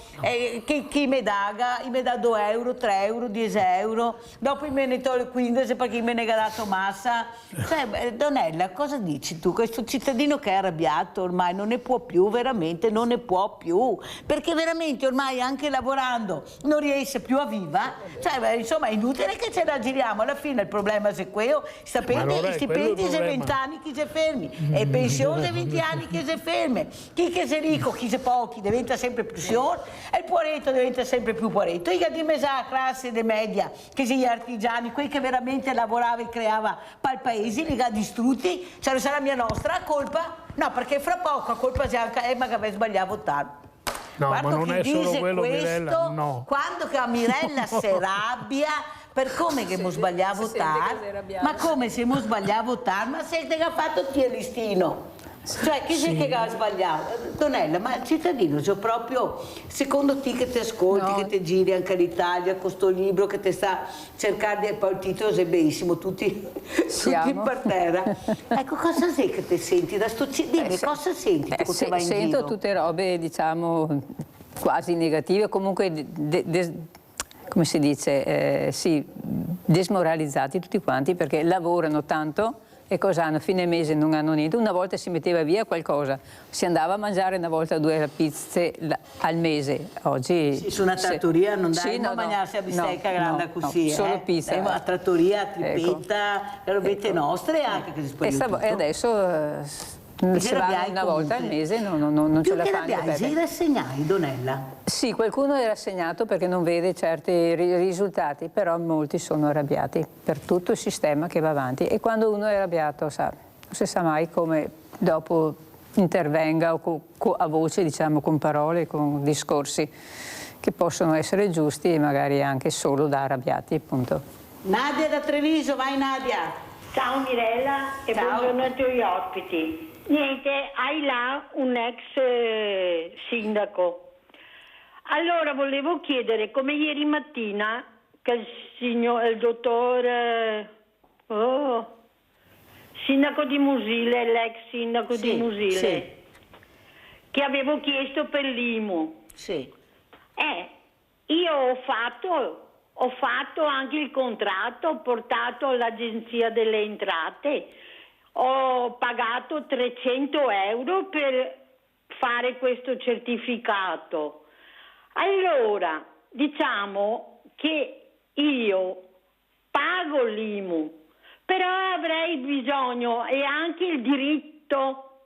chi mi daga, mi dà 2 euro, 3 euro, 10 euro, dopo me ne tolgo 15 perché me ne ha dato massa. Cioè, Donella, cosa dici tu? Questo cittadino che è arrabbiato ormai non ne può più, veramente non ne può più, perché veramente ormai anche lavorando non riesce più a viva, cioè insomma è inutile che ce la giriamo, alla fine il problema è quello, stipendi se 20 anni chi si fermi, e pensione 20 anni chi si fermi, chi che si ricco, chi si pochi diventa sempre più signor, e il poretto diventa sempre più poretto, i di mesa classe de media, che si gli artigiani, quelli che veramente lavorava e creava per il paese, li ha distrutti, cioè sarà mia nostra colpa? No, perché fra poco a colpa c'è anche Emma che aveva sbagliato a votare. No, Guarda, ma non è solo quello, questo, Mirella, no. Quando che a Mirella si rabbia per come che abbiamo sbagliato a votare, ma come se abbiamo sbagliato a votare, ma siete che ha fatto il listino. Cioè, chi sei che ha sbagliato? Donella, ma il cittadino, cioè proprio, secondo te che ti ascolti, che ti giri anche all'Italia con questo libro che ti sta cercando, e poi il titolo è benissimo, tutti per terra. Ecco, cosa sei che ti senti da sto dimmi, cosa senti tu che vai in giro? Sento tutte robe, diciamo, quasi negative, comunque, come si dice, desmoralizzati tutti quanti perché lavorano tanto. E cosa hanno? Fine mese non hanno niente. Una volta si metteva via qualcosa, si andava a mangiare una volta o due pizze al mese. Oggi sì, su una trattoria non dai a mangiarsi a bistecca grande così. Solo pizza. A trattoria, tripetta, le robette nostre anche che si può e adesso se va una volta al mese non ce la fanno. Sei rassegnai, Donella? Sì, qualcuno è rassegnato perché non vede certi risultati, però molti sono arrabbiati per tutto il sistema che va avanti. E quando uno è arrabbiato, non si sa mai come dopo intervenga o a voce, diciamo, con parole, con discorsi che possono essere giusti e magari anche solo da arrabbiati, appunto. Nadia da Treviso, vai Nadia! Ciao Mirella e buongiorno ai tuoi ospiti. Niente, hai là un ex sindaco. Allora volevo chiedere, come ieri mattina, che il dottor sindaco di Musile, l'ex sindaco di Musile, che avevo chiesto per l'IMU. Sì. Io ho fatto anche il contratto, ho portato all'Agenzia delle Entrate, ho pagato 300 euro per fare questo certificato. Allora, diciamo che io pago l'IMU, però avrei bisogno e anche il diritto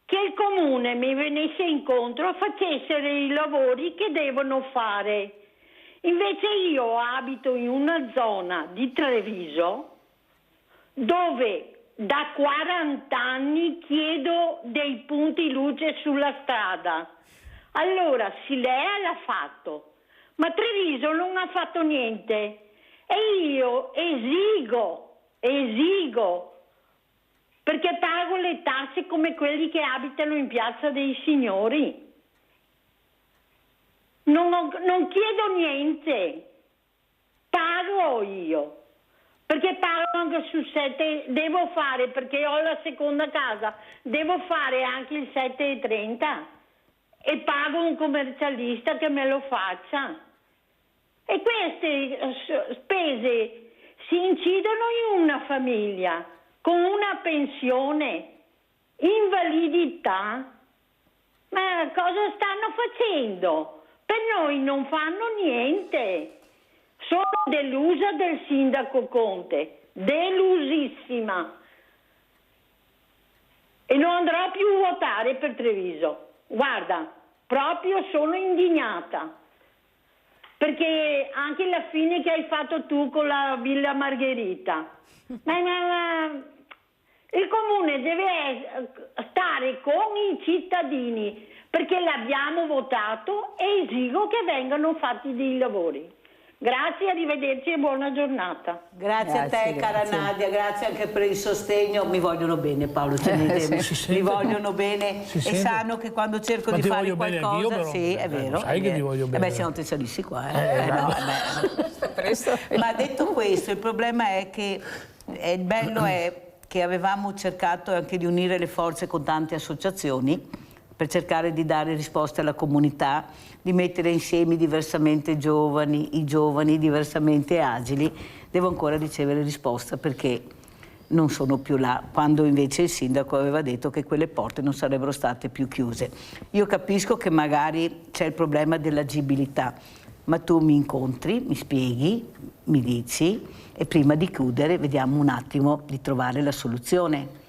che il comune mi venisse incontro, facessero i lavori che devono fare. Invece io abito in una zona di Treviso dove da 40 anni chiedo dei punti luce sulla strada. Allora Silea l'ha fatto, ma Treviso non ha fatto niente e io esigo, perché pago le tasse come quelli che abitano in Piazza dei Signori. Non chiedo niente, pago io. Perché pago anche su 7, devo fare, perché ho la seconda casa, devo fare anche il 7,30 e pago un commercialista che me lo faccia. E queste spese si incidono in una famiglia con una pensione, invalidità. Ma cosa stanno facendo? Per noi non fanno niente. Sono delusa del sindaco Conte, delusissima. E non andrò più a votare per Treviso. Guarda, proprio sono indignata. Perché anche la fine che hai fatto tu con la Villa Margherita. Ma il comune deve stare con i cittadini, perché l'abbiamo votato e esigo che vengano fatti dei lavori. Grazie, arrivederci e buona giornata. Grazie a te, cara Nadia, grazie anche per il sostegno. Mi vogliono bene, Paolo, mi vogliono bene e sanno che quando cerco di fare qualcosa, però, sì, è vero. Sai che ti voglio bene. Se non ti salissi qua. Ma detto questo, il problema è che il bello è che avevamo cercato anche di unire le forze con tante associazioni per cercare di dare risposte alla comunità, di mettere insieme i diversamente giovani, i giovani diversamente agili. Devo ancora ricevere risposta perché non sono più là, quando invece il sindaco aveva detto che quelle porte non sarebbero state più chiuse. Io capisco che magari c'è il problema dell'agibilità, ma tu mi incontri, mi spieghi, mi dici e prima di chiudere vediamo un attimo di trovare la soluzione.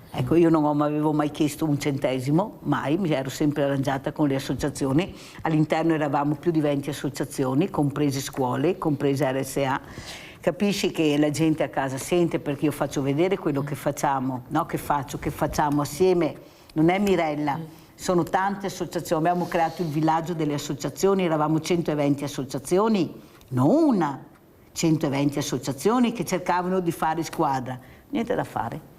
Ecco, io non avevo mai chiesto un centesimo, mai, mi ero sempre arrangiata con le associazioni. All'interno eravamo più di 20 associazioni, comprese scuole, comprese RSA. Capisci che la gente a casa sente perché io faccio vedere quello che facciamo, no? Che facciamo assieme, non è Mirella, sono tante associazioni. Abbiamo creato il villaggio delle associazioni, eravamo 120 associazioni, non una, 120 associazioni che cercavano di fare squadra. Niente da fare.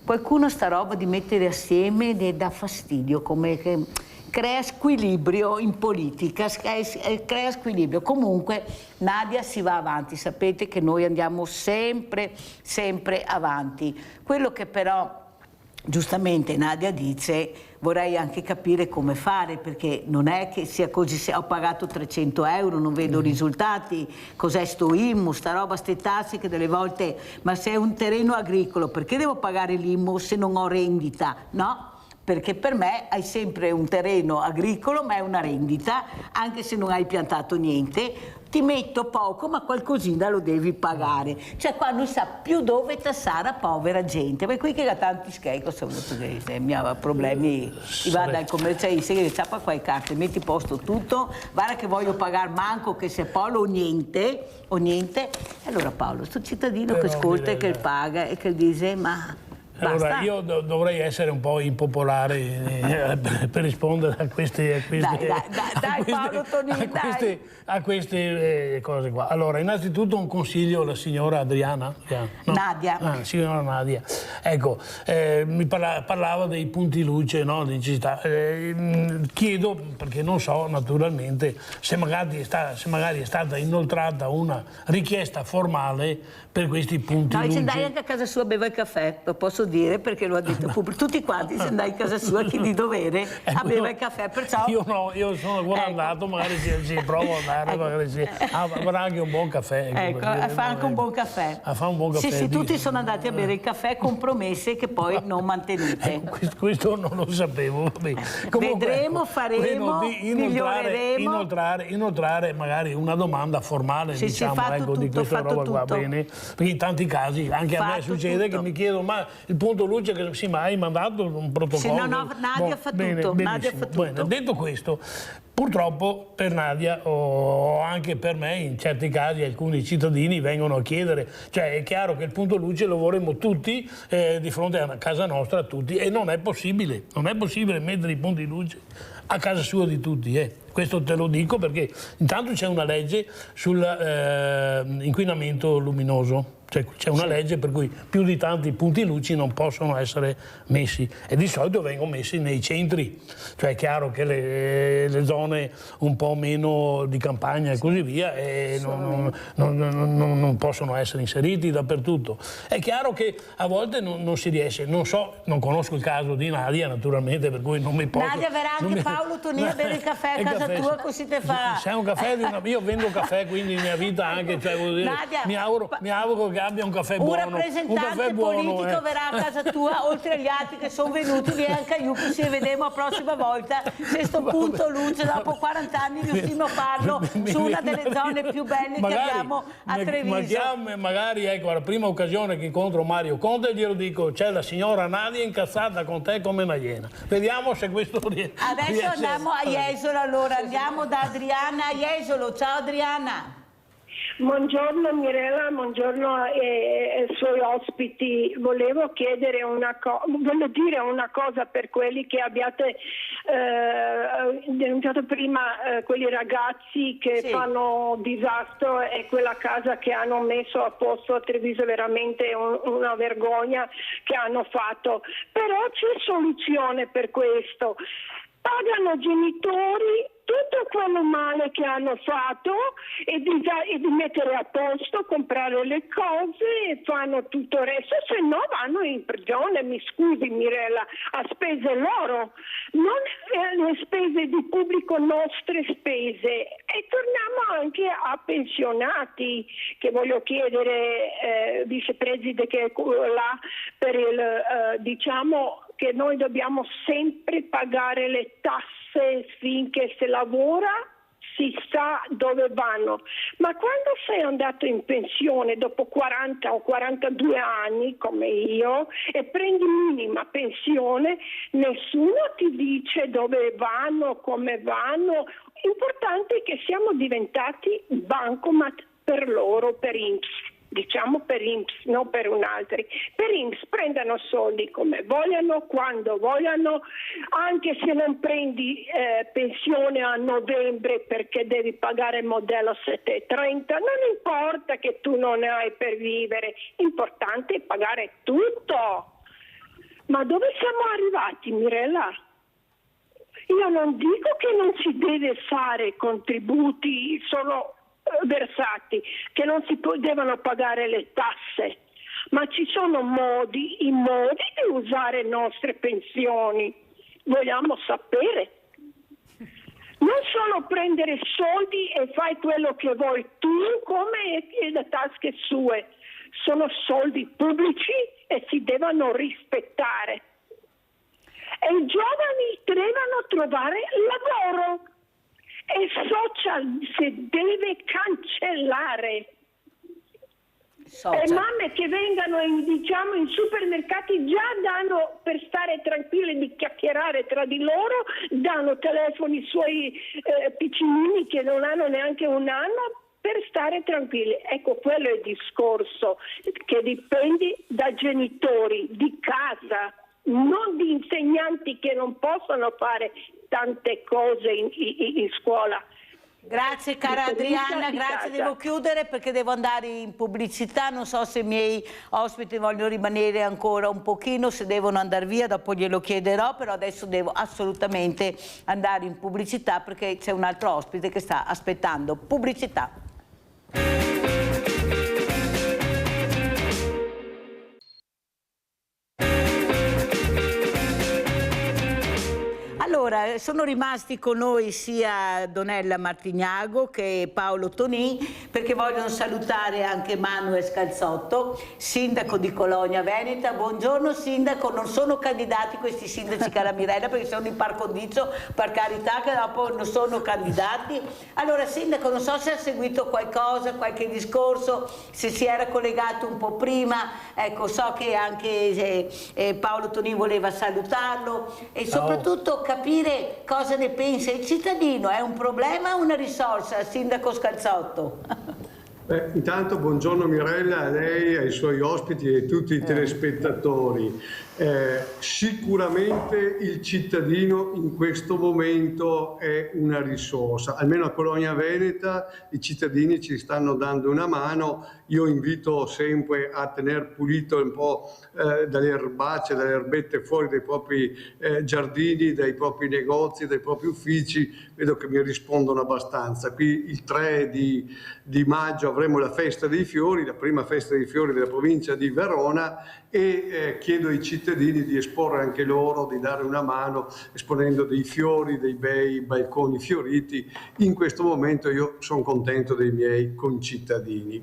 Qualcuno sta roba di mettere assieme dà fastidio, come che crea squilibrio in politica, crea squilibrio. Comunque Nadia si va avanti, sapete che noi andiamo sempre, sempre avanti. Quello che però giustamente Nadia dice, vorrei anche capire come fare, perché non è che sia così, se ho pagato 300 euro, non vedo risultati, cos'è sto IMU, sta roba, ste tasse che delle volte, ma se è un terreno agricolo, perché devo pagare l'IMU se non ho rendita? No? Perché per me hai sempre un terreno agricolo, ma è una rendita, anche se non hai piantato niente. Ti metto poco, ma qualcosina lo devi pagare. Cioè qua non sa più dove tassare a povera gente. Ma qui che ha tanti scheghi, se mi ha problemi, ti va dal commercialista che ciappa qua le carte, metti posto tutto, guarda che voglio pagare manco che se polo o niente. E allora Paolo, sto cittadino che ascolta e che paga e che dice ma... Allora, io dovrei essere un po' impopolare per rispondere a queste cose qua. Allora, innanzitutto un consiglio alla signora Adriana? No? Nadia. Signora Nadia. Ecco, mi parlava dei punti luce, no? Di città. Chiedo, perché non so naturalmente, se magari è stata inoltrata una richiesta formale per questi punti luce. No, se andai anche a casa sua a bere il caffè, lo posso dire perché lo ha detto pubblico. Tutti quanti se andai a casa sua chi di dovere a bere il caffè, perciò... Io sono ancora andato, magari ci provo ad andare, magari avrà anche un buon caffè. Ecco, fa anche un buon caffè. Fa un buon caffè. Sì, tutti sono andati a bere il caffè con promesse che poi non mantenute. Questo non lo sapevo. Comunque, vedremo, faremo, miglioreremo. Inoltrare magari una domanda formale, diciamo, di questa roba qua, bene? Perché in tanti casi, anche a me succede che mi chiedo, ma il punto luce che sì, ma hai mandato un protocollo? Sì, no, Nadia fa tutto. Nadia fa tutto. Bene, detto questo, purtroppo per Nadia o anche per me in certi casi alcuni cittadini vengono a chiedere, cioè è chiaro che il punto luce lo vorremmo tutti di fronte a casa nostra, tutti, e non è possibile mettere i punti luce a casa sua di tutti. Questo te lo dico perché intanto c'è una legge sull'inquinamento luminoso. Cioè, c'è una legge per cui più di tanti punti luci non possono essere messi e di solito vengono messi nei centri, cioè è chiaro che le zone un po' meno di campagna e così via non possono essere inseriti dappertutto. È chiaro che a volte non si riesce, non conosco il caso di Nadia naturalmente, per cui non mi posso... Nadia verrà anche Paolo Tonini a bere il caffè a casa tua, così te fa... Se è un caffè io vendo caffè, quindi in mia vita anche, cioè, vuol dire, Nadia, mi auguro che abbia un caffè buono. Un rappresentante politico verrà a casa tua, oltre agli altri che sono venuti, vieni anche a Iucchi, ci vedremo la prossima volta. Se sto punto luce, dopo 40 anni riuscimo a farlo su una delle zone più belle che abbiamo a Treviso. Magari, ecco, alla prima occasione che incontro Mario Conte glielo dico, c'è la signora Nadia incazzata con te come una iena. Vediamo se questo riesce. Adesso andiamo a Jesolo, allora andiamo da Adriana a Jesolo. Ciao Adriana. Buongiorno Mirella, buongiorno ai suoi ospiti. Volevo dire una cosa per quelli che abbiate denunciato prima, quegli ragazzi che fanno disastro e quella casa che hanno messo a posto a Treviso, veramente una vergogna che hanno fatto. Però c'è soluzione per questo. Pagano genitori tutto quello male che hanno fatto e di mettere a posto, comprare le cose e fanno tutto il resto, se no vanno in prigione, mi scusi Mirella, a spese loro, non le spese di pubblico, nostre spese. E torniamo anche a pensionati, che voglio chiedere, vicepresidente, che è là per il, diciamo che noi dobbiamo sempre pagare le tasse finché si lavora, si sa dove vanno, ma quando sei andato in pensione dopo 40 o 42 anni come io e prendi minima pensione, nessuno ti dice dove vanno, come vanno. Importante è che siamo diventati bancomat per loro, per INPS. Diciamo per INPS, non per un altro. Per INPS prendano soldi come vogliono, quando vogliono, anche se non prendi pensione a novembre perché devi pagare il modello 730, non importa che tu non ne hai per vivere, l'importante è pagare tutto. Ma dove siamo arrivati, Mirella? Io non dico che non si deve fare contributi solo versati, che non si devono pagare le tasse, ma ci sono modi di usare le nostre pensioni. Vogliamo sapere. Non solo prendere soldi e fai quello che vuoi tu come le tasche sue. Sono soldi pubblici e si devono rispettare. E i giovani devono trovare lavoro. E social si deve cancellare. E mamme che vengono in supermercati già danno, per stare tranquilli di chiacchierare tra di loro, danno telefoni ai suoi piccinini che non hanno neanche un anno per stare tranquilli. Ecco, quello è il discorso, che dipende da genitori, di casa, non di insegnanti che non possono fare tante cose in scuola. Grazie cara Adriana, grazie, devo chiudere perché devo andare in pubblicità, non so se i miei ospiti vogliono rimanere ancora un pochino, se devono andare via dopo glielo chiederò, però adesso devo assolutamente andare in pubblicità perché c'è un altro ospite che sta aspettando. Pubblicità. Allora, sono rimasti con noi sia Donella Martignago che Paolo Tonin perché vogliono salutare anche Manuel Scalzotto, sindaco di Colonia Veneta. Buongiorno sindaco, non sono candidati questi sindaci cara Mirella perché sono in par condicio, per carità che dopo non sono candidati. Allora sindaco, non so se ha seguito qualcosa, qualche discorso, se si era collegato un po' prima, ecco so che anche Paolo Tonin voleva salutarlo e soprattutto capire cosa ne pensa il cittadino. È un problema o una risorsa, sindaco Scalzotto? Intanto buongiorno Mirella, a lei, ai suoi ospiti e a tutti i telespettatori. Sicuramente il cittadino in questo momento è una risorsa, almeno a Colonia Veneta i cittadini ci stanno dando una mano. Io invito sempre a tenere pulito un po' dalle erbacce, dalle erbette fuori dai propri giardini, dai propri negozi, dai propri uffici. Vedo che mi rispondono abbastanza. Qui il 3 di maggio avremo la festa dei fiori, la prima festa dei fiori della provincia di Verona, e chiedo ai cittadini di esporre anche loro, di dare una mano esponendo dei fiori, dei bei balconi fioriti. In questo momento io sono contento dei miei concittadini.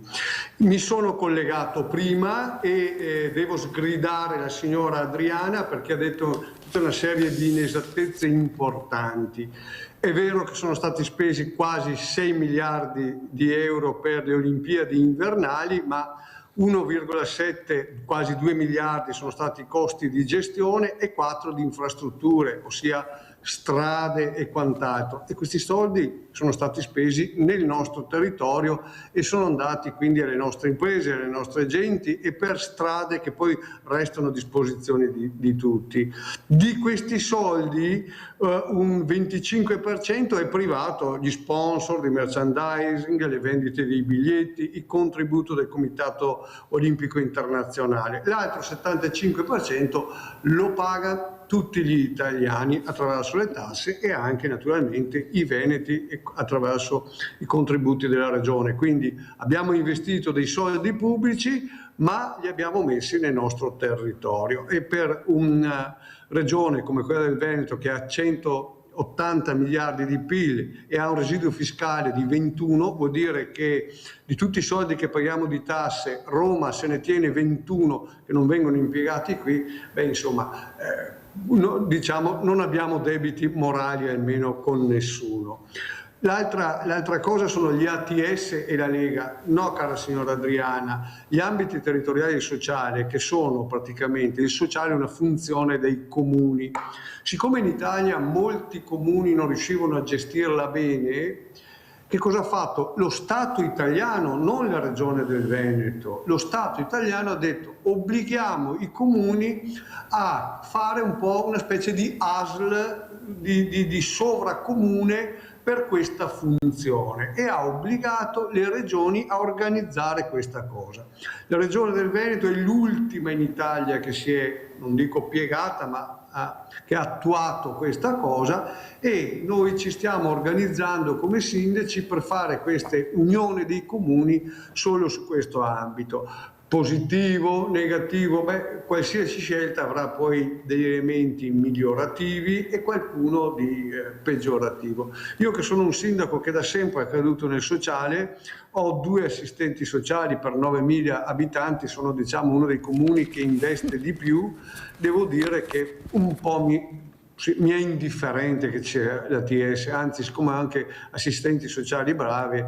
Mi sono collegato prima e devo sgridare la signora Adriana perché ha detto tutta una serie di inesattezze importanti. È vero che sono stati spesi quasi 6 miliardi di euro per le Olimpiadi invernali, ma 1,7, quasi 2 miliardi sono stati i costi di gestione e 4 di infrastrutture, ossia strade e quant'altro, e questi soldi sono stati spesi nel nostro territorio e sono andati quindi alle nostre imprese, alle nostre genti e per strade che poi restano a disposizione di tutti. Di questi soldi un 25% è privato, gli sponsor di merchandising, le vendite dei biglietti, il contributo del Comitato Olimpico Internazionale. L'altro 75% lo paga tutti gli italiani attraverso le tasse e anche naturalmente i veneti attraverso i contributi della regione. Quindi abbiamo investito dei soldi pubblici, ma li abbiamo messi nel nostro territorio, e per una regione come quella del Veneto, che ha 180 miliardi di PIL e ha un residuo fiscale di 21, vuol dire che di tutti i soldi che paghiamo di tasse Roma se ne tiene 21 che non vengono impiegati qui. Insomma, diciamo, non abbiamo debiti morali almeno con nessuno. L'altra cosa sono gli ATS e la Lega. No, cara signora Adriana, gli ambiti territoriali e sociali, che sono praticamente, il sociale è una funzione dei comuni. Siccome in Italia molti comuni non riuscivano a gestirla bene, che cosa ha fatto? Lo Stato italiano, non la Regione del Veneto, lo Stato italiano ha detto: obblighiamo i comuni a fare un po' una specie di ASL, di sovracomune per questa funzione, e ha obbligato le regioni a organizzare questa cosa. La Regione del Veneto è l'ultima in Italia che si è, non dico piegata, ma che ha attuato questa cosa, e noi ci stiamo organizzando come sindaci per fare queste unioni dei comuni solo su questo ambito. Positivo, negativo, qualsiasi scelta avrà poi degli elementi migliorativi e qualcuno di peggiorativo. Io, che sono un sindaco che da sempre è creduto nel sociale, ho 2 assistenti sociali per 9.000 abitanti, sono, diciamo, uno dei comuni che investe di più. Devo dire che un po' mi è indifferente che c'è l'ATS, anzi, siccome ho anche assistenti sociali bravi,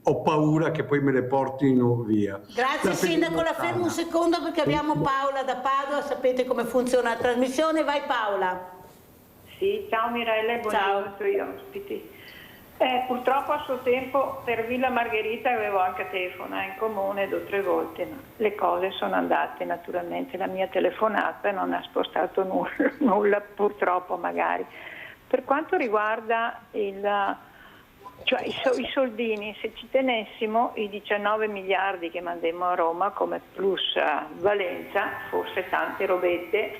ho paura che poi me le portino via. Grazie Sindaco, la fermo un secondo perché abbiamo Paola da Padova, sapete come funziona la trasmissione, vai Paola. Sì, ciao Mirella e buongiorno ai tuoi ospiti. Purtroppo a suo tempo per Villa Margherita avevo anche telefonato in comune 2 o 3 volte, ma le cose sono andate naturalmente, la mia telefonata non ha spostato nulla purtroppo magari. Per quanto riguarda i soldini, se ci tenessimo i 19 miliardi che mandemmo a Roma come plus valenza, forse tante robette,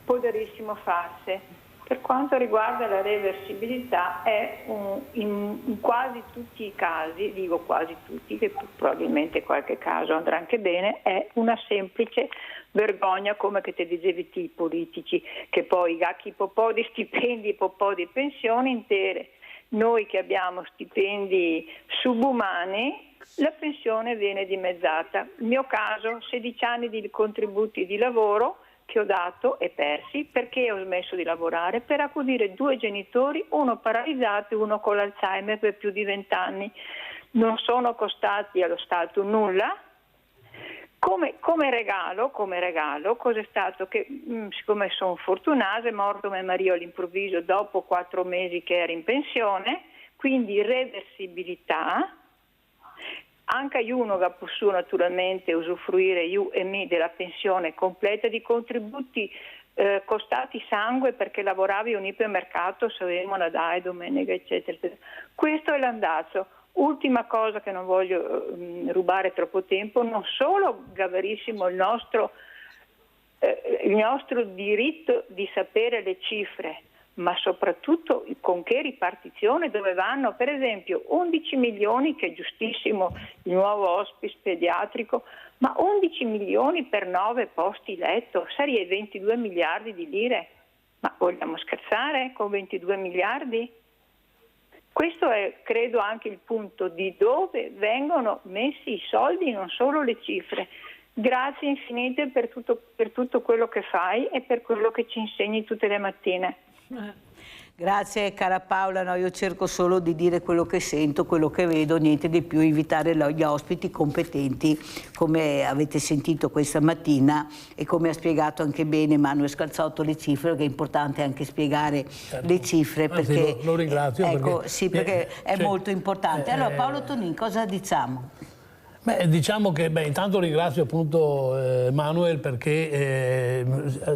poterissimo farse. Per quanto riguarda la reversibilità, è in quasi tutti i casi, dico quasi tutti, che probabilmente qualche caso andrà anche bene, è una semplice vergogna, come che te dicevi i politici, che poi chi po' di stipendi, po' di pensioni intere. Noi che abbiamo stipendi subumani, la pensione viene dimezzata. Il mio caso, 16 anni di contributi di lavoro che ho dato e persi perché ho smesso di lavorare per accudire 2 genitori, uno paralizzato e uno con l'Alzheimer per più di 20 anni. Non sono costati allo Stato nulla. Come regalo, cos'è stato? Che siccome sono fortunata, è morto mio marito all'improvviso dopo 4 mesi che era in pensione, quindi reversibilità. Anche uno che può naturalmente usufruire io e me della pensione completa di contributi costati sangue perché lavoravi in un ipermercato, sapevamo la DAE, domenica, eccetera, eccetera. Questo è l'andazzo. Ultima cosa che non voglio rubare troppo tempo, non solo graverissimo il nostro diritto di sapere le cifre, ma soprattutto con che ripartizione, dove vanno per esempio 11 milioni, che è giustissimo il nuovo hospice pediatrico, ma 11 milioni per 9 posti letto, sarebbe 22 miliardi di lire. Ma vogliamo scherzare con 22 miliardi? Questo è, credo, anche il punto di dove vengono messi i soldi, non solo le cifre. Grazie infinite per tutto quello che fai e per quello che ci insegni tutte le mattine. Grazie cara Paola, no, io cerco solo di dire quello che sento, quello che vedo, niente di più, invitare gli ospiti competenti come avete sentito questa mattina e come ha spiegato anche bene Manuel Scalzotto le cifre, che è importante anche spiegare le cifre perché lo ringrazio. Ecco, perché, sì, perché è molto importante. Allora Paolo Tonin, cosa diciamo? Diciamo che intanto ringrazio appunto Manuel perché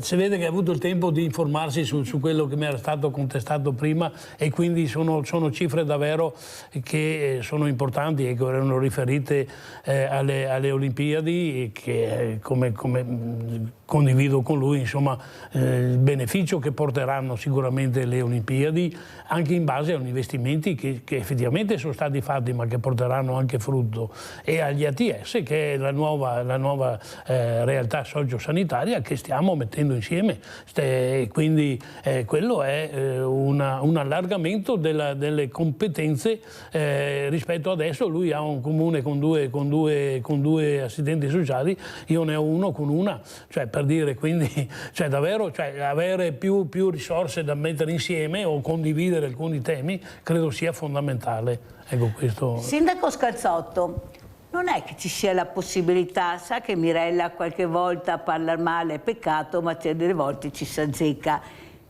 si vede che ha avuto il tempo di informarsi su quello che mi era stato contestato prima e quindi sono cifre davvero che sono importanti e che erano riferite alle Olimpiadi e che come condivido con lui insomma il beneficio che porteranno sicuramente le Olimpiadi anche in base agli investimenti che effettivamente sono stati fatti ma che porteranno anche frutto e agli ATS che è la nuova realtà sociosanitaria che stiamo mettendo insieme quindi quello è un allargamento delle competenze rispetto adesso. Lui ha un comune con due assistenti sociali, io ne ho uno con una, cioè per dire, quindi davvero avere più risorse da mettere insieme o condividere alcuni temi credo sia fondamentale. Ecco questo. Sindaco Scalzotto, non è che ci sia la possibilità, sa che Mirella qualche volta parla male, è peccato, ma delle volte ci si azzecca,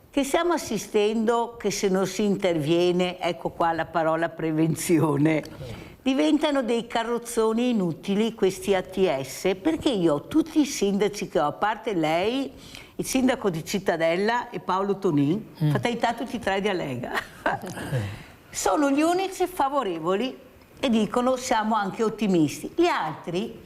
che stiamo assistendo che se non si interviene, ecco qua la parola prevenzione, diventano dei carrozzoni inutili questi ATS, perché io tutti i sindaci che ho, a parte lei, il sindaco di Cittadella e Paolo Tonin, fatalità tutti e tre di Lega, sono gli unici favorevoli e dicono siamo anche ottimisti. Gli altri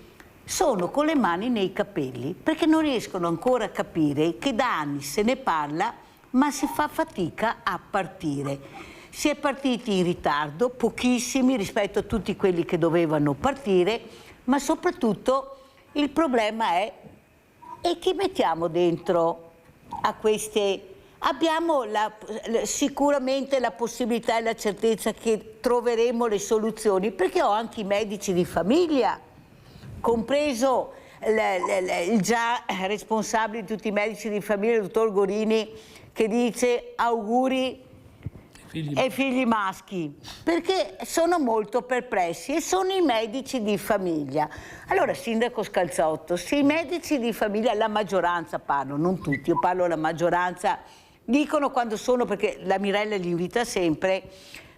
sono con le mani nei capelli perché non riescono ancora a capire che da anni se ne parla ma si fa fatica a partire. Si è partiti in ritardo, pochissimi rispetto a tutti quelli che dovevano partire, ma soprattutto il problema è e chi mettiamo dentro a queste. Abbiamo sicuramente la possibilità e la certezza che troveremo le soluzioni, perché ho anche i medici di famiglia, compreso il già responsabile di tutti i medici di famiglia, il dottor Gorini, che dice auguri ai figli maschi, perché sono molto perplessi e sono i medici di famiglia. Allora, sindaco Scalzotto, se i medici di famiglia, la maggioranza parlo, non tutti, io parlo alla maggioranza, dicono quando sono, perché la Mirella li invita sempre,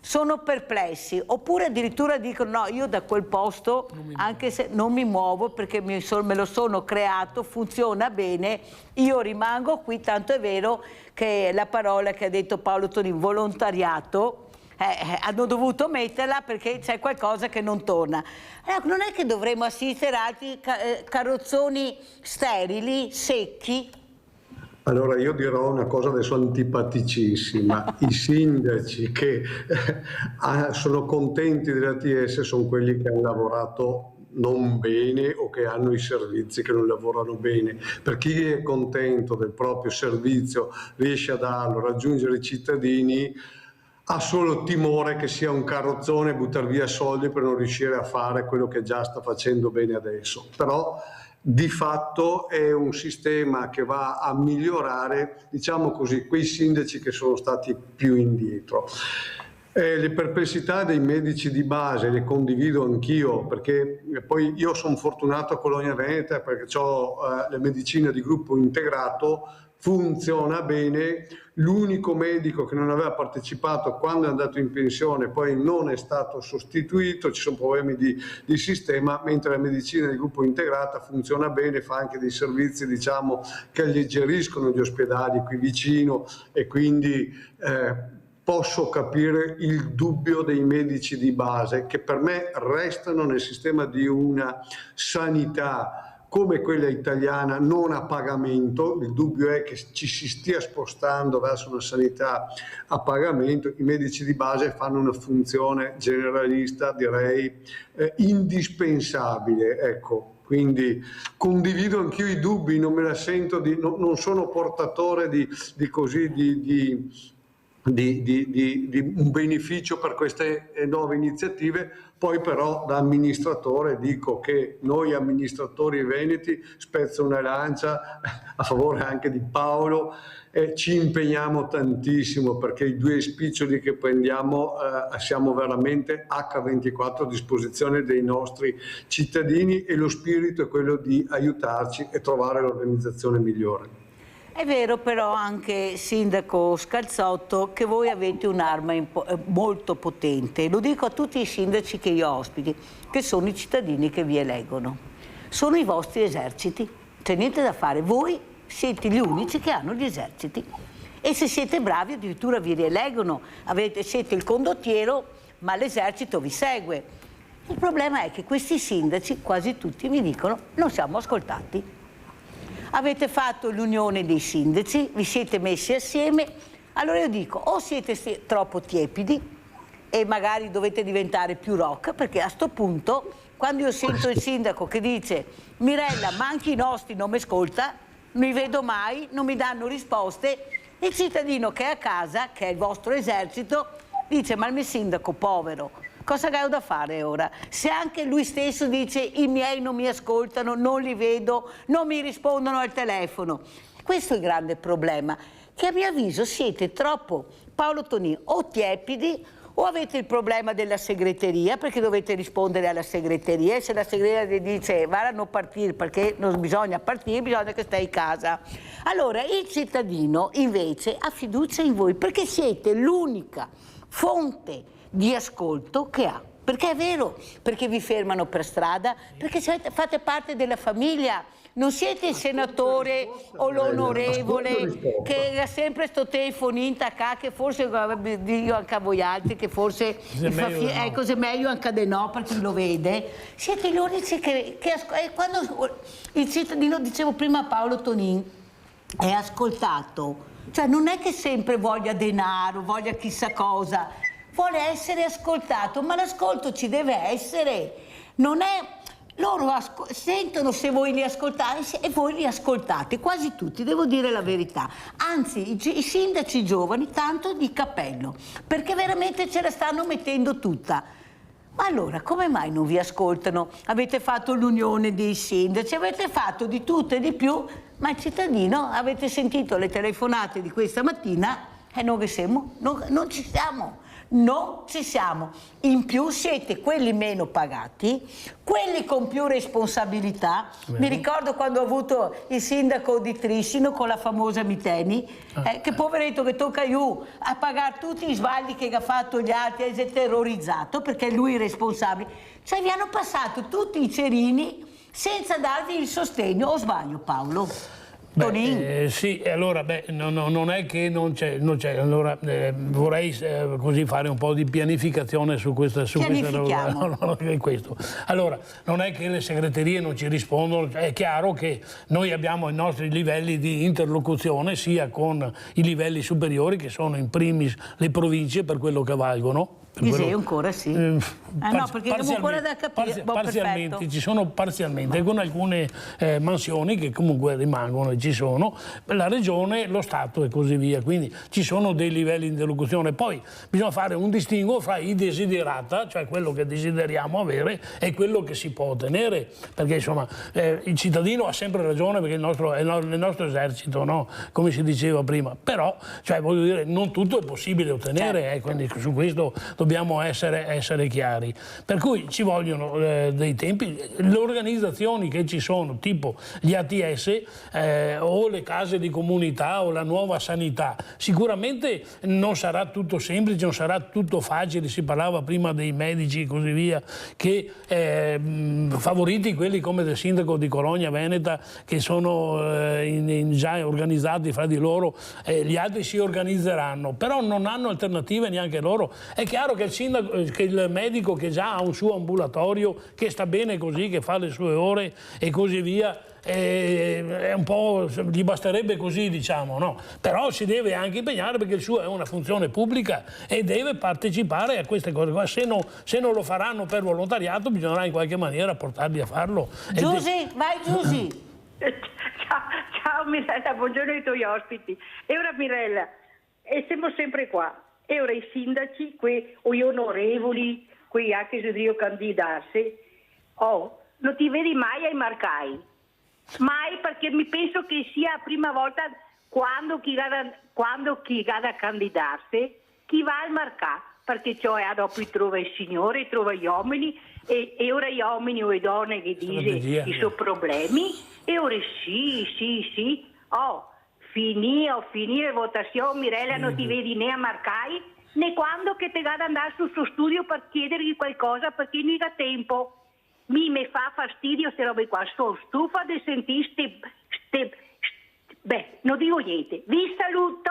sono perplessi, oppure addirittura dicono no, io da quel posto, anche se non mi muovo perché me lo sono creato, funziona bene, io rimango qui, tanto è vero che la parola che ha detto Paolo Tonin, volontariato, hanno dovuto metterla perché c'è qualcosa che non torna. Allora, non è che dovremmo assistere a altri carrozzoni sterili, secchi? Allora io dirò una cosa adesso antipaticissima, i sindaci che sono contenti dell'ATS sono quelli che hanno lavorato non bene o che hanno i servizi che non lavorano bene. Per chi è contento del proprio servizio, riesce a darlo, raggiungere i cittadini, ha solo timore che sia un carrozzone, buttare via soldi per non riuscire a fare quello che già sta facendo bene adesso. Però di fatto è un sistema che va a migliorare, diciamo così, quei sindaci che sono stati più indietro. Le perplessità dei medici di base le condivido anch'io, perché poi io sono fortunato a Colonia Veneta perché ho la medicina di gruppo integrato, funziona bene. L'unico medico che non aveva partecipato quando è andato in pensione poi non è stato sostituito, ci sono problemi di sistema, mentre la medicina di gruppo integrata funziona bene, fa anche dei servizi, diciamo, che alleggeriscono gli ospedali qui vicino e quindi posso capire il dubbio dei medici di base che per me restano nel sistema di una sanità come quella italiana non a pagamento. Il dubbio è che ci si stia spostando verso una sanità a pagamento. I medici di base fanno una funzione generalista, direi indispensabile, ecco. Quindi condivido anch'io i dubbi, non me la sento non sono portatore un beneficio per queste nuove iniziative. Poi però da amministratore dico che noi amministratori veneti, spezzo una lancia a favore anche di Paolo, ci impegniamo tantissimo perché i 2 spiccioli che prendiamo siamo veramente H24 a disposizione dei nostri cittadini, e lo spirito è quello di aiutarci e trovare l'organizzazione migliore. È vero però anche, sindaco Scalzotto, che voi avete un'arma molto potente. Lo dico a tutti i sindaci che io ospiti, che sono i cittadini che vi eleggono. Sono i vostri eserciti, c'è niente da fare. Voi siete gli unici che hanno gli eserciti. E se siete bravi addirittura vi rieleggono. Siete il condottiero, ma l'esercito vi segue. Il problema è che questi sindaci, quasi tutti, mi dicono, non siamo ascoltati. Avete fatto l'unione dei sindaci, vi siete messi assieme, allora io dico o siete troppo tiepidi e magari dovete diventare più rock, perché a sto punto quando io sento il sindaco che dice Mirella ma anche i nostri non mi ascolta, non li vedo mai, non mi danno risposte, il cittadino che è a casa, che è il vostro esercito, dice ma il mio sindaco povero, cosa ho da fare ora? Se anche lui stesso dice i miei non mi ascoltano, non li vedo, non mi rispondono al telefono. Questo è il grande problema, che a mio avviso siete troppo, Paolo Tonin, o tiepidi o avete il problema della segreteria, perché dovete rispondere alla segreteria, e se la segreteria dice guarda non partire perché non bisogna partire, bisogna che stai in casa. Allora il cittadino invece ha fiducia in voi, perché siete l'unica fonte di ascolto che ha, perché è vero, perché vi fermano per strada, perché fate parte della famiglia, non siete il senatore o l'onorevole che ha sempre sto telefonino intaccato, che forse dico anche a voi altri che forse è meglio anche di no perché lo vede. Siete gli unici che quando il cittadino, dicevo prima a Paolo Tonin, è ascoltato, cioè non è che sempre voglia denaro, voglia chissà cosa, vuole essere ascoltato, ma l'ascolto ci deve essere, non è... Loro sentono se voi li ascoltate e voi li ascoltate, quasi tutti, devo dire la verità. Anzi, i sindaci giovani tanto di cappello, perché veramente ce la stanno mettendo tutta. Ma allora, come mai non vi ascoltano? Avete fatto l'unione dei sindaci, avete fatto di tutto e di più, ma il cittadino, avete sentito le telefonate di questa mattina e non ci siamo. Non ci siamo. In più siete quelli meno pagati, quelli con più responsabilità. Mi ricordo quando ho avuto il sindaco di Trissino con la famosa Miteni, che poveretto che tocca a pagare tutti i sbagli che ha fatto gli altri, si è terrorizzato perché lui è responsabile. Cioè vi hanno passato tutti i cerini senza darvi il sostegno, o sbaglio Paolo? Sì, allora non è che non c'è, allora vorrei così fare un po' di pianificazione su questa questo. Allora, non è che le segreterie non ci rispondono, è chiaro che noi abbiamo i nostri livelli di interlocuzione sia con i livelli superiori, che sono in primis le province per quello che valgono. Iseo ancora sì. No, perché devo ancora da capire. Parzialmente, perfetto. Ci sono parzialmente, con alcune mansioni che comunque rimangono e ci sono, la regione, lo Stato e così via, quindi ci sono dei livelli di interlocuzione. Poi bisogna fare un distinguo fra i desiderata, cioè quello che desideriamo avere, e quello che si può ottenere, perché insomma il cittadino ha sempre ragione, perché è il nostro esercito, no? Come si diceva prima, però cioè, voglio dire, non tutto è possibile ottenere, quindi su questo dobbiamo essere chiari. Per cui ci vogliono dei tempi, le organizzazioni che ci sono, tipo gli ATS o le case di comunità o la nuova sanità, sicuramente non sarà tutto semplice, non sarà tutto facile, si parlava prima dei medici e così via, che favoriti quelli come del sindaco di Cologna Veneta, che sono già organizzati fra di loro, gli altri si organizzeranno, però non hanno alternative neanche loro. È chiaro che il medico che già ha un suo ambulatorio, che sta bene così, che fa le sue ore e così via, è un po', gli basterebbe così, diciamo, no? Però si deve anche impegnare, perché il suo è una funzione pubblica e deve partecipare a queste cose qua. Se non lo faranno per volontariato, bisognerà in qualche maniera portarli a farlo. Giusy, vai Giusy. Ciao Mirella, buongiorno ai tuoi ospiti. E ora Mirella, e siamo sempre qua. E ora i sindaci, o gli onorevoli, qui anche se devono candidarsi, non ti vedi mai ai marcai. Mai, perché mi penso che sia la prima volta quando chi va a candidarsi, chi va al marcà, perché cioè dopo trova il Signore, trova gli uomini, e ora gli uomini o le donne che dicono i suoi problemi, e ora sì, finì le votazioni, Mirella non ti vedi né a marcai, né quando che te vada ad andare sul suo studio per chiedergli qualcosa, perché non ha tempo. Mi fa fastidio queste robe qua, sono stufa di sentire non dico niente. Vi saluto!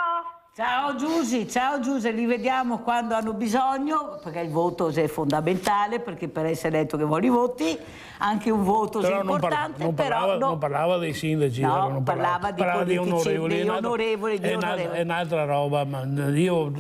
Ciao Giusy, li vediamo quando hanno bisogno, perché il voto è fondamentale, perché per essere eletto che vuole i voti, anche un voto è importante. Non parlava dei sindaci, non parlava di onorevoli. È un'altra roba, ma io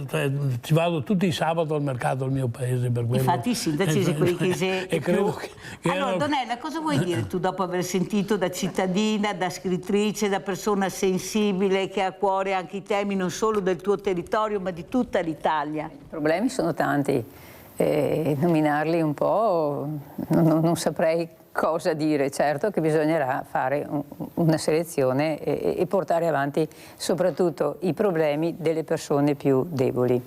ci vado tutti i sabati al mercato del mio paese per quello. Infatti i sindaci sono quelli che credo che allora Donella, cosa vuoi dire tu dopo aver sentito da cittadina, da scrittrice, da persona sensibile che ha a cuore anche i temi non solo del tuo territorio ma di tutta l'Italia? I problemi sono tanti, nominarli un po' non saprei cosa dire. Certo che bisognerà fare una selezione e portare avanti soprattutto i problemi delle persone più deboli,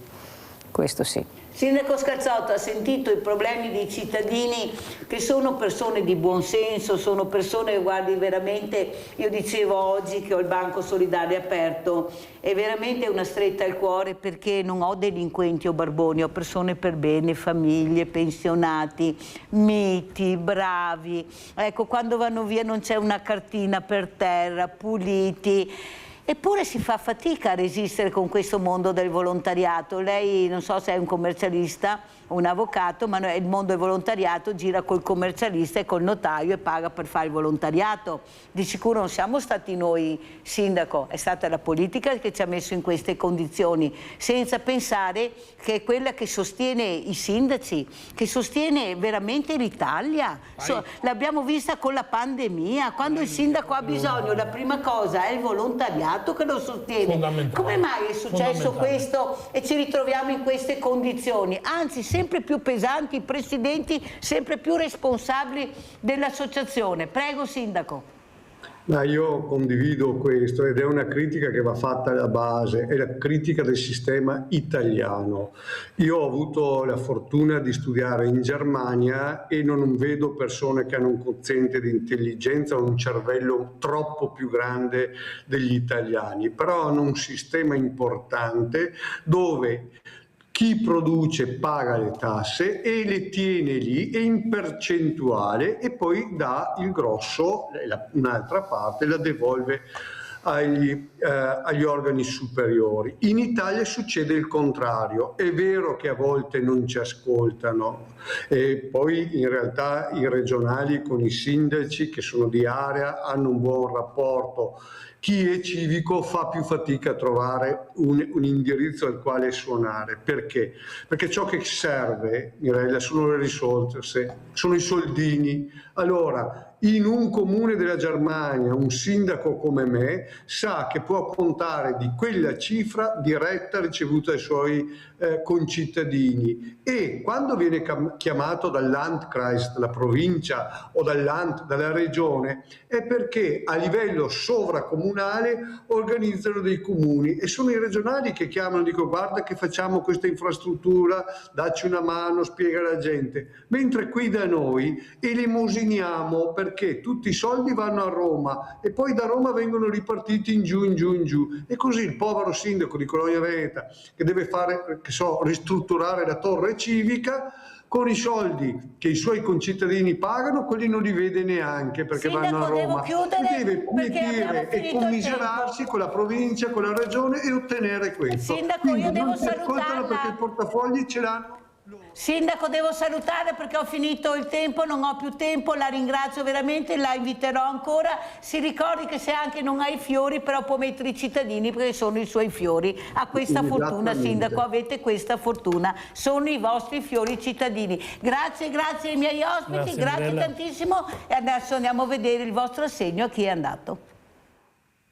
questo sì. Sindaco Scarzotto, ha sentito i problemi dei cittadini che sono persone di buon senso, sono persone, guardi, veramente, io dicevo oggi che ho il banco solidale aperto, è veramente una stretta al cuore perché non ho delinquenti o barboni, ho persone per bene, famiglie, pensionati, miti, bravi, ecco, quando vanno via non c'è una cartina per terra, puliti. Eppure si fa fatica a resistere con questo mondo del volontariato. Lei, non so se è un commercialista o un avvocato, ma il mondo del volontariato gira col commercialista e col notaio e paga per fare il volontariato. Di sicuro non siamo stati noi, sindaco, è stata la politica che ci ha messo in queste condizioni, senza pensare che è quella che sostiene i sindaci, che sostiene veramente l'Italia. L'abbiamo vista con la pandemia, quando il sindaco ha bisogno, la prima cosa è il volontariato che lo sostiene. Come mai è successo questo e ci ritroviamo in queste condizioni? Anzi, sempre più pesanti, i presidenti sempre più responsabili dell'associazione. Prego, sindaco. Ma io condivido questo ed è una critica che va fatta alla base, è la critica del sistema italiano. Io ho avuto la fortuna di studiare in Germania e non vedo persone che hanno un quoziente di intelligenza o un cervello troppo più grande degli italiani, però hanno un sistema importante dove chi produce paga le tasse e le tiene lì e in percentuale e poi dà il grosso, un'altra parte la devolve agli organi superiori. In Italia succede il contrario, è vero che a volte non ci ascoltano e poi in realtà i regionali con i sindaci che sono di area hanno un buon rapporto. Chi è civico fa più fatica a trovare un indirizzo al quale suonare. Perché? Perché ciò che serve, Mirella, sono le risorse, sono i soldini. Allora, in un comune della Germania, un sindaco come me sa che può contare di quella cifra diretta ricevuta dai suoi concittadini e quando viene chiamato dal Landkreis, dalla provincia o dalla regione è perché a livello sovracomunale organizzano dei comuni e sono i regionali che chiamano e dicono guarda che facciamo questa infrastruttura, dacci una mano, spiega alla gente, mentre qui da noi elemosiniamo perché tutti i soldi vanno a Roma e poi da Roma vengono ripartiti in giù e così il povero sindaco di Colonia Veneta che deve fare, ristrutturare la torre civica con i soldi che i suoi concittadini pagano, quelli non li vede neanche perché vanno a Roma. Deve mettere e commiserarsi con la provincia, con la regione e ottenere questo. Sindaco, io devo salutarla perché i portafogli ce l'hanno. Sindaco, devo salutare perché ho finito il tempo, non ho più tempo, la ringrazio veramente, la inviterò ancora. Si ricordi che se anche non ha i fiori, però può mettere i cittadini perché sono i suoi fiori. Ha questa fortuna, sindaco, avete questa fortuna, sono i vostri fiori cittadini. Grazie ai miei ospiti, grazie tantissimo e adesso andiamo a vedere il vostro assegno a chi è andato.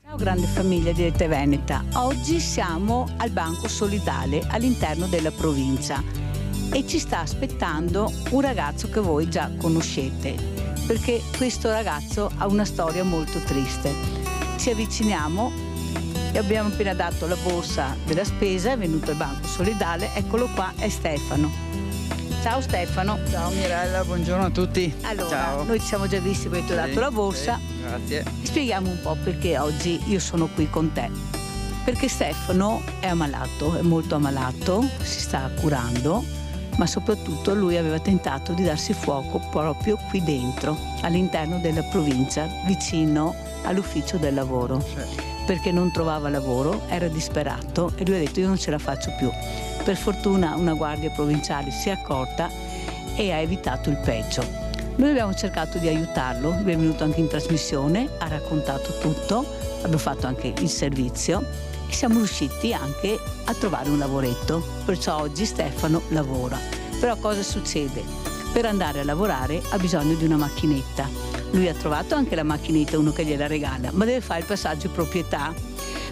Ciao grande famiglia di Rete Veneta, oggi siamo al Banco Solidale all'interno della provincia e ci sta aspettando un ragazzo che voi già conoscete, perché questo ragazzo ha una storia molto triste. Ci avviciniamo e abbiamo appena dato la borsa della spesa, è venuto al Banco Solidale, eccolo qua, è Stefano. Ciao Stefano. Ciao Mirella, buongiorno a tutti. Allora, ciao. Noi ci siamo già visti perché ti ho dato la borsa. Grazie. Spieghiamo un po' perché oggi io sono qui con te. Perché Stefano è ammalato, è molto ammalato, si sta curando, ma soprattutto lui aveva tentato di darsi fuoco proprio qui dentro, all'interno della provincia, vicino all'ufficio del lavoro. Sì. Perché non trovava lavoro, era disperato e lui ha detto io non ce la faccio più. Per fortuna una guardia provinciale si è accorta e ha evitato il peggio. Noi abbiamo cercato di aiutarlo, lui è venuto anche in trasmissione, ha raccontato tutto, abbiamo fatto anche il servizio e siamo riusciti anche a trovare un lavoretto, perciò oggi Stefano lavora. Però cosa succede? Per andare a lavorare ha bisogno di una macchinetta. Lui ha trovato anche la macchinetta, uno che gliela regala, ma deve fare il passaggio di proprietà,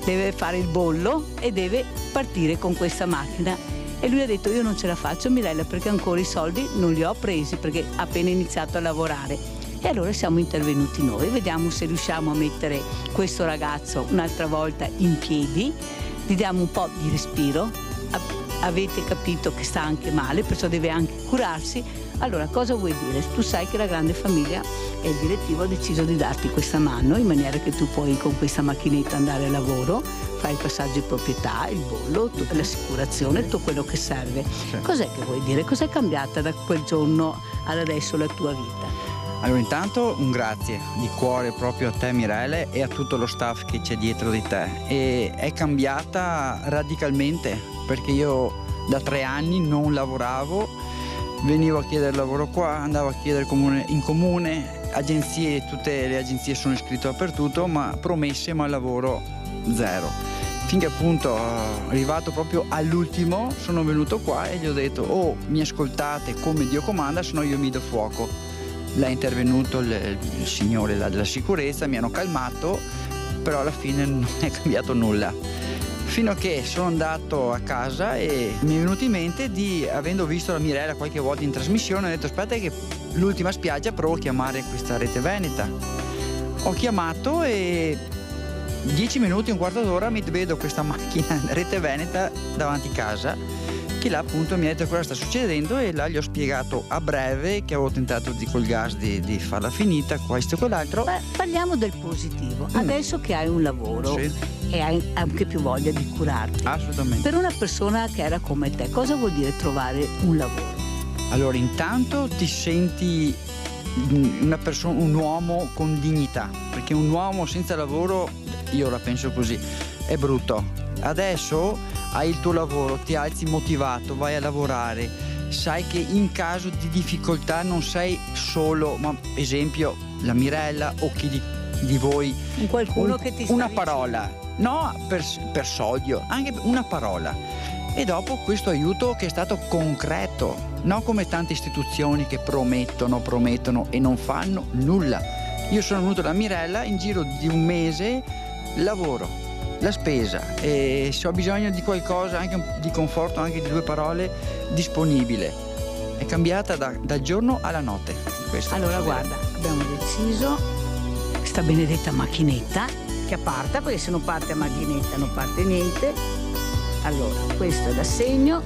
deve fare il bollo e deve partire con questa macchina. E lui ha detto io non ce la faccio Mirella perché ancora i soldi non li ho presi perché ha appena iniziato a lavorare. E allora siamo intervenuti noi, vediamo se riusciamo a mettere questo ragazzo un'altra volta in piedi, gli diamo un po' di respiro, avete capito che sta anche male, perciò deve anche curarsi. Allora, cosa vuoi dire? Tu sai che la grande famiglia e il direttivo ha deciso di darti questa mano in maniera che tu puoi con questa macchinetta andare al lavoro, fai il passaggio di proprietà, il bollo, l'assicurazione, tutto quello che serve. Cos'è che vuoi dire? Cos'è cambiata da quel giorno ad adesso la tua vita? Allora intanto un grazie di cuore proprio a te Mirelle e a tutto lo staff che c'è dietro di te. E è cambiata radicalmente perché io da 3 anni non lavoravo, venivo a chiedere lavoro qua, andavo a chiedere in comune, agenzie, tutte le agenzie sono iscritto dappertutto, ma promesse, ma lavoro zero. Finché appunto arrivato proprio all'ultimo sono venuto qua e gli ho detto mi ascoltate come Dio comanda, se no io mi do fuoco. L'è intervenuto il signore della sicurezza, mi hanno calmato, però alla fine non è cambiato nulla. Fino a che sono andato a casa e mi è venuto in mente avendo visto la Mirella qualche volta in trasmissione, ho detto aspetta che l'ultima spiaggia provo a chiamare questa Rete Veneta. Ho chiamato e 10 minuti, un quarto d'ora mi vedo questa macchina Rete Veneta davanti casa, che là appunto mi ha detto cosa sta succedendo e là gli ho spiegato a breve che avevo tentato col gas di farla finita, questo e quell'altro. Beh, parliamo del positivo. Adesso che hai un lavoro e hai anche più voglia di curarti. Assolutamente. Per una persona che era come te, cosa vuol dire trovare un lavoro? Allora, intanto ti senti un uomo con dignità, perché un uomo senza lavoro, io la penso così, è brutto. Adesso hai il tuo lavoro, ti alzi motivato, vai a lavorare, sai che in caso di difficoltà non sei solo, ma esempio la Mirella o chi di voi, qualcuno che ti sta una parola, no per sodio, anche una parola. E dopo questo aiuto che è stato concreto, non come tante istituzioni che promettono e non fanno nulla. Io sono venuto da Mirella, in giro di un mese lavoro, la spesa, e se ho bisogno di qualcosa, anche di conforto, anche di 2 parole, disponibile. È cambiata dal giorno alla notte. Allora guarda, abbiamo deciso questa benedetta macchinetta che parta, perché se non parte la macchinetta non parte niente. Allora, questo è l'assegno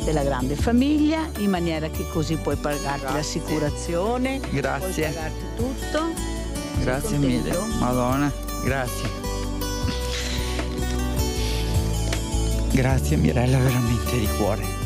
della grande famiglia, in maniera che così puoi pagarti l'assicurazione, grazie, puoi pagarti tutto. Grazie mille, Madonna, grazie. Grazie Mirella, veramente di cuore.